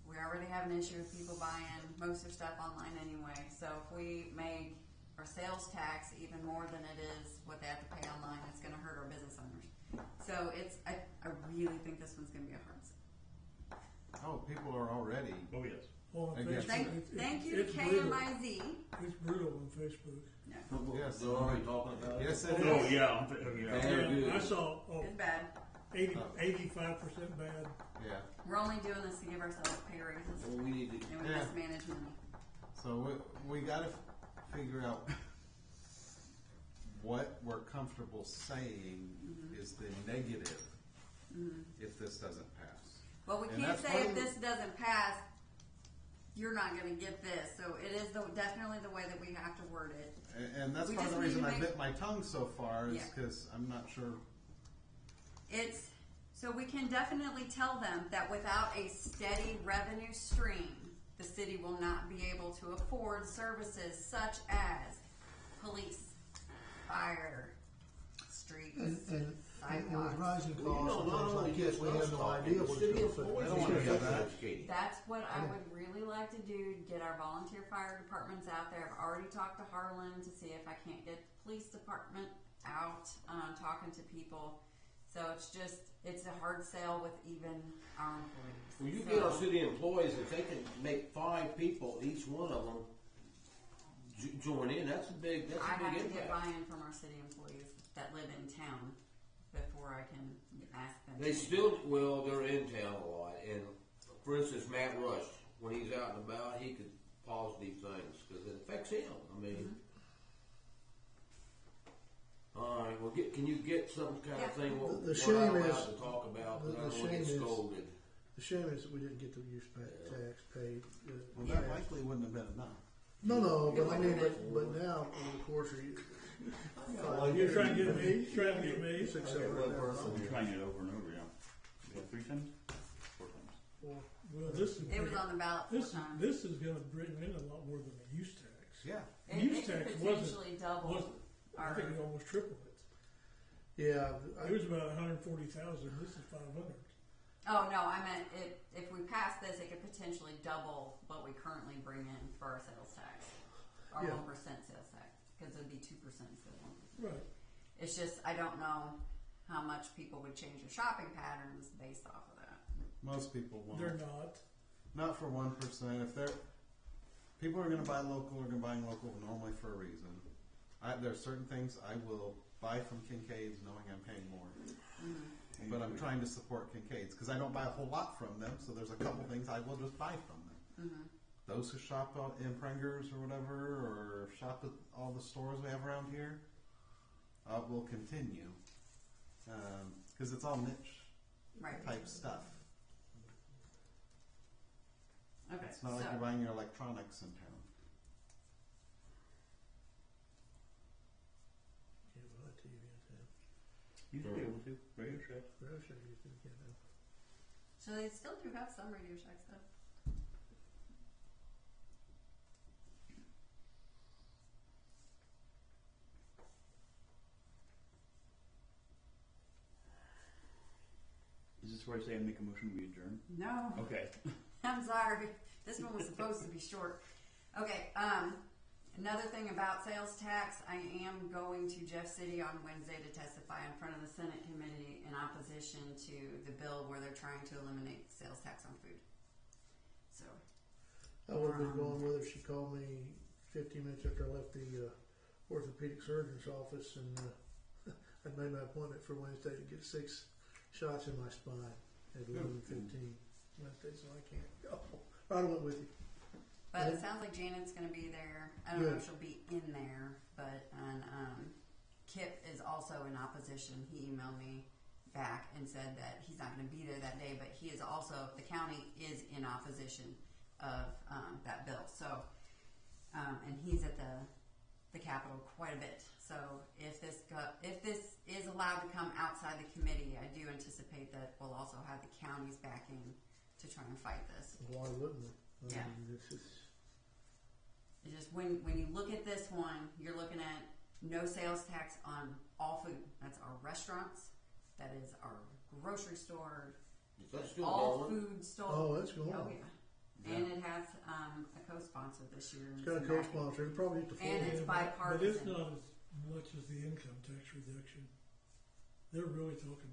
We already have an issue with people buying most of their stuff online anyway. So if we make our sales tax even more than it is what they have to pay online, it's going to hurt our business owners. So I really think this one's going to be a hard sell. people are already. Oh, yes. On I guess. Facebook, Thank you it's to brutal. KMIZ. It's brutal on Facebook. Yes. They're already talking about it. Yes, it Oh, is. yeah. Bad. Yeah, good. I saw It's bad. 85% bad. Yeah. We're only doing this to give ourselves pay raises, Well, we need to. and we Yeah. mismanage money. So we got to figure out what we're comfortable saying is the negative if this doesn't pass. Well, we And can't that's say part if of the- this doesn't pass, you're not going to get this. So it is definitely the way that we have to word it. And that's We part of just the need reason to I make- bit my tongue so far is Yeah. because I'm not sure. It's so we can definitely tell them that without a steady revenue stream, the city will not be able to afford services such as police, fire, streets, And with sidewalks. rising costs Well, and not things only like this, just we us have no talking, idea the what city it's gonna employees I don't need wanna to hear be that. educated. That's what I would really like to do, get our volunteer fire departments out there. I've already talked to Harlan to see if I can't get the police department out, talking to people. So it's a hard sell with even our employees. Well, you So- get our city employees, if they can make 5 people, each one of them join in, that's a big I have to get impact. buy-in from our city employees that live in town before I can ask them. They still, they're in town a lot, and for instance, Matt Rush, when he's out and about, he could pause these things, because it affects him, I mean. Alright, well, can you get some kind Yeah. of thing what The we're shame not allowed is- to talk about, the because I don't want to shame get is- scolded. The shame is that we didn't get the use tax paid. Well, that likely wouldn't have been enough. No, but I mean, but now, over the course of You're trying to get me. Trying to get me. 6, I 7, got one 8 person hours. trying it over and over, yeah. Yeah, 3 times? 4 times. Well, this is It was on the ballot 4 times. this is going to bring in a lot more than a use tax. Yeah. use It could tax potentially double wasn't- I our. think it almost tripled it. Yeah, It was about 140,000. This is 500. Oh no, I meant if we pass this, it could potentially double what we currently bring in for our sales tax, our Yeah. 1% sales tax, because it would be 2% instead of 1%. Right. It's just I don't know how much people would change their shopping patterns based off of that. Most people won't. They're not. Not for 1%. If they're people are going to buy local, are going to buy local normally for a reason. There's certain things I will buy from Kincaid's knowing I'm paying more. But I'm trying to support Kincaid's because I don't buy a whole lot from them. So there's a couple things I will just buy from them. Those who shop out in Pringers or whatever, or shop at all the stores we have around here, will continue because it's all niche Right. type stuff. Okay. It's not like so- you're buying your electronics in town. can't buy a TV in town. You should be able to. Radio Shack. Russia, you can get them. So they still do have some Radio Shack stuff. Is this where I say I make a motion we adjourn? No. Okay. I'm sorry. This one was supposed to be short. Okay, another thing about sales tax, I am going to Jeff City on Wednesday to testify in front of the Senate committee in opposition to the bill where they're trying to eliminate sales tax on food. So, I would have been going with her. She called me 15 minutes after I left the orthopedic surgeon's office, and I'd made my appointment for Wednesday to get 6 shots in my spine. at 11:15 Wednesday, so I can't go. I went with you. But it sounds like Janet's gonna be there. I don't know Good. if she'll be in there, but, and, Kip is also in opposition. He emailed me back and said that he's not gonna be there that day, but he is also, the county is in opposition of, that bill, so, and he's at the Capitol quite a bit. So if this is allowed to come outside the committee, I do anticipate that we'll also have the county's backing to try and fight this. Why wouldn't we? Yeah. It's just, It's just when you look at this one, you're looking at no sales tax on all food. That's our restaurants. That is our grocery store. Is that still All going? food stores. oh, that's going Oh on. yeah. And it has a co-sponsor this year. It's got a co-sponsor. It probably hit the floor. And it's But it's bipartisan. not as much as the income tax reduction. They're really talking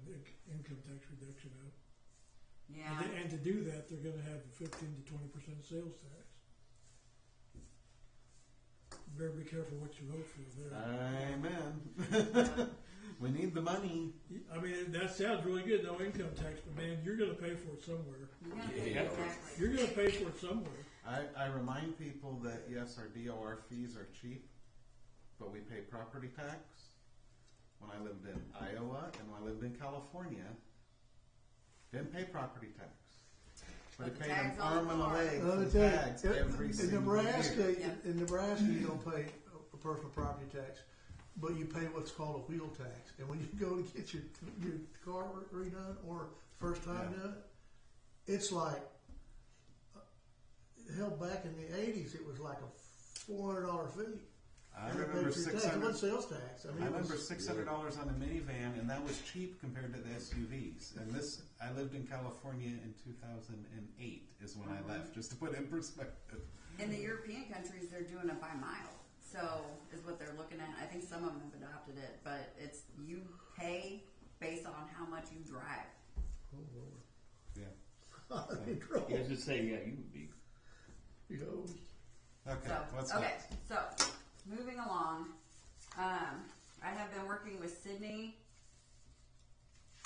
income tax reduction out. Yeah. And to do that, they're gonna have a 15 to 20% sales tax. Better be careful what you vote for there. Amen. We need the money. I mean, that sounds really good, no income tax, but man, you're gonna pay for it somewhere. You're gonna pay- Yeah. Exactly. You're gonna pay for it somewhere. I remind people that yes, our DOR fees are cheap, but we pay property tax. When I lived in Iowa and when I lived in California, didn't pay property tax. But But it the paid an tag's on arm the and a car. leg Let me for tell you, tags every in single Nebraska, year. Yeah. in Nebraska, you don't pay a personal property tax, but you pay what's called a wheel tax. And when you go to get your car redone or first time Yeah. done, it's like hell. Back in the '80s, it was like a $400 fee. I And you remember paid your tax. It $600. wasn't sales tax. I mean, I it was- remember $600 on a minivan, and that was cheap compared to the SUVs. And I lived in California in 2008 is when I left, just to put in perspective. In the European countries, they're doing it by mile. So is what they're looking at. I think some of them have adopted it, but it's you pay based on how much you drive. Oh, Lord. Yeah. I'm in trouble. You just say, yeah, you would be. You know, Okay. So, What's okay, next? so moving along, I have been working with Sydney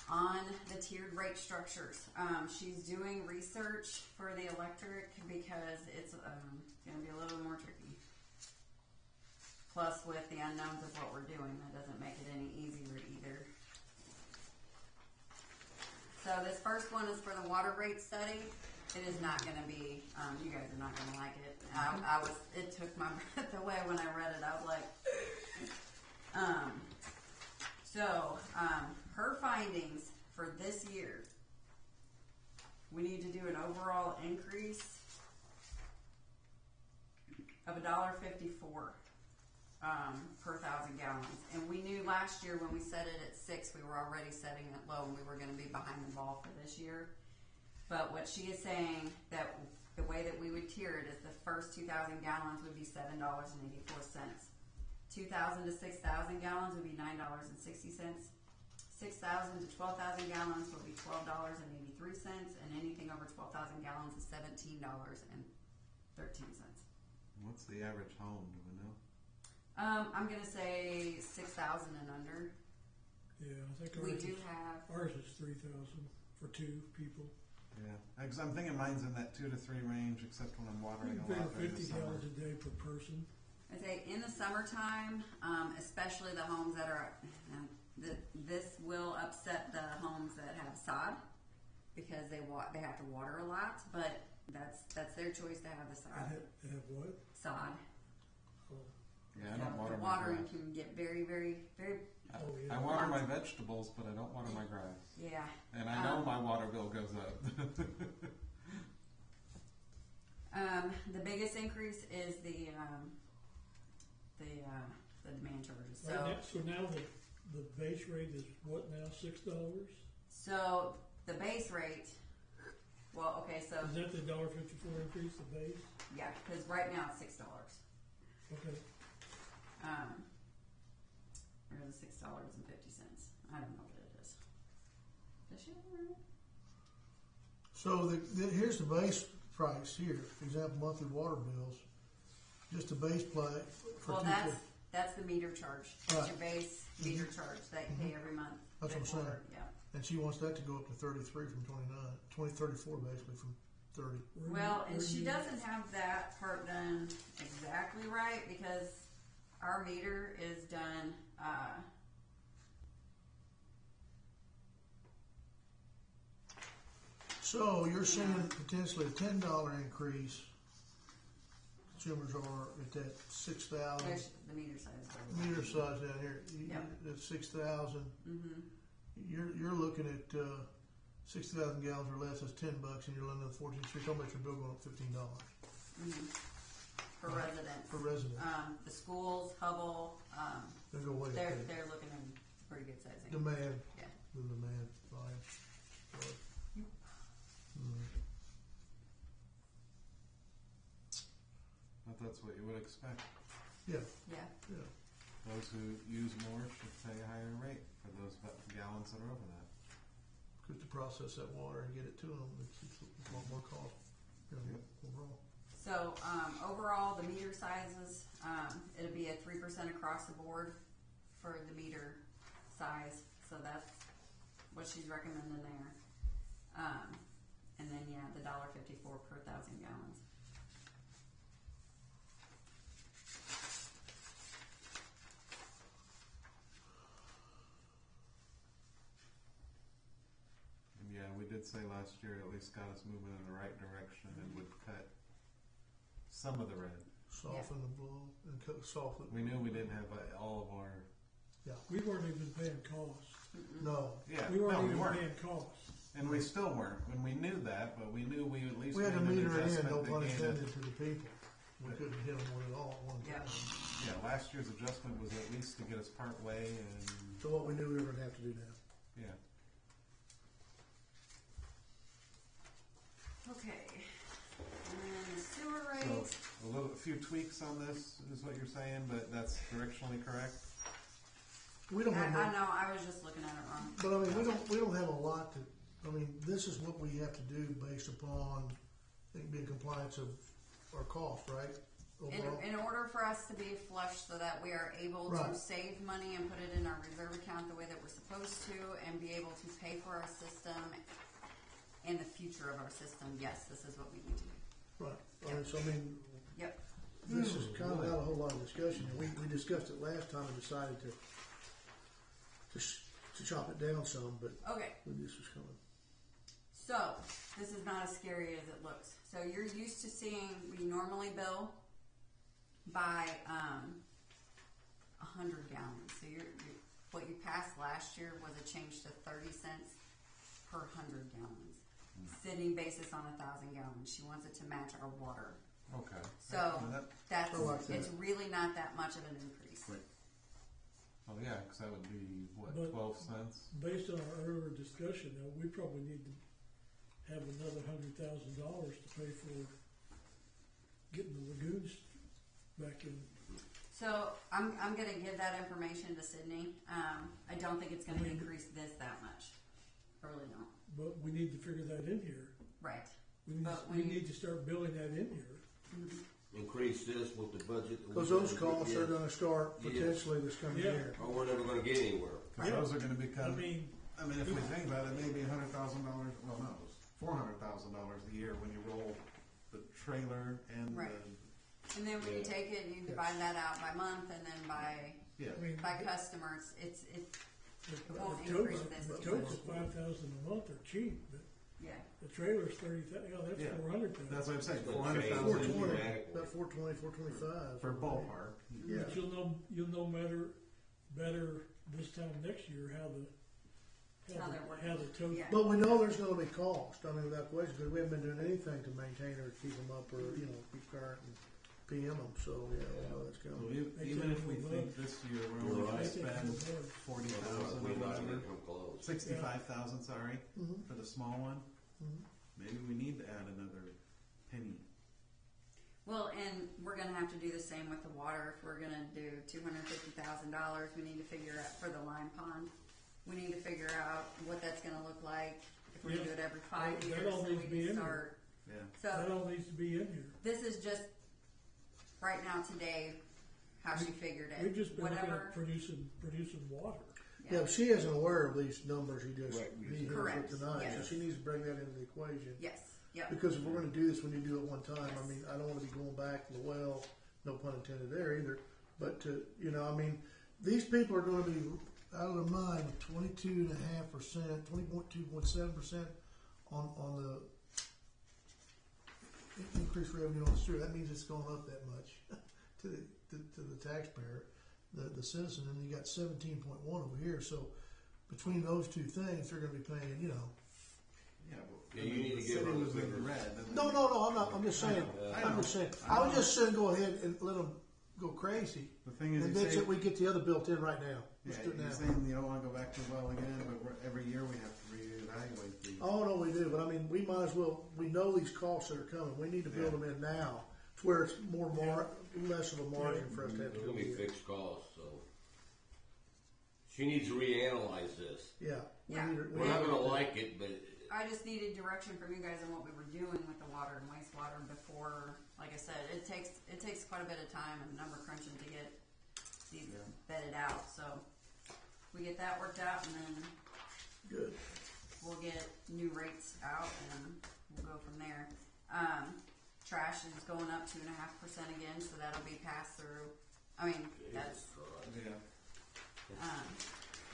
on the tiered rate structures. She's doing research for the electric because it's going to be a little more tricky. Plus, with the unknowns of what we're doing, that doesn't make it any easier either. So this first one is for the water rate study. It is not going to be. You guys are not going to like it. It took my breath away when I read it. I was like, her findings for this year. We need to do an overall increase of $1.54 per 1,000 gallons. And we knew last year when we set it at 6, we were already setting it low, and we were going to be behind the ball for this year. But what she is saying, that the way that we would tier it is the first 2,000 gallons would be $7.84. 2,000 to 6,000 gallons would be $9.60. 6,000 to 12,000 gallons will be $12.83, and anything over 12,000 gallons is $17.13. What's the average home? Do we know? I'm gonna say 6,000 and under. Yeah, I think We ours do is, have. ours is 3,000 for 2 people. Yeah, because I'm thinking mine's in that 2 to 3 range, except when I'm watering You a pay lot during the 50 summer. gallons a day per person. I say in the summertime, especially the homes that are, this will upset the homes that have sod because they have to water a lot. But that's their choice to have the sod. They have what? Sod. Yeah, I So don't water the my watering grass. can get very, very, very. I, Oh, yeah. I water my vegetables, but I don't water my grass. Yeah. And I know my water bill goes up. The biggest increase is the demand charges. So. Right now, so now the base rate is what now, $6? So the base rate, well, okay, so Is that the $1.54 increase, the base? yeah, because right now it's $6. Okay. Or is it $6.50? I don't know what it is. Does she have it? so here's the base price here. For example, monthly water bills. Just the base play for Well, 2 people. that's the meter charge. That's Right. your base meter charge that you pay every month. That's what I'm saying. Yeah. And she wants that to go up to 33 from 34 basically from 30. Well, and she doesn't have that part done exactly right because our meter is done, So you're saying potentially a $10 increase. Consumers are at that 6,000 there's the meter size. meter size down here. Yeah. That's 6,000. Mm-hmm. You're looking at 60,000 gallons or less. That's $10, and you're looking at 14. So you're talking about your bill going up $15 Mm-hmm. For residents. for residents. The schools, Hubble, They go way up they're there. looking in pretty good sizing. Demand. Yeah. The demand volume. So, But that's what you would expect. yeah. Yeah. Yeah. Those who use more should pay a higher rate for those gallons that are over that. Because to process that water and get it to them, it's a lot more cost. Yep. Overall. So, overall, the meter sizes, it'll be a 3% across the board for the meter size. So that's what she's recommending there. And then, yeah, the $1.54 per 1,000 gallons. And yeah, we did say last year at least got us moving in the right direction and would cut some of the red. Soften the blow and soften. We knew we didn't have all of our. We weren't even paying costs. No. Yeah, We weren't no, we even weren't. paying costs. And we still weren't. And we knew that, but we knew we at least We had to made an meter it in, adjustment no to pun gain it. intended, to the people. We couldn't hit them with it all at one time. Yeah. Yeah, last year's adjustment was at least to get us part way, and So what we knew we were going to have to do now. yeah. Okay. And then the sewer So rates. a few tweaks on this is what you're saying, but that's directionally correct. We don't have. I know, I was just looking at it wrong. But I mean, we don't have a lot to. I mean, this is what we have to do based upon it being compliance of our cost, right? Overall. In order for us to be flush so that we are able to Right. save money and put it in our reserve account the way that we're supposed to and be able to pay for our system and the future of our system, yes, this is what we need to do. Right. I mean, so I mean, Yep. this is kind of not a whole lot of discussion. We discussed it last time and decided to chop it down some, but Okay, this was coming. so this is not as scary as it looks. So you're used to seeing, we normally bill by 100 gallons. So what you passed last year was a change to 30 cents per 100 gallons. Sydney bases on 1,000 gallons. She wants it to match our water. Okay. So And that, that's, I like that. it's really not that much of an increase. Right. oh yeah, because that would be what, But- 12 cents. Based on our earlier discussion, though, we probably need to have another $100,000 to pay for getting the lagoons back in. So I'm going to give that information to Sydney. I don't think it's going to increase this that much. I really don't. But we need to figure that in here. Right. We need to start building that in here. Increase this with the budget. that we Because those have. costs are Yeah. going to start Yes. potentially this coming Yeah. year. Or we're never gonna get anywhere. Because those are going to become. I mean, if we think about it, maybe $100,000. Well, no, $400,000 a year when you roll the trailer and Right. And then when you take it and you divide that out by month and then by yeah. I mean, customers, it the won't totes, increase this the much. totes at $5,000 a month are cheap, but yeah. the trailer's 30,000. Yeah, that's Yeah. 400,000. That's what I'm saying. It's gonna 400,000 change. a year Dramatically. About 420, 425. for ballpark. Yeah. But you'll know better this time next year how they're working. how the totes. Yeah. But we know there's going to be cost. I mean, without question, because we haven't been doing anything to maintain or keep them up or keep current and PM them. So yeah, we know that's So coming. even if we think this year we're only going to spend 40,000 We're or not gonna whatever, come close. 65,000, sorry, Mhm. for the small one, Mhm. maybe we need to add another penny. Well, and we're going to have to do the same with the water. If we're going to do $250,000, we need to figure out for the lime pond. We need to figure out what that's going to look like. If we're going to do it every 5 That years, all so needs we to be can in start. Yeah. That So all needs to be in here. this is just right now today how she figured it. We've just been looking Whatever. at producing water. Yeah, but she isn't aware of these numbers he just, Right, he hears Correct, it tonight, so yes. she needs to bring that into the equation. Yes, yep. Because if we're gonna do this, we need to do it one time. Yes. I mean, I don't wanna be going back to the well, no pun intended there either. But to, you know, I mean, these people are gonna be out of their mind with 22.5%, 20.2.7% on the increased revenue on the sewer. That means it's going up that much to the taxpayer, the citizen, and you got 17.1 over here. So between those two things, they're gonna be paying, you know. Yeah, but Yeah, you need the to give city her was the in the figures. red. and No, I'm not. I'm just saying. I I'm know. just saying. I I would know. just say go ahead and let them go crazy. The thing is, And you bitch say, that we get the other built in right now. yeah, Let's do it you're now. saying you don't want to go back to the well again, but every year we have to reevaluate these. Oh no, we do. But I mean, we might as well. We know these costs that are coming. We need to build Yeah. them in now, to where it's more less of a margin for us to have to There's go gonna be get. fixed costs, so. She needs to reanalyze this. Yeah. Yeah. We're not gonna like it, but I just needed direction from you guys on what we were doing with the water and wastewater before, like I said, it takes quite a bit of time and number crunching to get these vetted out, so we get that worked out and then Good. we'll get new rates out and we'll go from there. Trash is going up 2.5% again, so that'll be passed through. I mean, that's, Yeah. um,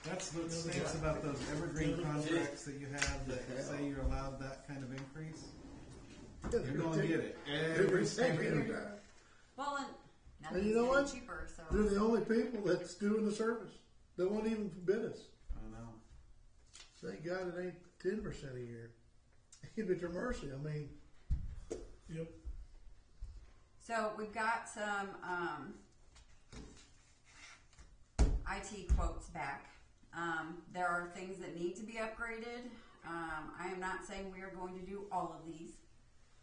That's what stinks about those evergreen contracts that you have that say you're allowed that kind of increase. You're gonna get it every single year. well, and And nothing's you know getting what? cheaper, so. They're the only people that's doing the service. They won't even bid us. I know. Thank God it ain't 10% a year. Give it to mercy. I mean, Yep. So we've got some IT quotes back. There are things that need to be upgraded. I am not saying we are going to do all of these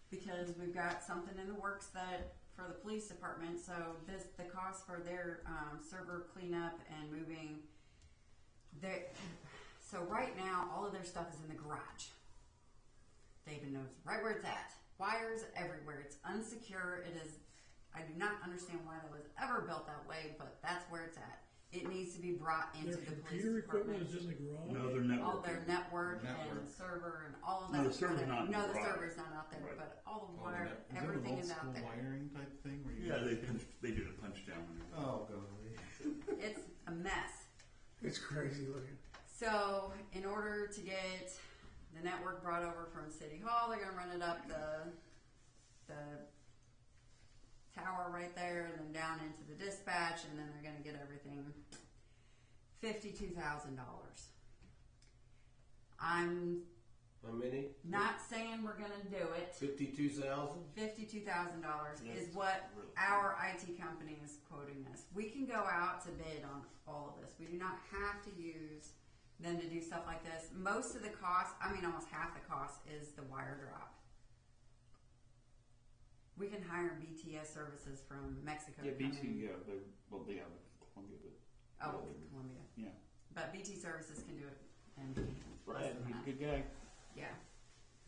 because we've got something in the works that for the police department. So the cost for their server cleanup and moving. So right now, all of their stuff is in the garage. David knows right where it's at. Wires everywhere. It's unsecure. It is. I do not understand why that was ever built that way, but that's where it's at. It needs to be brought into Their the police computer equipment department. is in the garage. No, they're networking. All their network and Network. server and all of No, that. the server's not in No, the the garage. server's not out there, Right. but all the Oh, wire, is it an everything old is out school there. wiring type thing where you Yeah, they did a punch down. Oh, golly. It's a mess. it's crazy looking. So, in order to get the network brought over from City Hall, they're going to run it up the tower right there, and then down into the dispatch, and then they're going to get everything $52,000. I'm how many? not saying we're going to do it. 52,000? $52,000 is That's what really our IT company is quoting us. We can go out to bid on all of this. We do not have to use them to do stuff like this. Most of the cost, I mean almost half the cost, is the wire drop. We can hire BTS services from Mexico. Yeah, to come BT. in. Yeah, they have Columbia, but Oh, yeah, Columbia. yeah. But BT services can do it. And Brad, he's a good guy. yeah.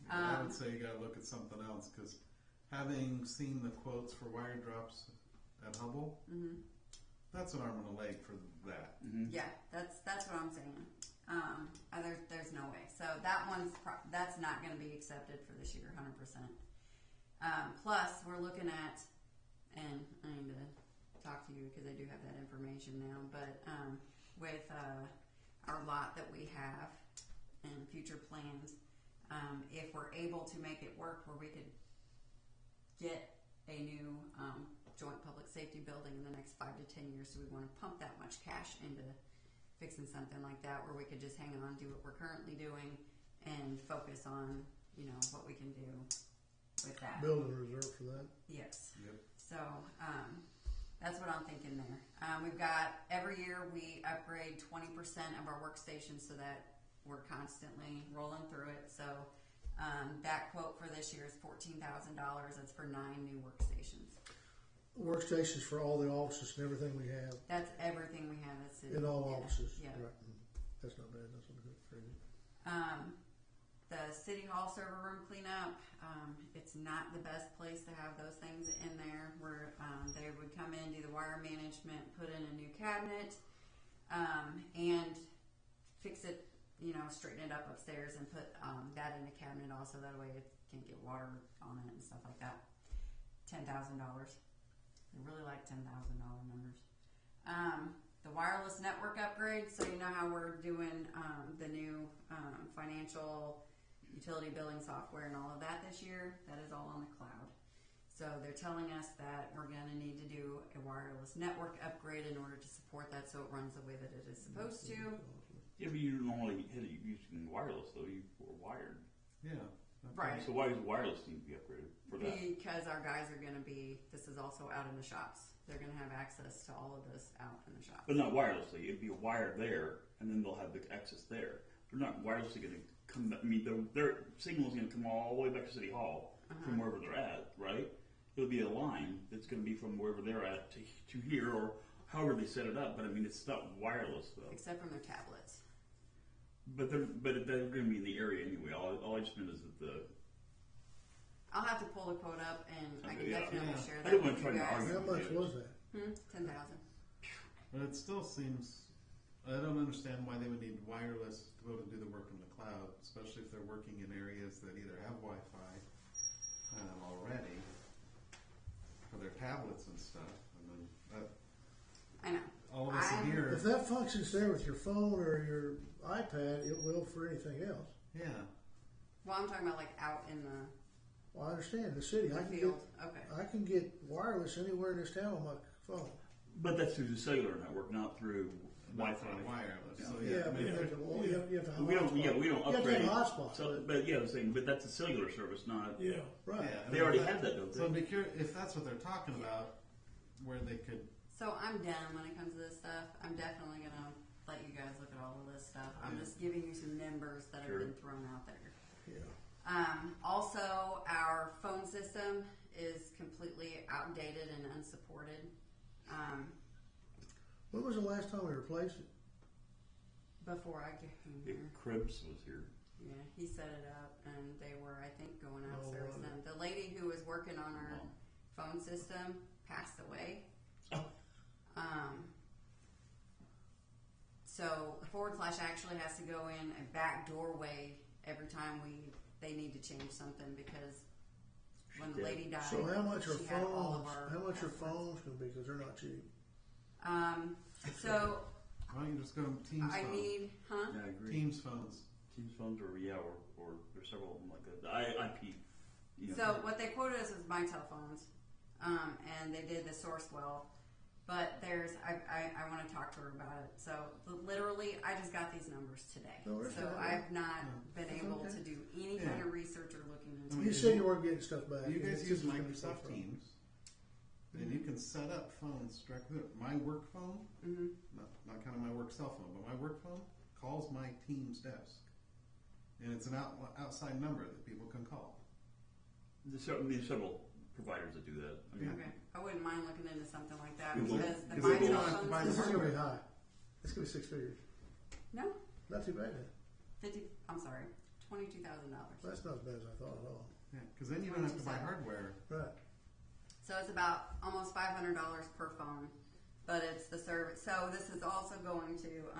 I would say you gotta look at something else, cause having seen the quotes for wire drops at Hubble, that's an arm and a leg for that. Yeah, that's what I'm saying. There's no way. So that that's not going to be accepted for this year, 100%. Plus, we're looking at, and I need to talk to you because I do have that information now. But with our lot that we have and future plans, if we're able to make it work, where we could get a new joint public safety building in the next 5 to 10 years, so we want to pump that much cash into fixing something like that, where we could just hang on, do what we're currently doing, and focus on, what we can do with that. Build a reserve for that. Yes. Yep. So that's what I'm thinking there. We've got every year we upgrade 20% of our workstations so that we're constantly rolling through it. So that quote for this year is $14,000. That's for 9 new workstations. Workstations for all the offices and everything we have That's everything we have. That's in all offices. Yeah. Right. That's not bad. That's not good. Crazy. The City Hall server room cleanup, it's not the best place to have those things in there, where they would come in, do the wire management, put in a new cabinet, and fix it, straighten it up upstairs and put that in a cabinet also. That way it can't get water on it and stuff like that. $10,000. They really like $10,000 numbers. The wireless network upgrade. So you know how we're doing the new financial utility billing software and all of that this year? That is all on the cloud. So they're telling us that we're going to need to do a wireless network upgrade in order to support that so it runs the way that it is supposed to. Yeah, but you normally hit it using wireless, though. You were wired. Yeah. Right. So why does wireless need to be upgraded for that? Because our guys are going to be, this is also out in the shops. They're going to have access to all of this out in the shops. But not wirelessly. It'd be a wire there, and then they'll have the access there. They're not wirelessly going to come. I mean, their signal's going to come all the way back to City Hall from wherever they're at, right? It'll be a line that's going to be from wherever they're at to here, or however they set it up. But I mean, it's not wireless though. Except from their tablets. But they're going to be in the area anyway. All I just meant is that the. I'll have to pull the quote up and I can Okay, yeah. definitely share I that didn't with want to you try to guys. argue. How much was that? 10,000. But it still seems, I don't understand why they would need wireless to be able to do the work in the cloud, especially if they're working in areas that either have Wi-Fi already for their tablets and stuff. And then I know. all of us in here, If that functions there with your phone or your iPad, it will for anything else. yeah. Well, I'm talking about like out in the Well, I understand the city. I can field. Okay. get wireless anywhere in this town on my phone. But that's through the cellular network, not through Not Wi-Fi. for wireless. So Yeah, I but mean, you have to, you have to have We don't. hotspot. Yeah, we don't You have to upgrade. have hotspot. So, but yeah, I'm saying, but that's a cellular service, not. Yeah. Right. yeah, I They mean, already that- have that, don't So I'd they? be curious if that's what they're talking about, where they could. So I'm down when it comes to this stuff. I'm definitely gonna let you guys look at all of this stuff. I'm just giving you some numbers that Sure. have been thrown out there. Yeah. Also, our phone system is completely outdated and unsupported. When was the last time we replaced it? Before I came If here, Cribs was here. yeah, he set it up, and they were, I think, going out Oh, service really? them. The lady who was working on our Wow. phone system passed away. Oh. So / actually has to go in a back doorway every time they need to change something because when the Yeah. lady died, So how much are she had all of phones? our How much are passwords. phones going to be? Because they're not cheap. So Why don't you just go to Teams I phones? need, huh? Yeah, I agree. Teams phones. Teams phones, or there's several of them like that. IP. You know, So what they quoted us as my telephones, and they did the Sourcewell. But I want to talk to her about it. So literally, I just got these numbers today. No, we're So fine. I've not been That's able okay. to do any kind of research or looking into You it. said you weren't getting stuff back. You guys It's use just gonna be Microsoft stuff Teams, and you can set up phones directly. My work phone, not kind of my work cell phone, but my work phone calls my Teams desk, and it's an outside number that people can call. there's several providers that do that. I mean, Okay, I wouldn't mind looking into something like that We will. because the Because my then you don't cell have to phone buy This is system- going to be high. It's going to be 6 figures. No, Not too bad then. $22,000. That's not as bad as I thought at all. Yeah, because then you don't have to buy hardware. Right. So it's about almost $500 per phone, but it's the service. So this is also going to.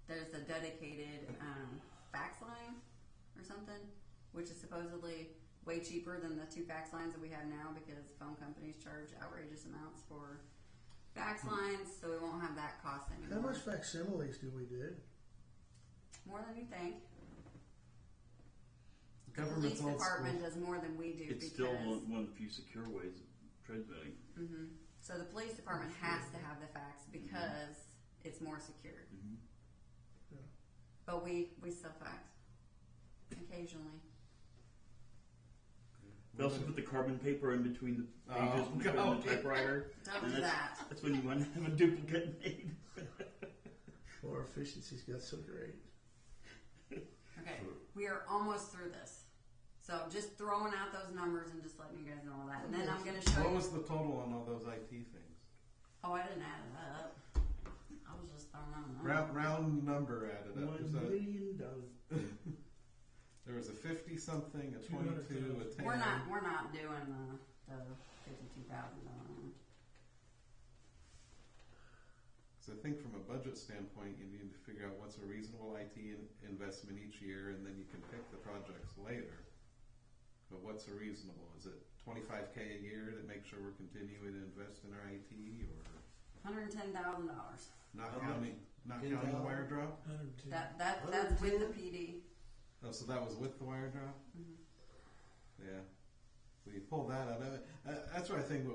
There's a dedicated fax line or something, which is supposedly way cheaper than the 2 fax lines that we have now because phone companies charge outrageous amounts for fax lines, so we won't have that cost How anymore. much facsimiles do we do? More than you think. The The police government's old department school. does more than we do it's because. still one of the few secure ways of transmitting. So the police department has to have the fax because it's more secure. Yeah. But we still fax occasionally. They also put the carbon paper in between the pages Oh, when you put it in God. the typewriter. Don't And do that's, that. that's when you want to have a duplicate made. Our efficiency's got so great. Okay, we are almost through this. So just throwing out those numbers and just letting you guys know all that. And then I'm going to show What you. was the total on all those IT things? Oh, I didn't add it up. I was just throwing out numbers. Round number added up. $1 million. There was a 50 something, a 22, a 10. We're not doing the $52,000. Because So I think from a budget standpoint, you need to figure out what's a reasonable IT investment each year, and then you can pick the projects later. But what's a reasonable? Is it $25K a year to make sure we're continuing to invest in our IT, or $110,000. not How counting not 10,000? counting the wire drop? 110. That's with the PD. Oh, so that was with the wire drop? Mhm. Yeah. So you pull that out of it. That's what I think.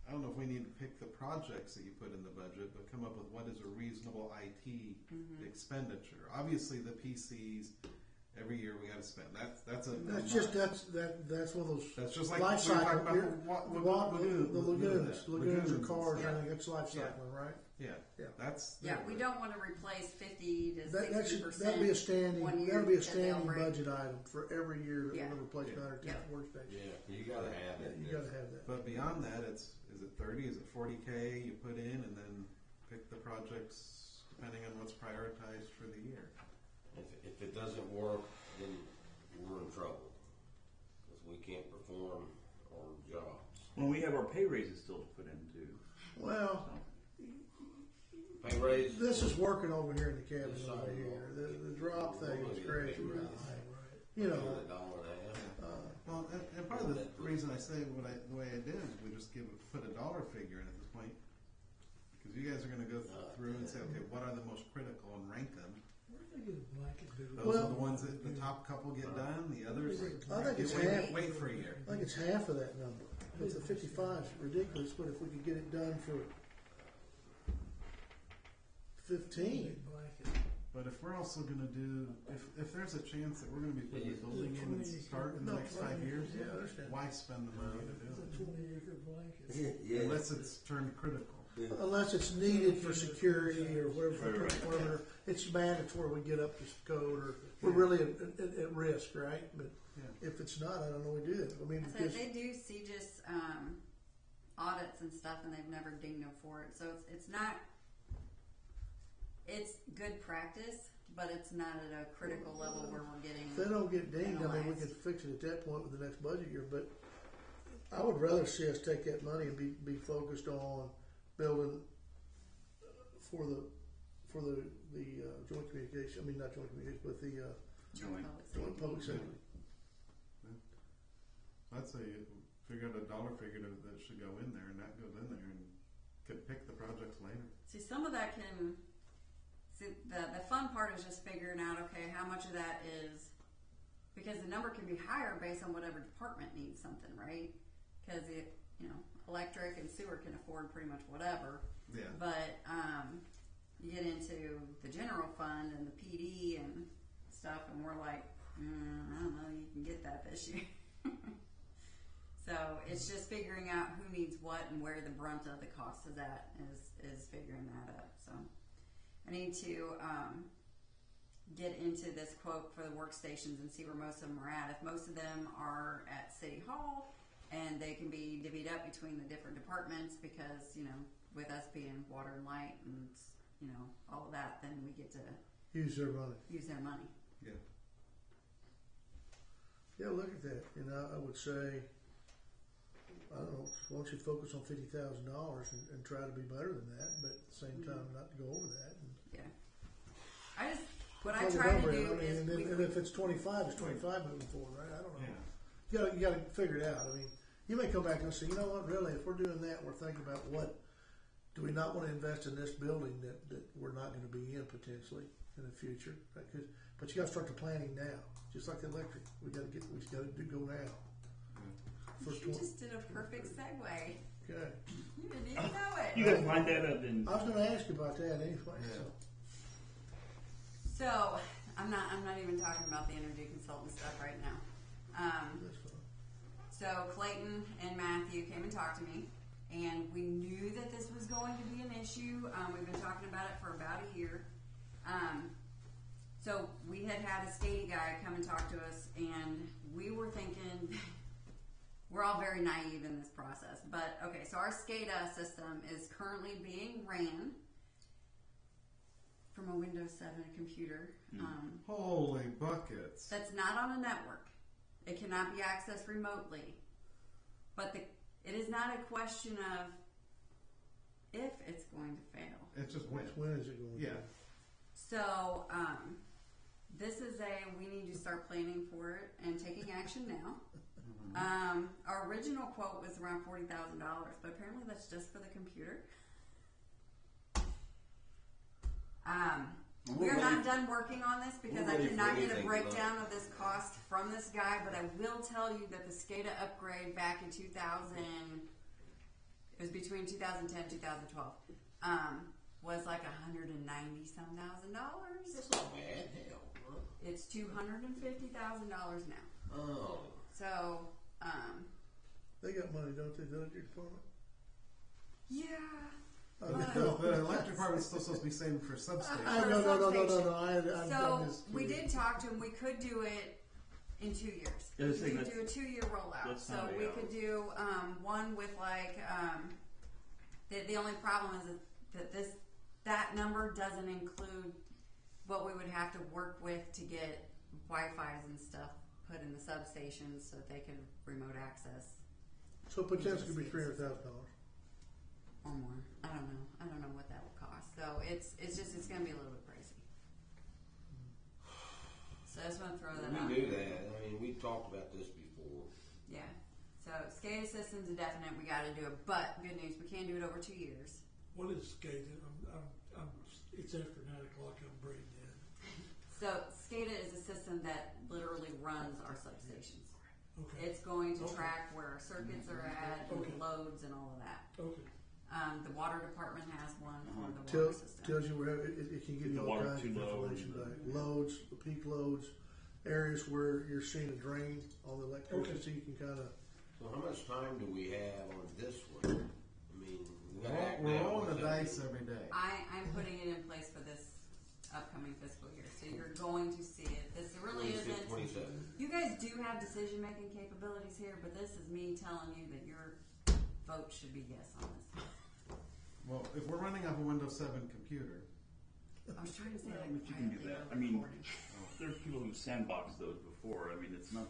I don't know if we need to pick the projects that you put in the budget, but come up with what is a reasonable IT expenditure. Obviously, the PCs. Every year we got to spend. That's one of those. That's just like life we were cycle. talking about The lagoons are cars. Yeah. I think that's life Yeah. cycling, right? Yeah, Yeah. that's Yeah, we don't want to replace 50 to 60%. That'd be a standing. one year That'd be a because they'll standing break. budget item for every year that Yeah. we're going to replace Yeah. another 10 workstation. Yeah, you gotta have it. You got to have that. But beyond that, is it 30? Is it 40K you put in, and then pick the projects depending on what's prioritized for the year? If it doesn't work, then we're in trouble because we can't perform our jobs. Well, we have our pay raises still to put in too. Well, Pay raise. this is working over here in the cabin This over side, here. no. The drop thing We'll is get crazy. pay raise. You know, $1.50. Well, and part of the reason I say the way I did is we just put a dollar figure in at this point, because you guys are going to go through and say, okay, what are the most critical, and rank them. Where did they get a blanket bill? Those Well- are the ones that the top couple get done. The others, I think it's wait, half. wait for a year. I think it's half of that number. But the 55 is ridiculous. But if we could get it done for 15, Blanket. But if we're also going to do, if there's a chance that we're going to be putting a building in and start in the next 5 years, Yeah, I understand. why spend the money to do It's a it? 20-acre blanket. Yeah. Unless it's turned critical. unless it's needed for security or whatever, Right. whatever it's mandatory we get up to code, or we're really at risk, right? But Yeah. if it's not, I don't know we do it. I mean, I said because they do CGIS audits and stuff, and they've never dinged them for it. So it's not. It's good practice, but it's not at a critical level where we're getting. if they don't get dinged, I mean, we penalized. could fix it at that point with the next budget year. But I would rather see us take that money and be focused on building for the joint communication. I mean, not joint communication, but the Joint. joint public safety. I'd say figure out a dollar figure that should go in there, and that goes in there, and could pick the projects later. See, some of that can. See, the fun part is just figuring out, okay, how much of that is, because the number can be higher based on whatever department needs something, right? Because electric and sewer can afford pretty much whatever. Yeah. But you get into the general fund and the PD and stuff, and we're like, I don't know, you can get that this year. So it's just figuring out who needs what and where the brunt of the cost is at is figuring that up. So I need to get into this quote for the workstations and see where most of them are at. If most of them are at City Hall and they can be divvied up between the different departments, because with us being water and light and all of that, then we get to Use their money. use their money. Yeah. Yeah, look at that. I would say, I don't know, why don't you focus on $50,000 and try to be better than that, but at the same time not to go over that. Yeah. What I Plug the try to number in. do I mean, is and if it's 25, it's 25 moving forward, right? I don't know. Yeah. You got to figure it out. I mean, you may come back and say, you know what, really, if we're doing that, we're thinking about what do we not want to invest in this building that we're not going to be in potentially in the future. Right? But you got to start the planning now, just like the electric. We got to go now. you just did a perfect segue. Okay. You didn't even know it. You guys line that up and I was going to ask you about that anyway. Yeah. So I'm not even talking about the energy consultant stuff right now. That's fine. So Clayton and Matthew came and talked to me, and we knew that this was going to be an issue. We've been talking about it for about a year. So we had a SCADA guy come and talk to us, and we were thinking, we're all very naive in this process. But okay, so our SCADA system is currently being ran from a Windows 7 computer. Holy buckets. That's not on a network. It cannot be accessed remotely. But it is not a question of if it's going to fail. It's just when. When is it going to? Yeah. So, this is we need to start planning for it and taking action now. Our original quote was around $40,000, but apparently that's just for the computer. We are not done working on this because I did not get a breakdown of this cost from this guy, but I will tell you that the SCADA upgrade back in 2000, it was between 2010 and 2012, was like $190-some thousand. That's not bad. Hell. Huh? It's $250,000 now. Oh. So, They got money, don't they, the electric department? yeah. The electric department's still supposed to be saving for substation. No. So we did talk to him. We could do it in 2 years. Yeah, We the thing could that's- do a 2-year rollout. that's So not we out. could do one with like the only problem is that number doesn't include what we would have to work with to get Wi-Fi's and stuff put in the substations so that they can remote access So potentially could be $300,000. or more. I don't know what that will cost. So it's going to be a little bit pricey. So I just want to throw that out. We knew that. I mean, we talked about this before. Yeah. So SCADA system's a definite. We got to do it. But good news, we can do it over 2 years. What is SCADA? It's after 9 o'clock. I'm brain dead. So SCADA is a system that literally runs our substations. Okay. It's going to Okay. track where our circuits are at, and Okay. loads, and all of that. Okay. The water department has one for the Tell, water system. tells you where it can give The you all water kinds of too low information and, back. Loads, the peak loads, areas where you're seeing a drain on the electricity. So you can kind of. So how much time do we have on this one? I mean, we gotta act We're now. rolling the What's dice that? every day. I'm putting it in place for this upcoming fiscal year, so you're going to see it. This really 26, isn't. 27. You guys do have decision-making capabilities here, but this is me telling you that your vote should be yes on this. Well, if we're running off a Windows 7 computer, I was trying to say Well, that but you can do quietly that. over I mean, recording. There's people who sandbox those before. I mean, it's not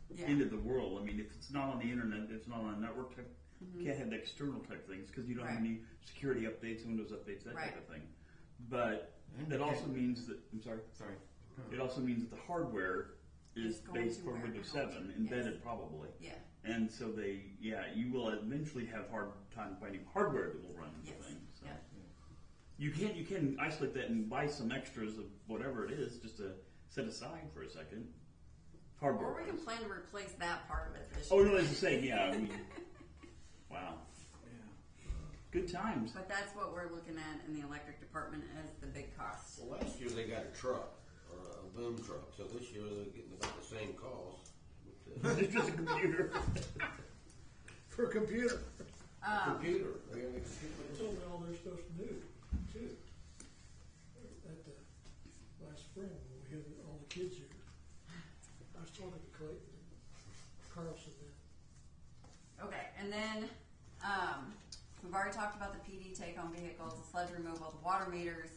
Yeah. end of the world. I mean, if it's not on the internet, if it's not on a network type, Mhm. you can't have the external type things because you don't have Right. any security updates, Windows updates, that Right. type of thing. But and that you also can't- means that I'm sorry. Sorry. Go ahead. It also means that the hardware is It's going based to for wear Windows out. 7, embedded Yes. probably. Yeah. And so you will eventually have hard time finding hardware that will run the Yes. thing. So Yeah. you can isolate that and buy some extras of whatever it is just to set aside for a second. Hardware. Or we can plan to replace that part of it this Oh year. no, as I say, yeah. I mean, wow, good times. But that's what we're looking at in the electric department as the big cost. Well, last year they got a truck, or a boom truck, so this year they're getting about the same cost. But, It's just a computer. For a computer. computer, they got a They computer. told me all their stuff's new, too. At the last spring when we had all the kids here. I was talking to Clayton and Carlson then. Okay, and then we've already talked about the PD take on vehicles, the sludge removal, the water meters,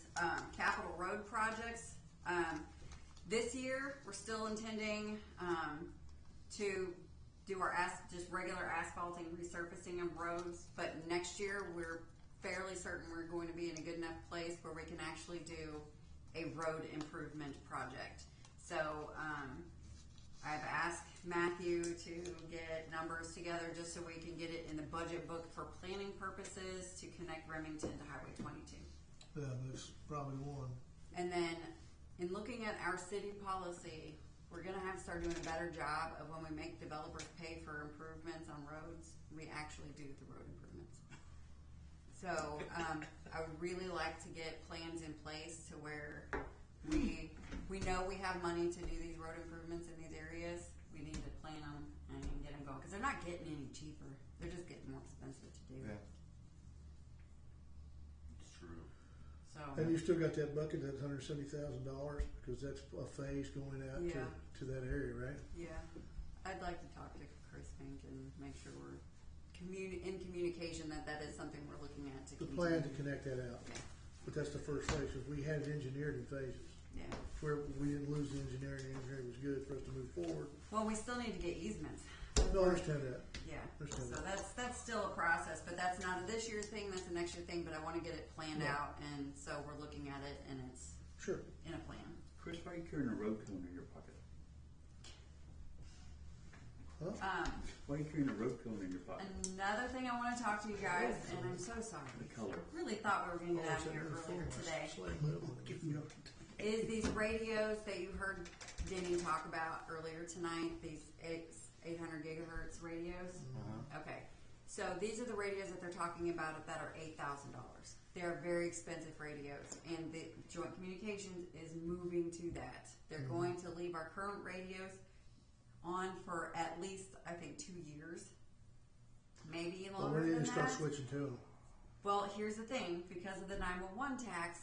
capital road projects. This year, we're still intending to do our just regular asphalting, resurfacing of roads, but next year we're fairly certain we're going to be in a good enough place where we can actually do a road improvement project. So I've asked Matthew to get numbers together just so we can get it in the budget book for planning purposes to connect Remington to Highway 22. Yeah, that's probably one. And then in looking at our city policy, we're going to have to start doing a better job of when we make developers pay for improvements on roads, we actually do the road improvements. So I would really like to get plans in place to where we know we have money to do these road improvements in these areas. We need to plan them and get them going because they're not getting any cheaper. They're just getting more expensive to do. Yeah. It's true. So And you still got that bucket, that $170,000, because that's a phase going out Yeah. to that area, right? yeah, I'd like to talk to Chris Fink and make sure we're in communication that is something we're looking at to The continue. plan to connect that out. Yeah. But that's the first phase, because we had it engineered in phases. Yeah. Where we didn't lose the engineering was good for us to move forward. Well, we still need to get easements for No, I we're, understand that. yeah. Understand So that. that's still a process, but that's not a this year's thing. That's a next year thing. But I want to get it planned Yeah. out, and so we're looking at it, and it's Sure. in a plan. Chris, why are you carrying a road cone in your pocket? Why are you carrying a road cone in your pocket? Another thing I want to talk to you guys, and I'm so sorry. The color. Really thought we were going to get out of here earlier today. Is these radios that you heard Denny talk about earlier tonight, these 800 gigahertz radios? Okay. So these are the radios that they're talking about that are $8,000. They're very expensive radios, and the Joint Communications is moving to that. They're going to leave our current radios on for at least, I think, 2 years, maybe Well, longer we need than to start that. switching to them. Well, here's the thing, because of the 911 tax,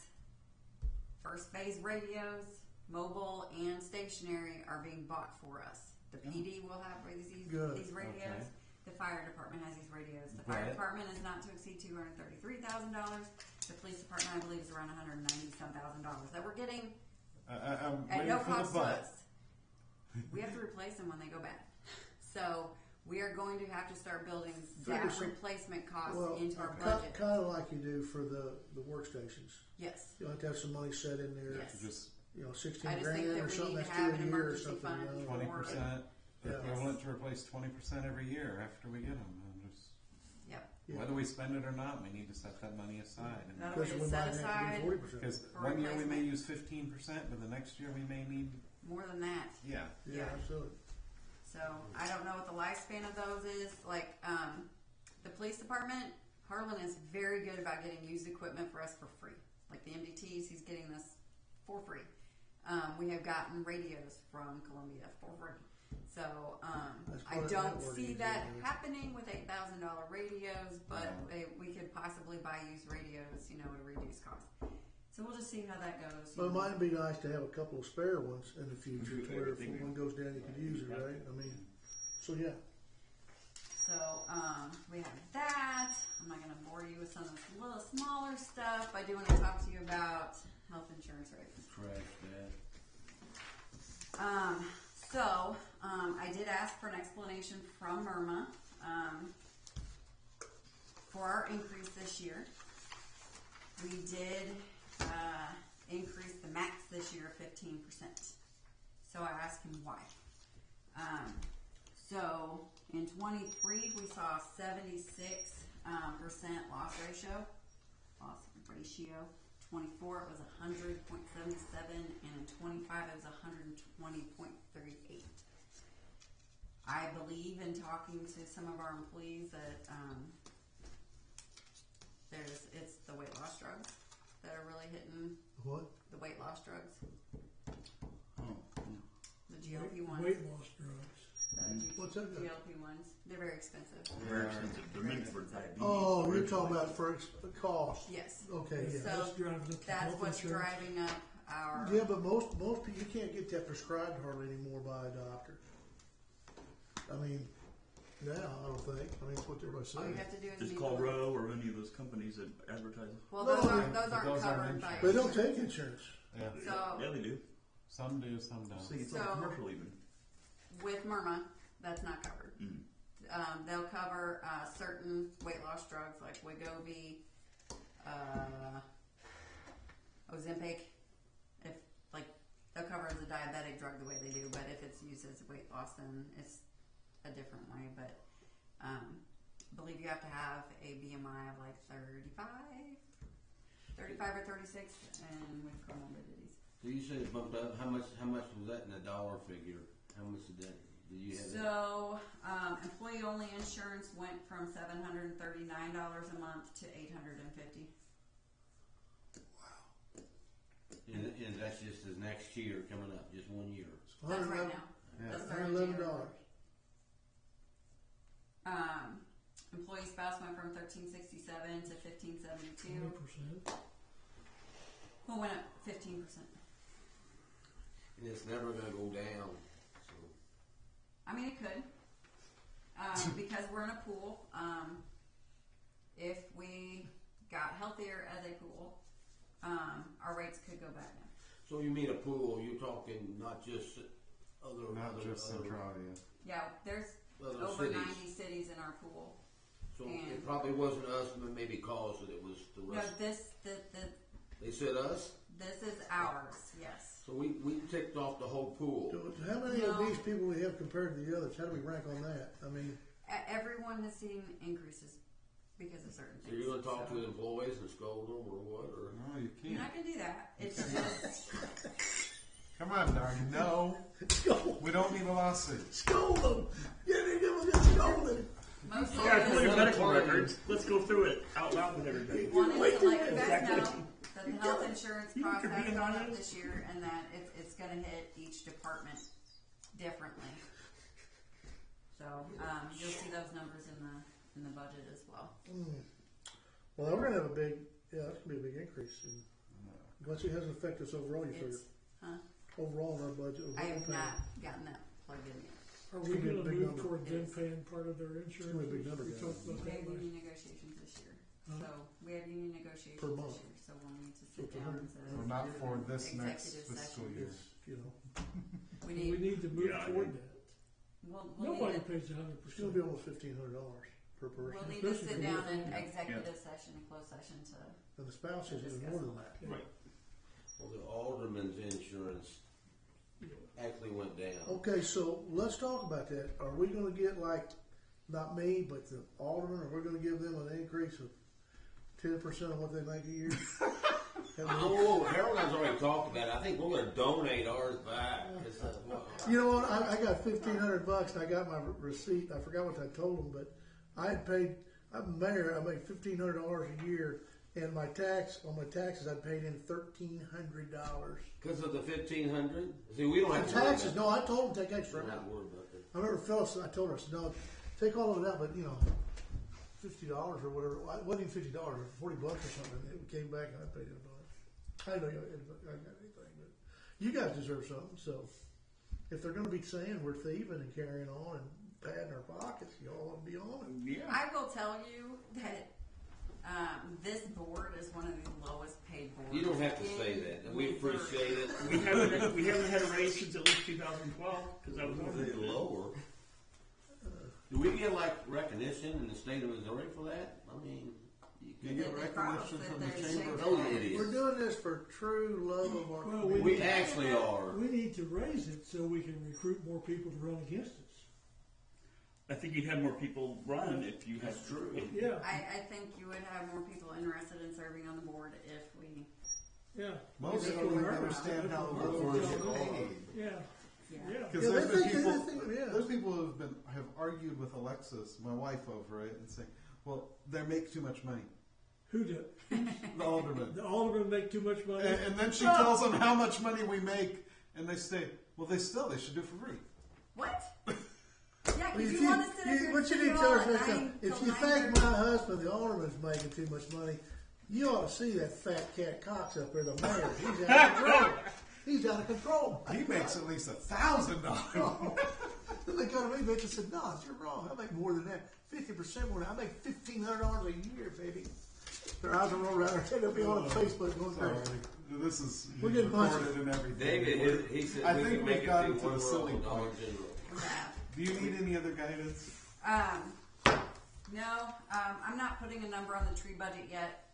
first phase radios, mobile and stationary, are being bought for us. The PD will have Good. these radios. Okay. The fire department has these radios. The fire Right. department is not to exceed $233,000. The police department, I believe, is around $190,000 that we're getting I'm at waiting no for the cost to but. us. We have to replace them when they go bad. So we are going to have to start building that 30%. replacement cost Well, into our kind budget. of like you do for the workstations. Yes. You have to have some money set in there. Yes. Just 16 I just grand think that or we something. need to That's have 2 an a year or emergency something. fund. You know. 20%, Yeah. equivalent to replace 20% every year after we get them. And just Yep. Yeah. whether we spend it or not, we need to set that money aside. And That'll Because be we set might aside have to do 40%. because for one year we may replacement. use 15%, but the next year we may need more than that. yeah. Yeah, Yeah. absolutely. So I don't know what the lifespan of those is. Like the police department, Harlan is very good about getting used equipment for us for free. Like the MDTs, he's getting this for free. We have gotten radios from Columbia for free. So That's I part of don't networking, see that yeah. happening with $8,000 radios, but No. we could possibly buy used radios, at a reduced cost. So we'll just see how that goes. But it might be nice to have a couple of spare ones in the future, to where if Everything. one goes down, you could use it, right? I mean, so yeah. So we have that. I'm not going to bore you with some of this little smaller stuff. I do want to talk to you about health insurance rates. Trash that. I did ask for an explanation from Myrma for our increase this year. We did increase the max this year 15%. So I asked him why. So in 23 we saw 76% loss ratio. 24 it was 100.77, and in 25 it was 120.38. I believe in talking to some of our employees that it's the weight loss drugs that are really hitting What? the weight loss drugs, Oh, the GLP ones. Weight loss drugs. What's that? GLP ones. They're very expensive. Very expensive. They're meant for diabetes. Oh, you're originally. talking about for cost. Yes. Okay, yeah. So That's driving up the that's health what's insurance. driving up our. Yeah, but most people, you can't get that prescribed hardly anymore by a doctor. I mean, now I don't think. I mean, that's what everybody's All you saying. have to do is Just meet call the- Roe or any of those companies that advertise. Well, No, those no, aren't but those aren't covered by. They don't take insurance. Yeah. So Yeah, they do. Some do, some don't. See, it's So- on commercial even. with Myrma, that's not covered. Mm. They'll cover certain weight loss drugs like Wegovy, Ozempic. If they'll cover it as a diabetic drug the way they do, but if it's used as weight loss, then it's a different way. But I believe you have to have a BMI of like 35 or 36, and with comorbidities. So you said it bumped up. How much was that in a dollar figure? How much did that? Do you have? So, employee-only insurance went from $739 a month to $850. And that's just the next year coming up, just 1 year. That's right now. Yeah. That's starting $111. January. Employee spouse went from $1367 to $1572. 20%. Well, went up 15%. And it's never going to go down. So I mean, it could, because we're in a pool. If we got healthier as a pool, our rates could go back down. So you mean a pool? You're talking not just other, Not other, just other Centralia. Yeah, there's other over cities. 90 cities in our pool. So and- it probably wasn't us, but maybe cause it was the No, rest. They said us? this is ours, yes. So we ticked off the whole pool. How many of No. these people we have compared to the others? How do we rank on that? I mean, Everyone has seen increases because of certain So things. you're gonna talk so. to the employees and scold them or what, or? No, you I'm can't. not gonna do that. It's just, Come on, darn. No, scold, we don't need a lawsuit. scold them. Give them a good scolding. most Yeah, of pull your us medical records. Let's go through it out loud with everybody. wanted to let you guys Exactly. know that the health insurance You cost could has be gone up honest. this year and that it's gonna hit each department differently. So, you'll see those numbers in the budget as well. Well, we're gonna have a big, it's gonna be a big increase. Once it hasn't affected us overall, you figure. It's, huh? Overall in our budget. I have not gotten that plugged in yet. Are It's we gonna be a gonna big move number. toward them Yes. paying part of their insurance? gonna be a big number, We guys. talked about We that have last. union negotiations this year. Huh? So we have union negotiations Per month. this year, so we'll need to So sit it's down and 100. say. So not for this next Executive fiscal session. year. It's, you know, We We need, need to move Yeah, I toward agree. that. we'll Nobody need to, pays 100%. it's gonna be almost $1,500 per person. we'll need to Especially sit for down the- in executive session and closed session to And the spouse is even discuss more all than that. that. Right. Well, the alderman's insurance actually went down. Okay, so let's talk about that. Are we gonna get like, not me, but the aldermen, are we gonna give them an increase of 10% of what they make a year? Oh, Harold and I's already talked about it. I think we're gonna donate ours back. It's, You know what? I got $1,500 and I got my receipt. I forgot what I told them, but I had paid. I'm mayor. I made $1,500 a year, and my taxes I paid in $1,300. Because of the 1,500? See, we don't have to Taxes? worry No, I told them take about, extra we don't have out. to worry about that. I remember Phyllis. I told her, I said, no, take all of it out, but you know, $50 or whatever. It wasn't even $50. It was $40 or something. It came back and I paid it a bunch. I know I got anything, but you guys deserve something. So if they're going to be saying we're thieving and carrying on and padding our pockets, y'all ought to be on it. Yeah. I will tell you that this board is one of the lowest paid boards. You don't have to in say that. And we appreciate it. We haven't had a raise since at least 2012 because I was on It's lower. Do we get like recognition in the state of Missouri for that? I mean, you You can get get recognition Promise from that the they're chamber. shaking those their idiots. We're doing this for true love of our Well, community. We actually are. We need to raise it so we can recruit more people to run against us. I think you'd have more people run if you had. That's true. Yeah, I think you would have more people interested in serving on the board if we. yeah. Most That's people what don't we're- understand how that's what the we're workers doing. get paid. Yeah, Yeah. yeah. Because Yeah, there's they been think- people, they think- yeah. there's people who have argued with Alexis, my wife, over it, and saying, "Well, they make too much money." Who did? The aldermen, The aldermen make too much money. and then she tells them how much money we make, and they say, "Well, they should do it for free." What? Yeah, Well, because if you want to sit up here what you and need to sit tell all us at next time, 9 if till you think 9:30. my husband, the alderman's making too much money, you ought to see that fat cat Cox up there, the mayor. He's out of control. He's out of control. He makes at least $1,000. Then they go to me, bitch, and said, "No, you're wrong. I make more than that. 50% more than that. I make $1,500 a year, baby." Their eyes will roll around their head. They'll be on Facebook going Sorry, crazy. this is We're getting recorded punchy. and everything. David, he said I we think can we've make got it into through the one silly roll, Dollar point. General. Yeah. Do you need any other guidance? No, I'm not putting a number on the tree budget yet.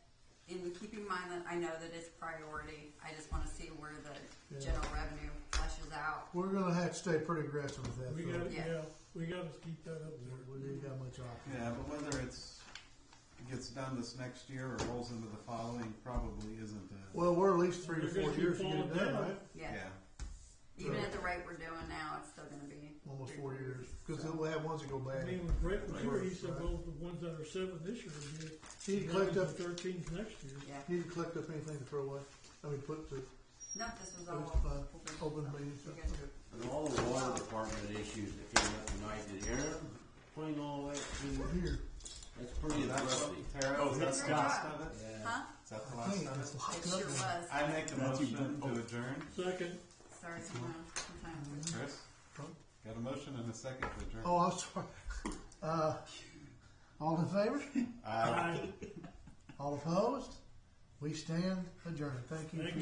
In keeping in mind that I know that it's priority, I just want to see where the general revenue fleshes out. We're going to have to stay pretty aggressive with that. We though. got, Yeah. yeah, we got to keep that up there. We ain't got much option. Yeah, but whether it gets done this next year or rolls into the following probably isn't a. Well, we're at least 3 to They're 4 gonna years keep to get it falling done, down. right? Yeah. Even at the rate we're doing now, it's still going to be Almost 3 4 to 4 years. Because we'll have ones that go I bad. mean, when Brett was here, he Right. said, well, the ones that are 7 this year will be He didn't collect up. 13 next year. Yeah. He didn't collect up anything to throw away. I mean, put to No, this was it all was open. open meetings. You guys- Okay. And all the water department issues that came up tonight, did Aaron bring all that to? Here. That's pretty impressive. Tara, Oh, that's that's the last right. of it? Yeah. Huh? Is that the last of it? It sure was. I make the motion to adjourn. Second, Sorry, sometimes. Chris? Got a motion and a second to adjourn. Oh, I'm sorry. All in favor? aye. All opposed? We stand adjourned. Thank you. Thank